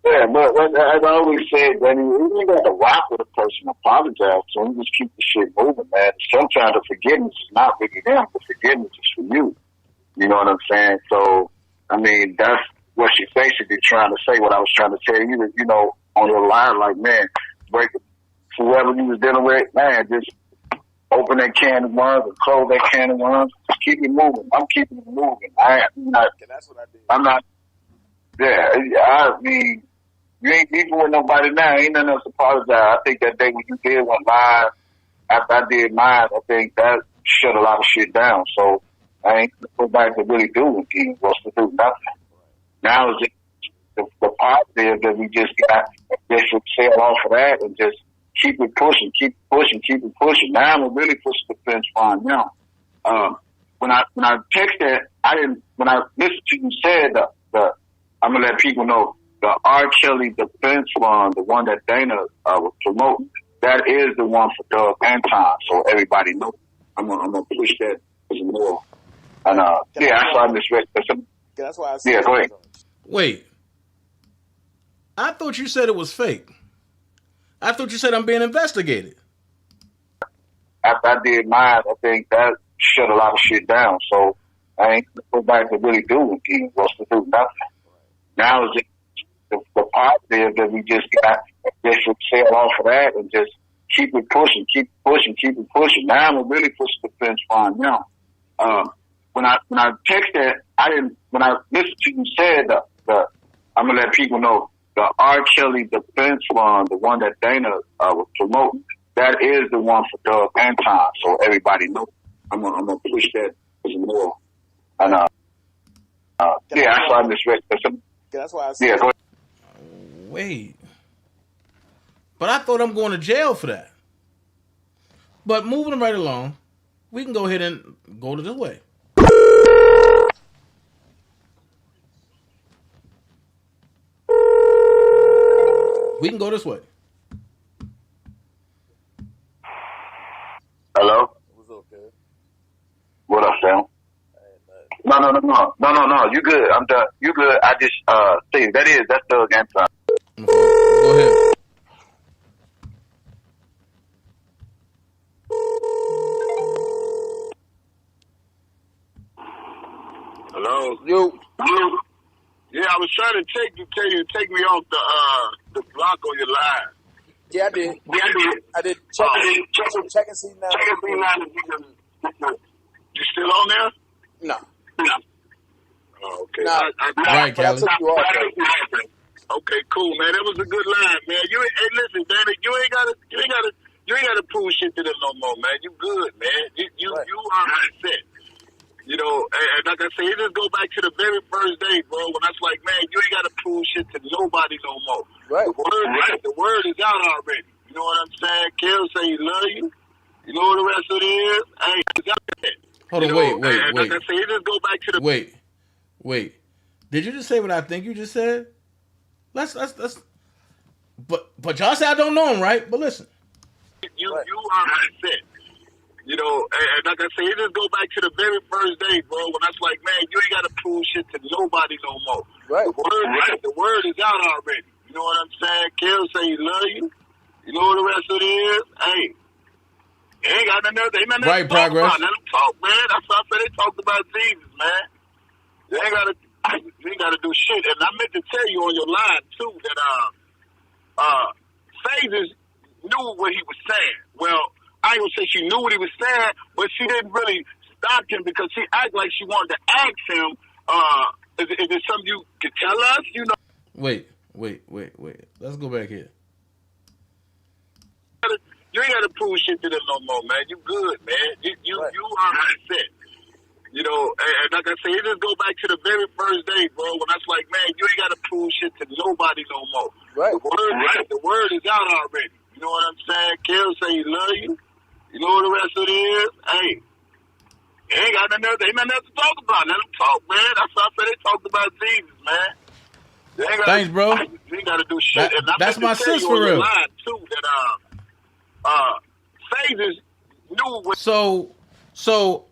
Yeah, but as I always said, Danny, you ain't got to rock with a person, apologize to them, just keep the shit moving, man. Sometimes the forgiveness is not really them, the forgiveness is for you. You know what I'm saying? So, I mean, that's what she's basically trying to say, what I was trying to tell you, that, you know, on your line, like, man, break it. Whoever you was dealing with, man, just open that can of worms or close that can of worms. Just keep it moving. I'm keeping it moving. I'm not. That's what I did. I'm not. Yeah, I mean, you ain't beefing with nobody now. Ain't nothing else to apologize. I think that day when you did one live, after I did mine, I think that shut a lot of shit down. So I ain't nobody to really do anything. What's to do nothing. Now it's just the positive that we just got. Just sail off of that and just keep it pushing, keep it pushing. Now I'm really pushing the fence line now. When I text that, when I listened to you said I'm gonna let people know the R. Kelly defense fund, the one that Dana was promoting, that is the one for Doug and Tom, so everybody knows. I'm gonna push that some more. And yeah, I saw this. That's why I said. Yeah, go ahead. Wait. I thought you said it was fake. I thought you said I'm being investigated. After I did mine, I think that shut a lot of shit down. So I ain't nobody to really do anything. What's to do nothing. Now it's just the positive that we just got. Just sail off of that and just keep it pushing, keep it pushing. Now I'm really pushing the fence line now. When I text that, when I listened to you said I'm gonna let people know the R. Kelly defense fund, the one that Dana was promoting, that is the one for Doug and Tom, so everybody knows. I'm gonna push that some more. And yeah, I saw this. That's why I said. Yeah, go ahead. Wait. But I thought I'm going to jail for that. But moving right along, we can go ahead and go to this way. We can go this way. Hello? What's up, kid? What up, Sam? No. You good. I'm done. You good. I just, see, that's Doug and Tom. Go ahead. Hello? You. Yeah, I was trying to take me off the block on your line. Yeah, I did. I did. Check and see now. You still on there? No. Oh, okay. Nah, right, Kelly. I took you off. Okay, cool, man. That was a good line, man. Hey, listen, Danny, you ain't gotta prove shit to them no more, man. You good, man. You are set. You know, and like I say, it just go back to the very first day, bro, when I was like, man, you ain't got to prove shit to nobody no more. Right. The word is out already. You know what I'm saying? Kel say he love you. You know what the rest of it is? Hey, it's out there. Hold on, wait. Like I say, it just go back to the... Wait. Did you just say what I think you just said? Let's... But y'all say I don't know him, right? But listen. You are set. You know, and like I say, it just go back to the very first day, bro, when I was like, man, you ain't got to prove shit to nobody no more. Right. The word is out already. You know what I'm saying? Kel say he love you. You know what the rest of it is? Hey, ain't got nothing to right, talk progress. about. Let them talk, man. That's what I said. They talked about Jesus, man. You ain't got to do shit. And I meant to tell you on your line, too, that Phases knew what he was saying. Well, I ain't gonna say she knew what he was saying, but she didn't really stop him because she acted like she wanted to ask him, is it something you could tell us? You know. Wait. Let's go back here. You ain't gotta prove shit to them no more, man. You good, man. You are set. You know, and like I say, it just go back to the very first day, bro, when I was like, man, you ain't gotta prove shit to nobody no more. Right. The word is out already. You know what I'm saying? Kel say he love you. You know what the rest of it is? Hey, ain't got nothing else, ain't nothing else to talk about. Let them talk, man. That's why I said they talked about Jesus, man. They ain't gotta, Thanks, bro. They ain't got to do shit. And That's my sis for real. Line too, that phases knew what. So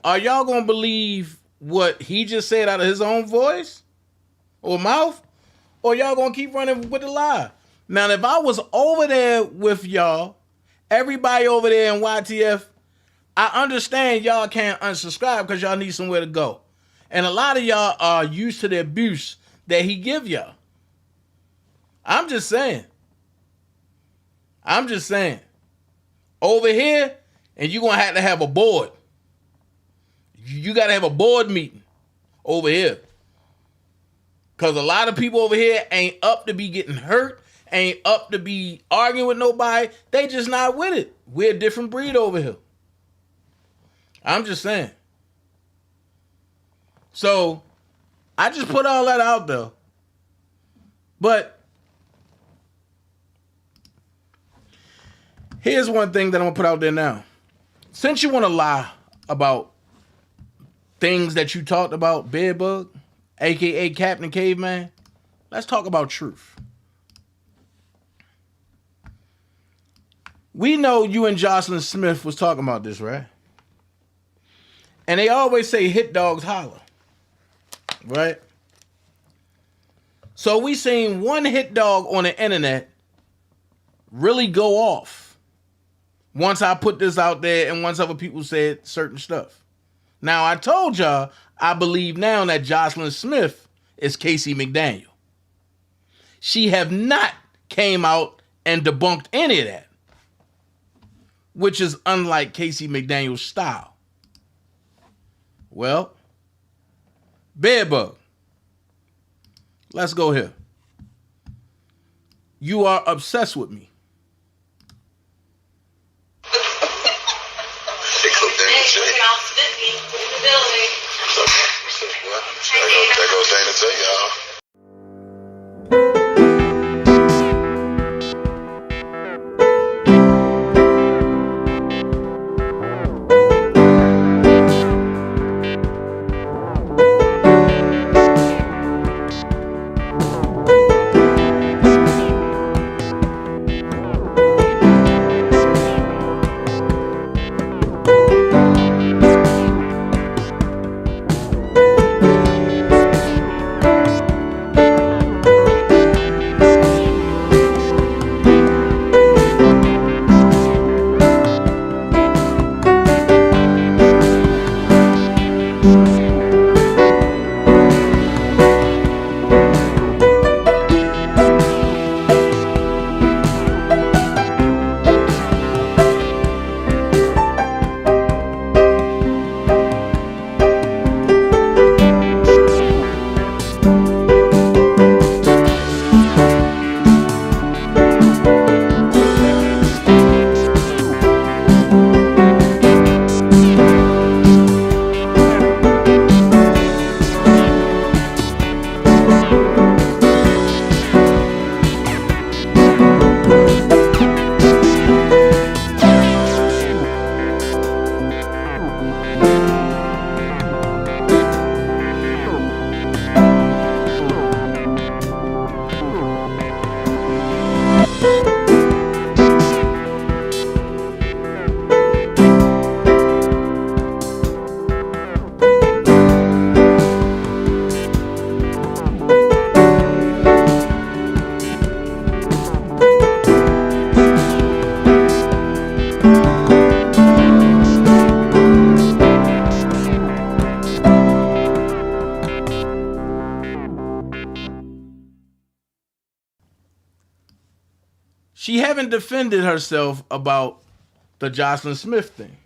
are y'all gonna believe what he just said out of his own voice or mouth, or y'all gonna keep running with the lie? Now, if I was over there with y'all, everybody over there in YTF, I understand y'all can't unsubscribe because y'all need somewhere to go, and a lot of y'all are used to the abuse that he give y'all. I'm just saying. Over here, and you're going to have a board. You got to have a board meeting over here. Because a lot of people over here ain't up to be getting hurt, ain't up to be arguing with nobody. They just not with it. We're a different breed over here. I'm just saying. So, I just put all that out there. But here's one thing that I'm going to put out there now. Since you want to lie about things that you talked about, Bedbug, a.k.a. Captain Caveman, let's talk about truth. We know you and Jocelyn Smith was talking about this, right? And they always say hit dogs holler, right? So we seen one hit dog on the internet really go off once I put this out there and once other people said certain stuff. Now, I told y'all, I believe now that Jocelyn Smith is Casey McDaniel. She have not came out and debunked any of that, which is unlike Casey McDaniel's style. Well, Bedbug, let's go here. You are obsessed with me. There goes DanaJay, y'all. She haven't defended herself about the Jocelyn Smith thing.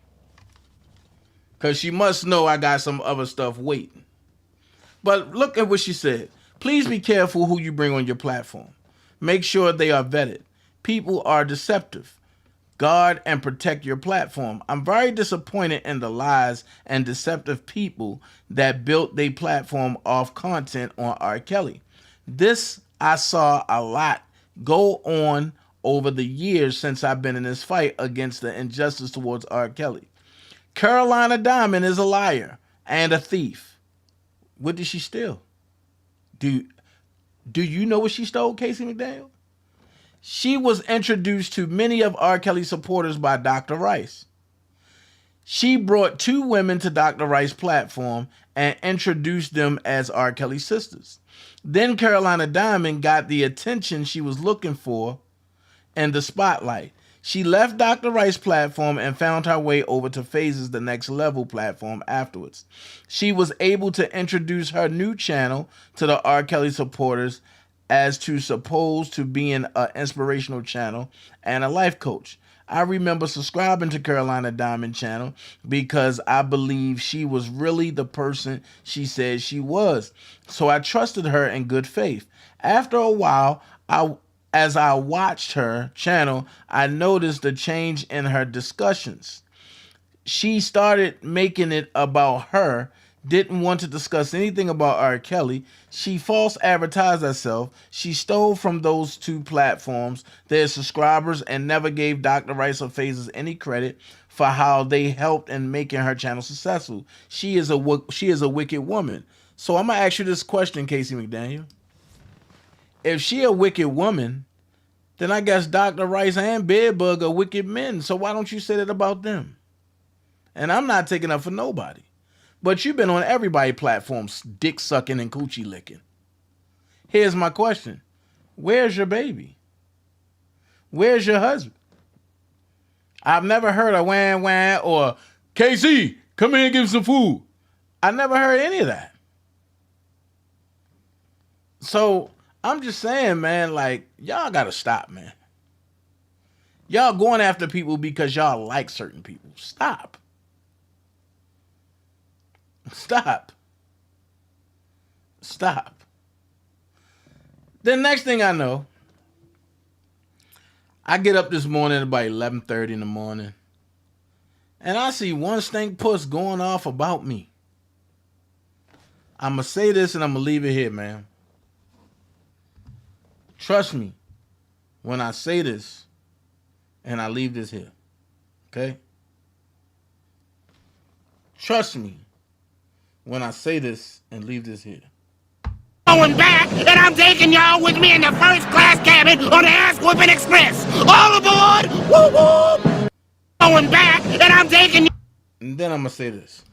Because she must know I got some other stuff waiting. But look at what she said. Please be careful who you bring on your platform. Make sure they are vetted. People are deceptive. Guard and protect your platform. I'm very disappointed in the lies and deceptive people that built their platform off content on R. Kelly. This I saw a lot go on over the years since I've been in this fight against the injustice towards R. Kelly. Carolina Diamond is a liar and a thief. What did she steal? Do you know what she stole, Casey McDaniel? She was introduced to many of R. Kelly's supporters by Dr. Rice. She brought 2 women to Dr. Rice's platform and introduced them as R. Kelly's sisters. Then Carolina Diamond got the attention she was looking for in the spotlight. She left Dr. Rice's platform and found her way over to Phase's The Next Level platform afterwards. She was able to introduce her new channel to the R. Kelly supporters as to supposed to being an inspirational channel and a life coach. I remember subscribing to Carolina Diamond channel because I believe she was really the person she said she was. So I trusted her in good faith. After a while, as I watched her channel, I noticed a change in her discussions. She started making it about her, didn't want to discuss anything about R. Kelly. She false advertised herself. She stole from those 2 platforms their subscribers and never gave Dr. Rice or Phases any credit for how they helped in making her channel successful. She is a wicked woman. So I'm going to ask you this question, Casey McDaniel. If she a wicked woman, then I guess Dr. Rice and Bedbug are wicked men. So why don't you say that about them? And I'm not taking up for nobody. But you've been on everybody's platforms, dick sucking and coochie licking. Here's my question. Where's your baby? Where's your husband? I've never heard a wham wham or KC, come here and give some food. I never heard any of that. So I'm just saying, man, like, y'all gotta stop, man. Y'all going after people because y'all like certain people. Stop. Stop. Stop. The next thing I know, I get up this morning at about 11:30 in the morning, and I see one stink puss going off about me. I'm going to say this and I'm going to leave it here, man. Trust me when I say this and I leave this here. Okay? Trust me when I say this and leave this here. Going back, and I'm taking y'all with me in the first class cabin on the Ass Whooping Express. All aboard! Woo woo! Going back, and I'm taking. And then I'm gonna say this.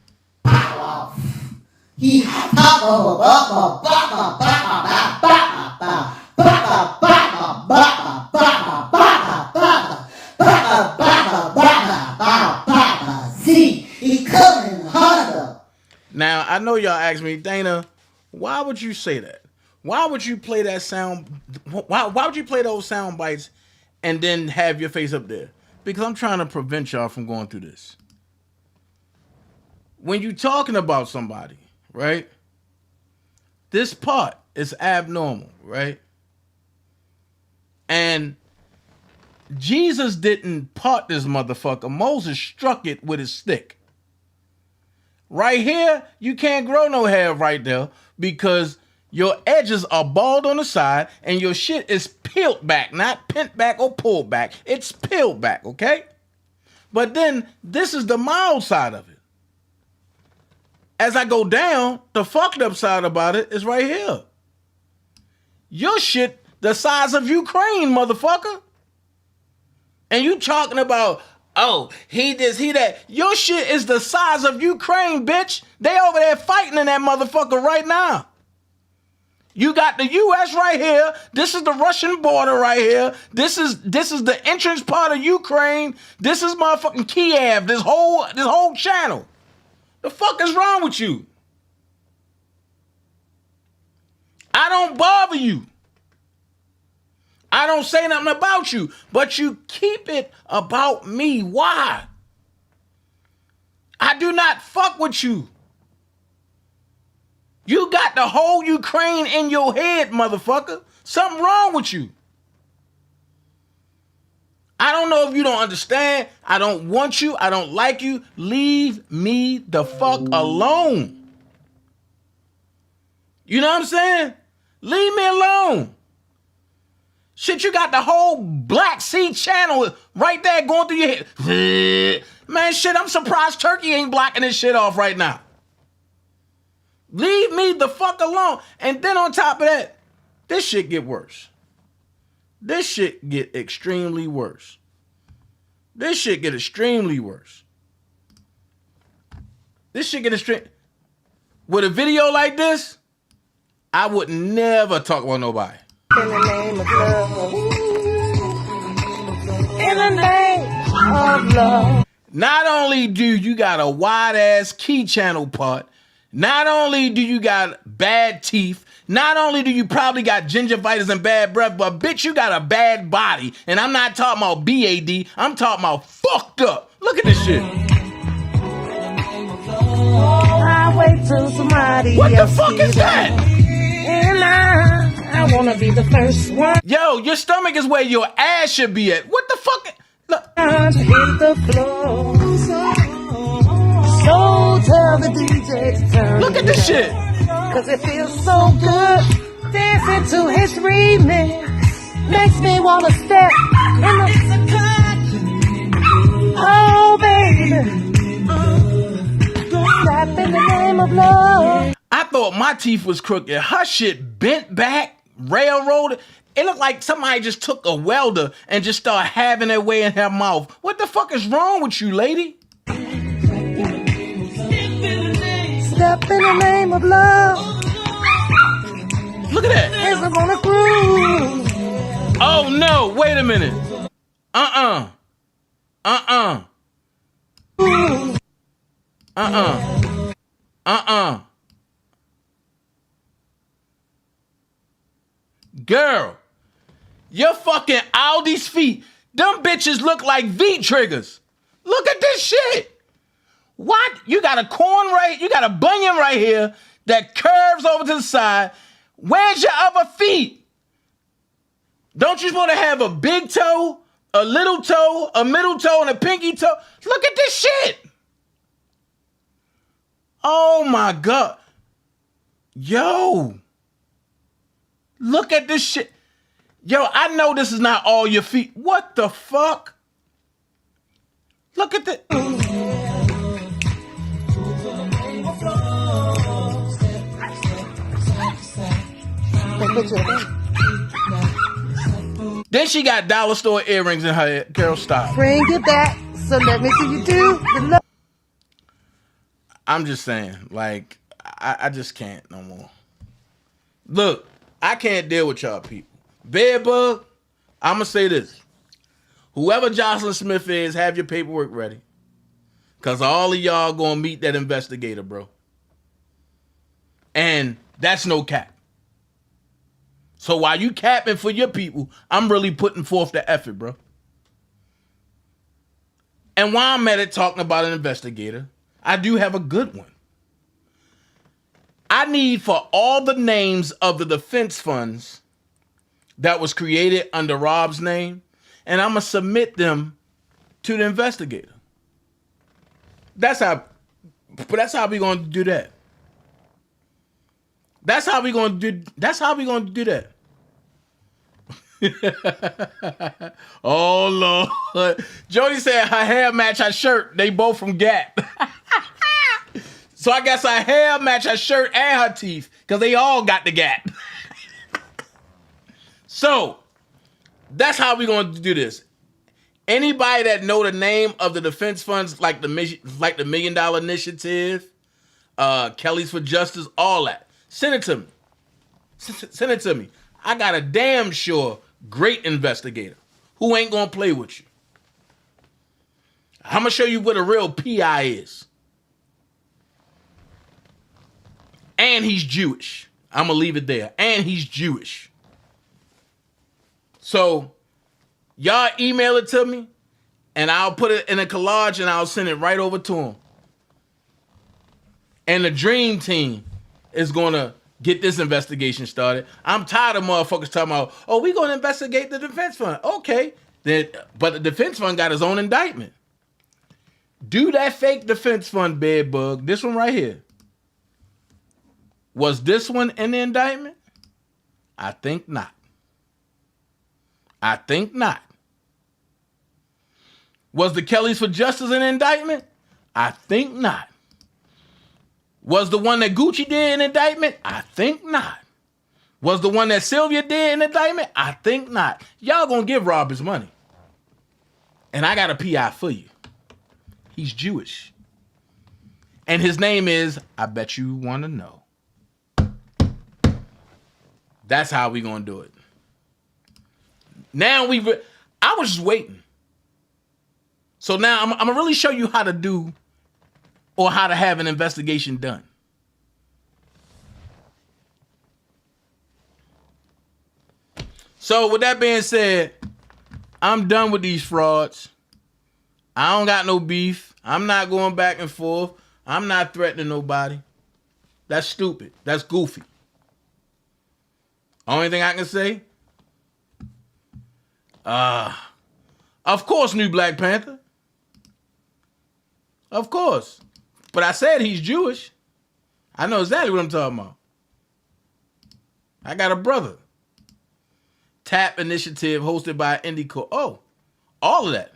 Now I know y'all ask me, Dana, why would you say that? Why would you play that sound? Why would you play those sound bites and then have your face up there? Because I'm trying to prevent y'all from going through this. When you're talking about somebody, right? This part is abnormal, right? And Jesus didn't part this motherfucker. Moses struck it with his stick. Right here, you can't grow no hair right there because your edges are bald on the side and your shit is peeled back, not pent back or pulled back. It's peeled back, okay? But then this is the mild side of it. As I go down, the fucked up side about it is right here. Your shit the size of Ukraine, motherfucker. And you talking about, oh, he this, he that. Your shit is the size of Ukraine, bitch. They over there fighting in that motherfucker right now. You got the U.S. right here. This is the Russian border right here. This is the entrance part of Ukraine. This is motherfucking Kiev. This whole channel. The fuck is wrong with you? I don't bother you. I don't say nothing about you, but you keep it about me. Why? I do not fuck with you. You got the whole Ukraine in your head, motherfucker. Something wrong with you. I don't know if you don't understand. I don't want you. I don't like you. Leave me the fuck alone. You know what I'm saying? Leave me alone. Shit, you got the whole Black Sea channel right there going through your head. Man, shit, I'm surprised Turkey ain't blocking this shit off right now. Leave me the fuck alone. And then on top of that, this shit get worse. This shit get extremely worse. This shit get extremely worse. This shit get extreme. With a video like this, I would never talk about nobody. In the name of love. In the name of love. Not only do you got a wide ass key channel part, not only do you got bad teeth, not only do you probably got gingivitis and bad breath, but bitch, you got a bad body. And I'm not talking about BAD, I'm talking about fucked up. Look at this shit. I wait till somebody what the fuck is that? And I wanna be the first one. Yo, your stomach is where your ass should be at. What the fuck? Look. To hit the floor. So tell the DJ to turn. Look at this shit. Cause it feels so good. Dancing to his remix makes me wanna step in the. Oh baby, step in the name of love. I thought my teeth was crooked. Her shit bent back, railroaded. It looked like somebody just took a welder and just started having their way in her mouth. What the fuck is wrong with you, lady? Step in the name of love. Look at that. Is it gonna groove? Oh no, wait a minute. Uh-uh. Girl, your fucking Aldi's feet, them bitches look like V-triggers. Look at this shit. What? You got a you got a bunion right here that curves over to the side. Where's your other feet? Don't you supposed to have a big toe, a little toe, a middle toe, and a pinky toe? Look at this shit. Oh my God. Yo. Look at this shit. Yo, I know this is not all your feet. What the fuck? Look at the... Then she got dollar store earrings in her head. Girl, stop. Bring it back, so let me see you do the love. I'm just saying, like, I just can't no more. Look, I can't deal with y'all people. Bedbug, I'm going to say this. Whoever Jocelyn Smith is, have your paperwork ready. Because all of y'all going to meet that investigator, bro. And that's no cap. So while you capping for your people, I'm really putting forth the effort, bro. And while I'm at it talking about an investigator, I do have a good one. I need for all the names of the defense funds that was created under Rob's name, and I'm going to submit them to the investigator. That's how we going to do that. That's how we going to do that. Oh, Lord. Jody said her hair match her shirt. They both from Gap. So I guess her hair match her shirt and her teeth because they all got the Gap. So that's how we going to do this. Anybody that know the name of the defense funds, like the $1 Million Initiative, Kelly's for Justice, all that, send it to me. Send it to me. I got a damn sure great investigator who ain't gonna play with you. I'm gonna show you what a real PI is. And he's Jewish. I'm gonna leave it there. And he's Jewish. So y'all email it to me and I'll put it in a collage and I'll send it right over to him. And the dream team is gonna get this investigation started. I'm tired of motherfuckers talking about, oh, we gonna investigate the defense fund. Okay, but the defense fund got his own indictment. Do that fake defense fund, bedbug. This one right here. Was this one in the indictment? I think not. I think not. Was the Kellys for Justice an indictment? I think not. Was the one that Gucci did an indictment? I think not. Was the one that Sylvia did an indictment? I think not. Y'all gonna give Rob his money. And I got a PI for you. He's Jewish. And his name is, I bet you want to know. That's how we gonna do it. Now I was just waiting. So now I'm gonna really show you how to do or how to have an investigation done. So with that being said, I'm done with these frauds. I don't got no beef. I'm not going back and forth. I'm not threatening nobody. That's stupid. That's goofy. Only thing I can say, of course, new Black Panther. Of course. But I said he's Jewish. I know exactly what I'm talking about. I got a brother. TAP initiative hosted by IndyCo. Oh, all of that.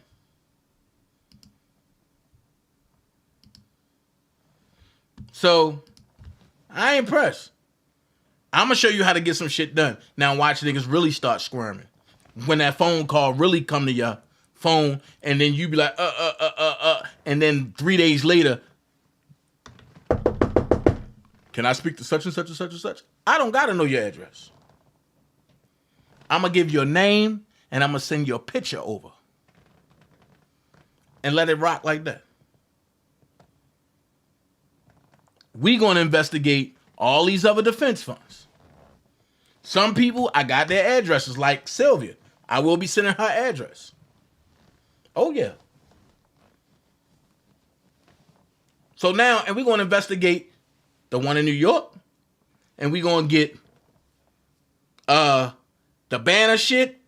So, I ain't impressed. I'm going to show you how to get some shit done. Now watch niggas really start squirming. When that phone call really come to your phone, and then you be like, and then 3 days later, can I speak to such and such and such and such? I don't got to know your address. I'm going to give you a name, and I'm going to send you a picture over. And let it rock like that. We going to investigate all these other defense funds. Some people, I got their addresses, like Sylvia. I will be sending her address. Oh, yeah. So now, and we're going to investigate the one in New York, and we're going to get the banner shit,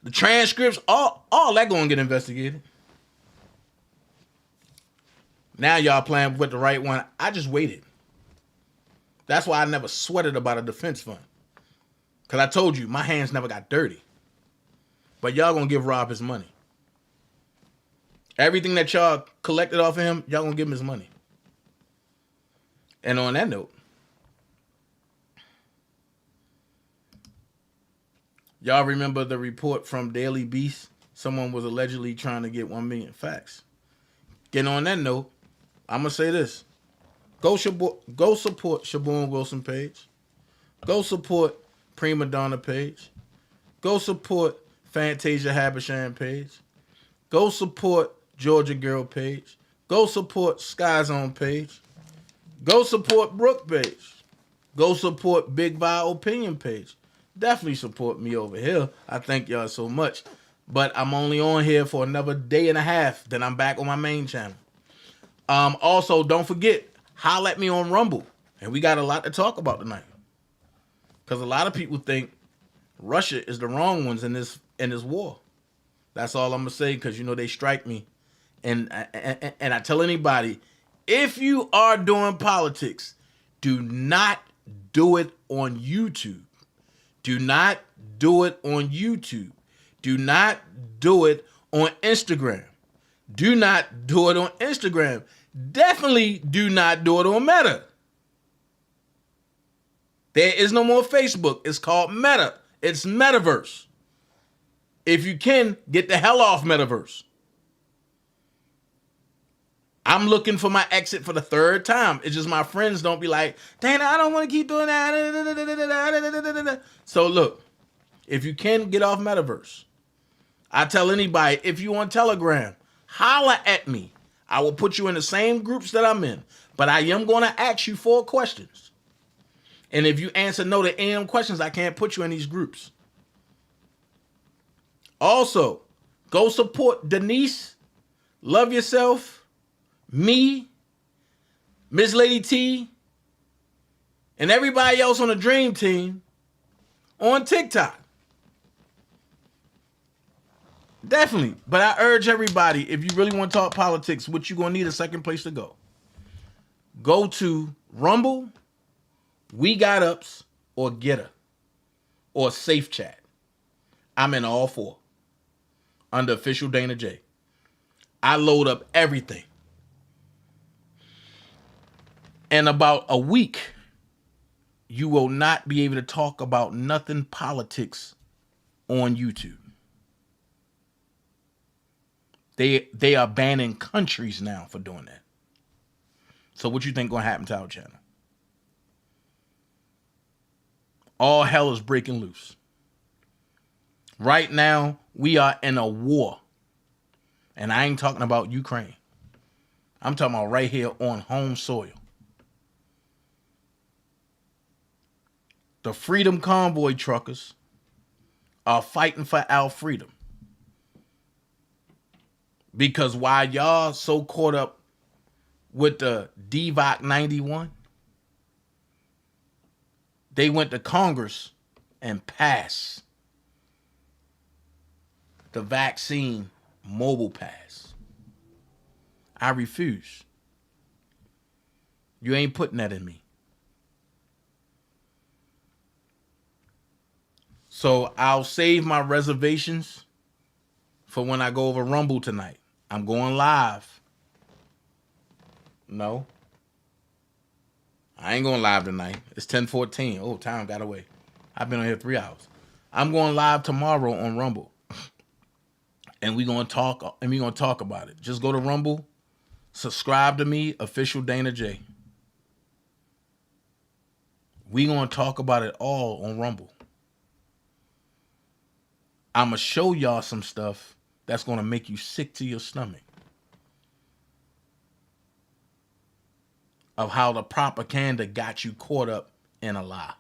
the transcripts, all that going to get investigated. Now y'all playing with the right one. I just waited. That's why I never sweated about a defense fund. Because I told you, my hands never got dirty. But y'all going to give Rob his money. Everything that y'all collected off of him, y'all going to give him his money. And on that note, y'all remember the report from Daily Beast? Someone was allegedly trying to get 1 million facts. Getting on that note, I'm going to say this. Go support Shabourne Wilson page. Go support Prima Donna page. Go support Fantasia Habashan page. Go support Georgia Girl page. Go support Sky Zone page. Go support Brooke page. Go support Big Vi Opinion page. Definitely support me over here. I thank y'all so much. But I'm only on here for another day and a half. Then I'm back on my main channel. Also, don't forget, holla at me on Rumble. And we got a lot to talk about tonight. Because a lot of people think Russia is the wrong ones in this war. That's all I'm going to say, because, you know, they strike me. And I tell anybody, if you are doing politics, do not do it on YouTube. Do not do it on YouTube. Do not do it on Instagram. Do not do it on Instagram. Definitely do not do it on Meta. There is no more Facebook. It's called Meta. It's Metaverse. If you can, get the hell off Metaverse. I'm looking for my exit for the third time. It's just my friends don't be like, Dana, I don't want to keep doing that. So look, if you can, get off Metaverse. I tell anybody, if you on Telegram, holla at me. I will put you in the same groups that I'm in. But I am going to ask you 4 questions. And if you answer no to any of them questions, I can't put you in these groups. Also, go support Denise, Love Yourself, me, Miss Lady T, and everybody else on the Dream Team on TikTok. Definitely. But I urge everybody, if you really want to talk politics, what you're going to need a second place to go. Go to Rumble, We Got Ups, or Getter, or Safe Chat. I'm in all 4 under official DanaJay. I load up everything. In about a week, you will not be able to talk about nothing politics on YouTube. They are banning countries now for doing that. So what you think gonna happen to our channel? All hell is breaking loose. Right now, we are in a war. And I ain't talking about Ukraine. I'm talking about right here on home soil. The Freedom Convoy truckers are fighting for our freedom. Because while y'all so caught up with the DVOC 91, they went to Congress and passed the vaccine mobile pass. I refuse. You ain't putting that in me. So I'll save my reservations for when I go over Rumble tonight. I'm going live. No. I ain't going live tonight. It's 10:14. Oh, time got away. I've been on here 3 hours. I'm going live tomorrow on Rumble. And we're going to talk about it. Just go to Rumble, subscribe to me, official DanaJay. We're going to talk about it all on Rumble. I'm going to show y'all some stuff that's going to make you sick to your stomach. Of how the propaganda got you caught up in a lie.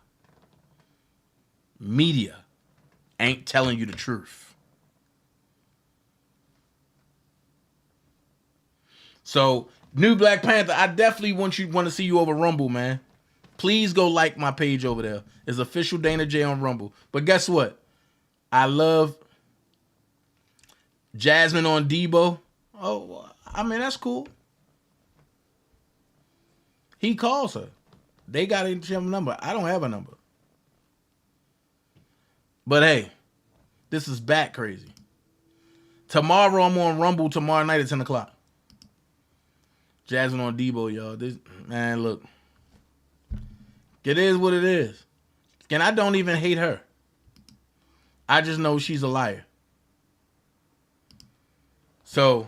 Media ain't telling you the truth. So, New Black Panther, I definitely want to see you over Rumble, man. Please go like my page over there. It's official DanaJay on Rumble. But guess what? I love Jazmin on Debo. Oh, I mean, that's cool. He calls her. They got a number. I don't have a number. But hey, this is bat crazy. Tomorrow I'm on Rumble tomorrow night at 10 o'clock. Jazmin on Debo, y'all. This man, look. It is what it is. And I don't even hate her. I just know she's a liar. So,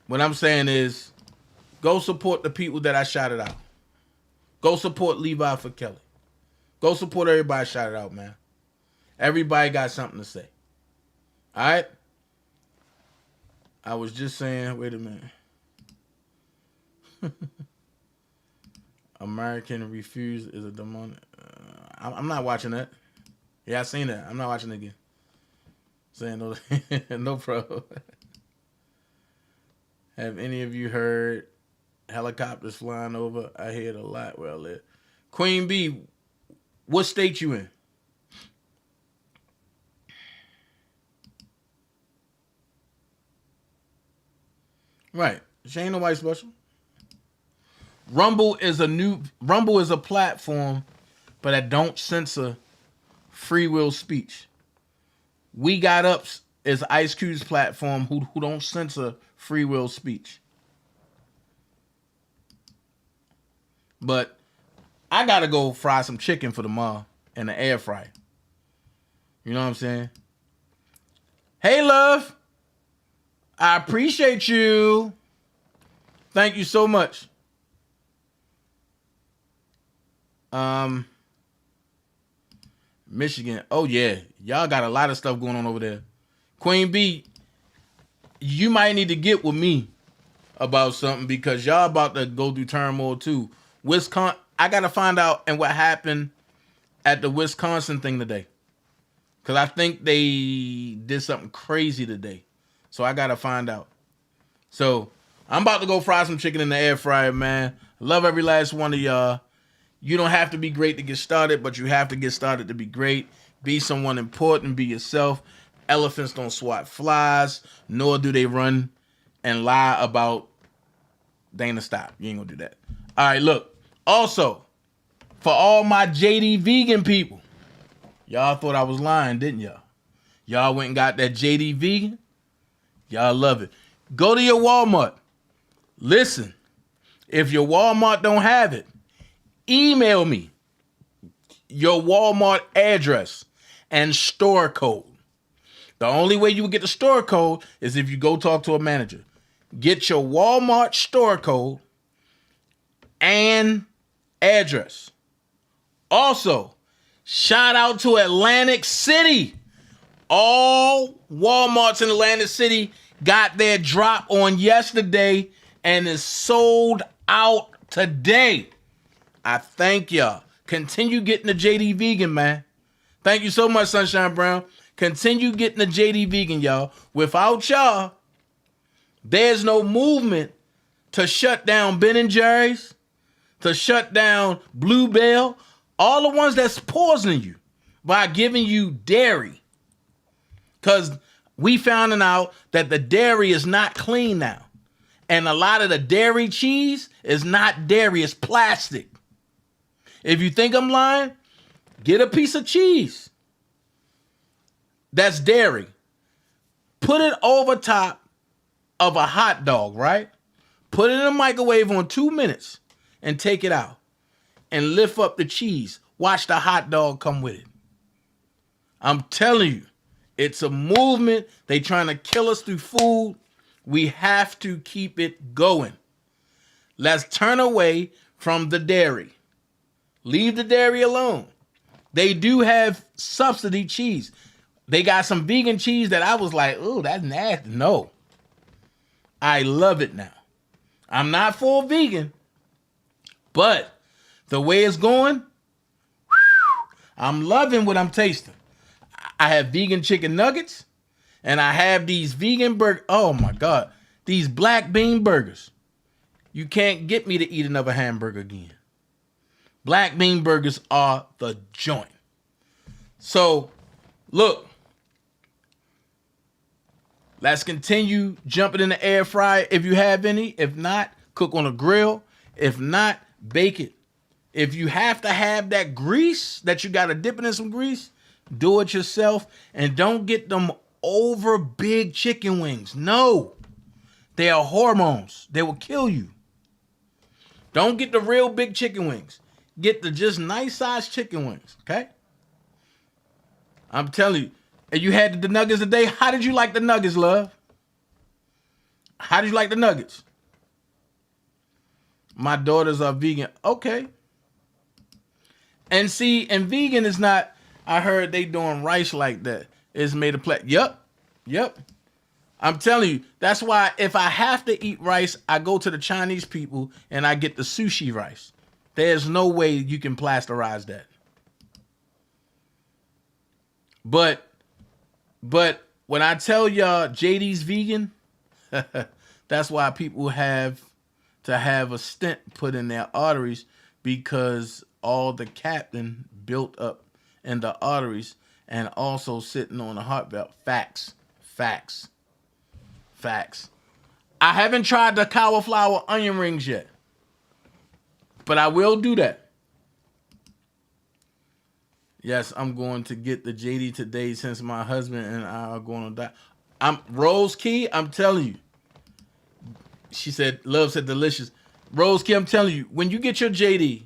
what I'm saying is, go support the people that I shouted out. Go support Levi for Kelly. Go support everybody I shouted out, man. Everybody got something to say. All right? I was just saying, wait a minute. American Refuse is a demonic. I'm not watching that. Yeah, I seen that. I'm not watching it again. Saying no, no problem. Have any of you heard helicopters flying over? I hear it a lot where I live. Queen B, what state you in? Right. She ain't nobody special. Rumble is a platform, but that don't censor free will speech. We Got Ups is Ice Cube's platform who don't censor free will speech. But I gotta go fry some chicken for tomorrow in the air fryer. You know what I'm saying? Hey, love. I appreciate you. Thank you so much. Michigan. Oh, yeah. Y'all got a lot of stuff going on over there. Queen B, you might need to get with me about something because y'all about to go through turmoil too. Wisconsin, I got to find out and what happened at the Wisconsin thing today. Because I think they did something crazy today. So I got to find out. So I'm about to go fry some chicken in the air fryer, man. Love every last one of y'all. You don't have to be great to get started, but you have to get started to be great. Be someone important. Be yourself. Elephants don't swat flies, nor do they run and lie about Dana. Stop. You ain't gonna do that. All right, look. Also, for all my JD vegan people, Y'all thought I was lying, didn't y'all? Y'all went and got that JD vegan. Y'all love it. Go to your Walmart. Listen, if your Walmart don't have it, email me your Walmart address and store code. The only way you will get the store code is if you go talk to a manager. Get your Walmart store code and address. Also, shout out to Atlantic City. All Walmarts in Atlantic City got their drop on yesterday and is sold out today. I thank y'all. Continue getting the JD Vegan, man. Thank you so much, Sunshine Brown. Continue getting the JD Vegan, y'all. Without y'all, there's no movement to shut down Ben & Jerry's, to shut down Bluebell, all the ones that's poisoning you by giving you dairy. Because we found out that the dairy is not clean now. And a lot of the dairy cheese is not dairy, it's plastic. If you think I'm lying, get a piece of cheese that's dairy. Put it over top of a hot dog, right? Put it in a microwave on 2 minutes and take it out. And lift up the cheese. Watch the hot dog come with it. I'm telling you, it's a movement. They trying to kill us through food. We have to keep it going. Let's turn away from the dairy. Leave the dairy alone. They do have subsidy cheese. They got some vegan cheese that I was like, oh, that's nasty. No. I love it now. I'm not full vegan, but the way it's going, I'm loving what I'm tasting. I have vegan chicken nuggets, and I have these vegan burgers. Oh, my God. These black bean burgers. You can't get me to eat another hamburger again. Black bean burgers are the joint. So, look. Let's continue jumping in the air fryer if you have any. If not, cook on a grill. If not, bake it. If you have to have that grease, that you got to dip it in some grease, do it yourself. And don't get them over big chicken wings. No. They are hormones. They will kill you. Don't get the real big chicken wings. Get the just nice sized chicken wings, okay? I'm telling you. And you had the nuggets today. How did you like the nuggets, love? How did you like the nuggets? My daughters are vegan. Okay. And see, and vegan is not, I heard they doing rice like that. It's made of plastic. Yep. I'm telling you, that's why if I have to eat rice, I go to the Chinese people and I get the sushi rice. There's no way you can plasterize that. But when I tell y'all JD's vegan, that's why people have to have a stent put in their arteries, because all the captain built up in the arteries and also sitting on the heart valve. Facts. I haven't tried the cauliflower onion rings yet, but I will do that. Yes, I'm going to get the JD today since my husband and I are going to die. Rose Key, I'm telling you. She said, love said delicious. Rose Key, I'm telling you, when you get your JD,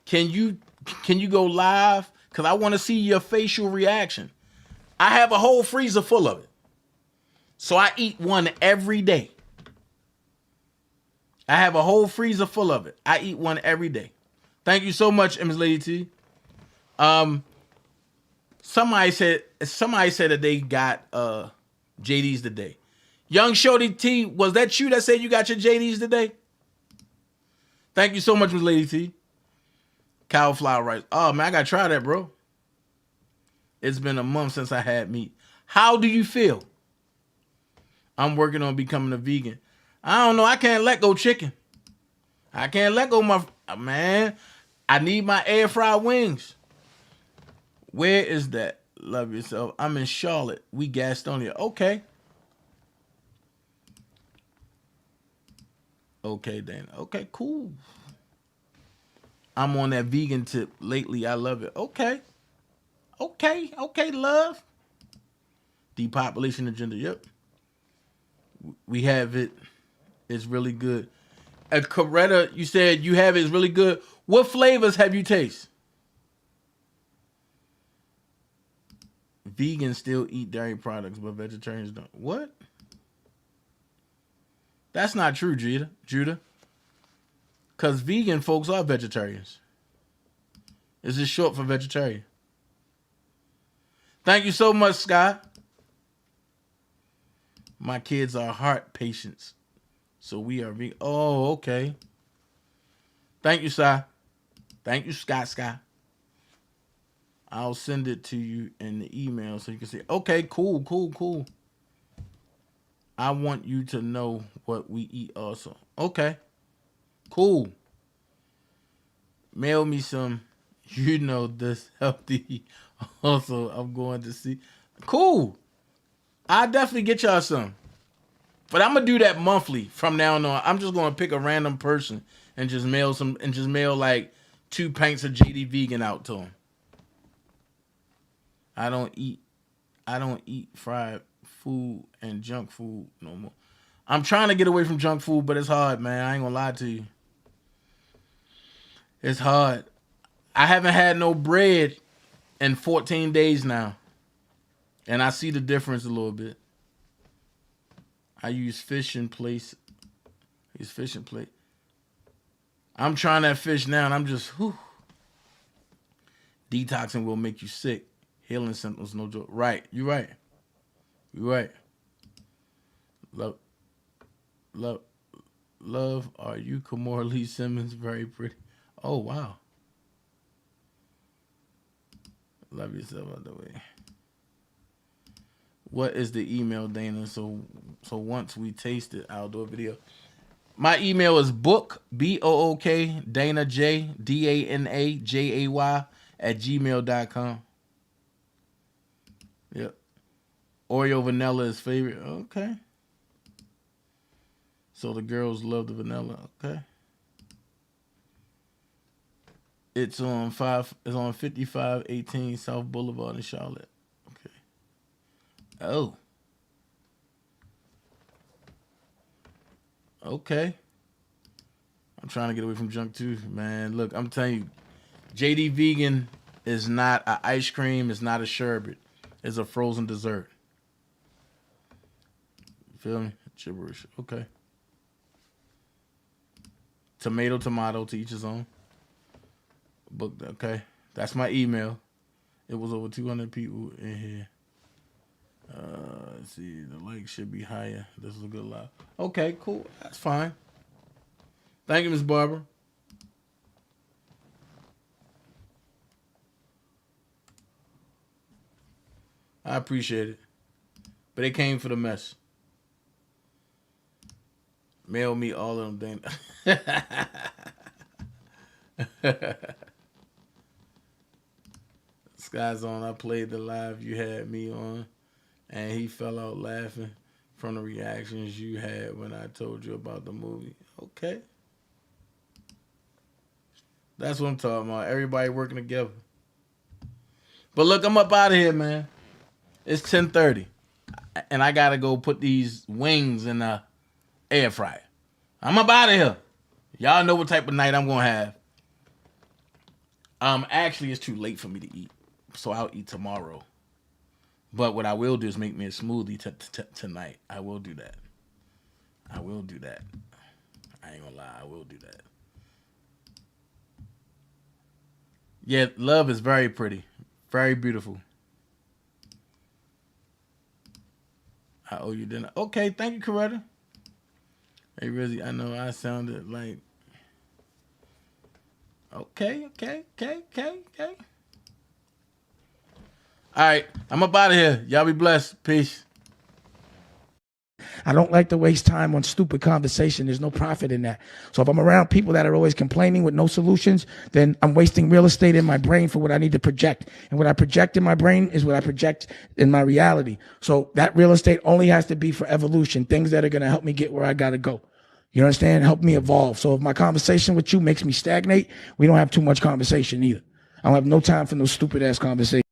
can you go live? Because I want to see your facial reaction. I have a whole freezer full of it. So I eat one every day. I have a whole freezer full of it. I eat one every day. Thank you so much, Ms. Lady T. Somebody said that they got JDs today. Young Shorty T, was that you that said you got your JDs today? Thank you so much, Ms. Lady T. Cauliflower rice. Oh man, I gotta try that, bro. It's been a month since I had meat. How do you feel? I'm working on becoming a vegan. I don't know. I can't let go chicken. I can't let go man. I need my air fried wings. Where is that? Love yourself. I'm in Charlotte. We Gastonia. Okay. Okay, Dana. Okay, cool. I'm on that vegan tip lately. I love it. Okay. Okay, love. Depopulation agenda, yep. We have it. It's really good. Coretta, you said you have it. It's really good. What flavors have you tasted? Vegans still eat dairy products, but vegetarians don't. What? That's not true, Judah. Because vegan folks are vegetarians. Is it short for vegetarian? Thank you so much, Scott. My kids are heart patients. So we are vegan. Oh, okay. Thank you, Scott. Thank you, Scott. I'll send it to you in the email so you can see. Okay, cool. I want you to know what we eat also. Okay. Cool. Mail me some, this healthy. Also, I'm going to see. Cool. I'll definitely get y'all some. But I'm going to do that monthly from now on. I'm just going to pick a random person and just mail like 2 pints of JD Vegan out to them. I don't eat fried food and junk food no more. I'm trying to get away from junk food, but it's hard, man. I ain't gonna lie to you. It's hard. I haven't had no bread in 14 days now. And I see the difference a little bit. I use fish in place. I'm trying that fish now, and I'm just, Detoxing will make you sick. Healing symptoms, no joke. Right, you're right. Love, are you Kamora Lee Simmons? Very pretty. Oh, wow. Love yourself out the way. What is the email, Dana? So once we taste it, I'll do a video. My email is book, BOOK, DanaJay, DANAJAY @gmail.com. Yep. Oreo vanilla is favorite. Okay. So the girls love the vanilla. Okay. It's on 5518 South Boulevard in Charlotte. Okay. Oh. Okay. I'm trying to get away from junk too, man. Look, I'm telling you, JD Vegan is not an ice cream. It's not a sherbet. It's a frozen dessert. You feel me? Gibberish. Okay. Tomato, to each his own. Book. Okay. That's my email. It was over 200 people in here. Let's see. The like should be higher. This is a good live. Okay, cool. That's fine. Thank you, Miss Barbara. I appreciate it. But it came for the mess. Mail me all of them things. Sky's on. I played the live you had me on. And he fell out laughing from the reactions you had when I told you about the movie. Okay. That's what I'm talking about. Everybody working together. But look, I'm up out of here, man. It's 10:30. And I got to go put these wings in the air fryer. I'm up out of here. Y'all know what type of night I'm going to have. Actually, it's too late for me to eat. So I'll eat tomorrow. But what I will do is make me a smoothie tonight. I will do that. I ain't gonna lie. I will do that. Yeah, love is very pretty. Very beautiful. I owe you dinner. Okay, thank you, Coretta. Hey, Rizzy, I know I sounded like... Okay. All right, I'm up out of here. Y'all be blessed. Peace. I don't like to waste time on stupid conversation. There's no profit in that. So if I'm around people that are always complaining with no solutions, then I'm wasting real estate in my brain for what I need to project. And what I project in my brain is what I project in my reality. So that real estate only has to be for evolution, things that are going to help me get where I got to go. You understand? Help me evolve. So if my conversation with you makes me stagnate, we don't have too much conversation either. I don't have no time for no stupid ass conversation.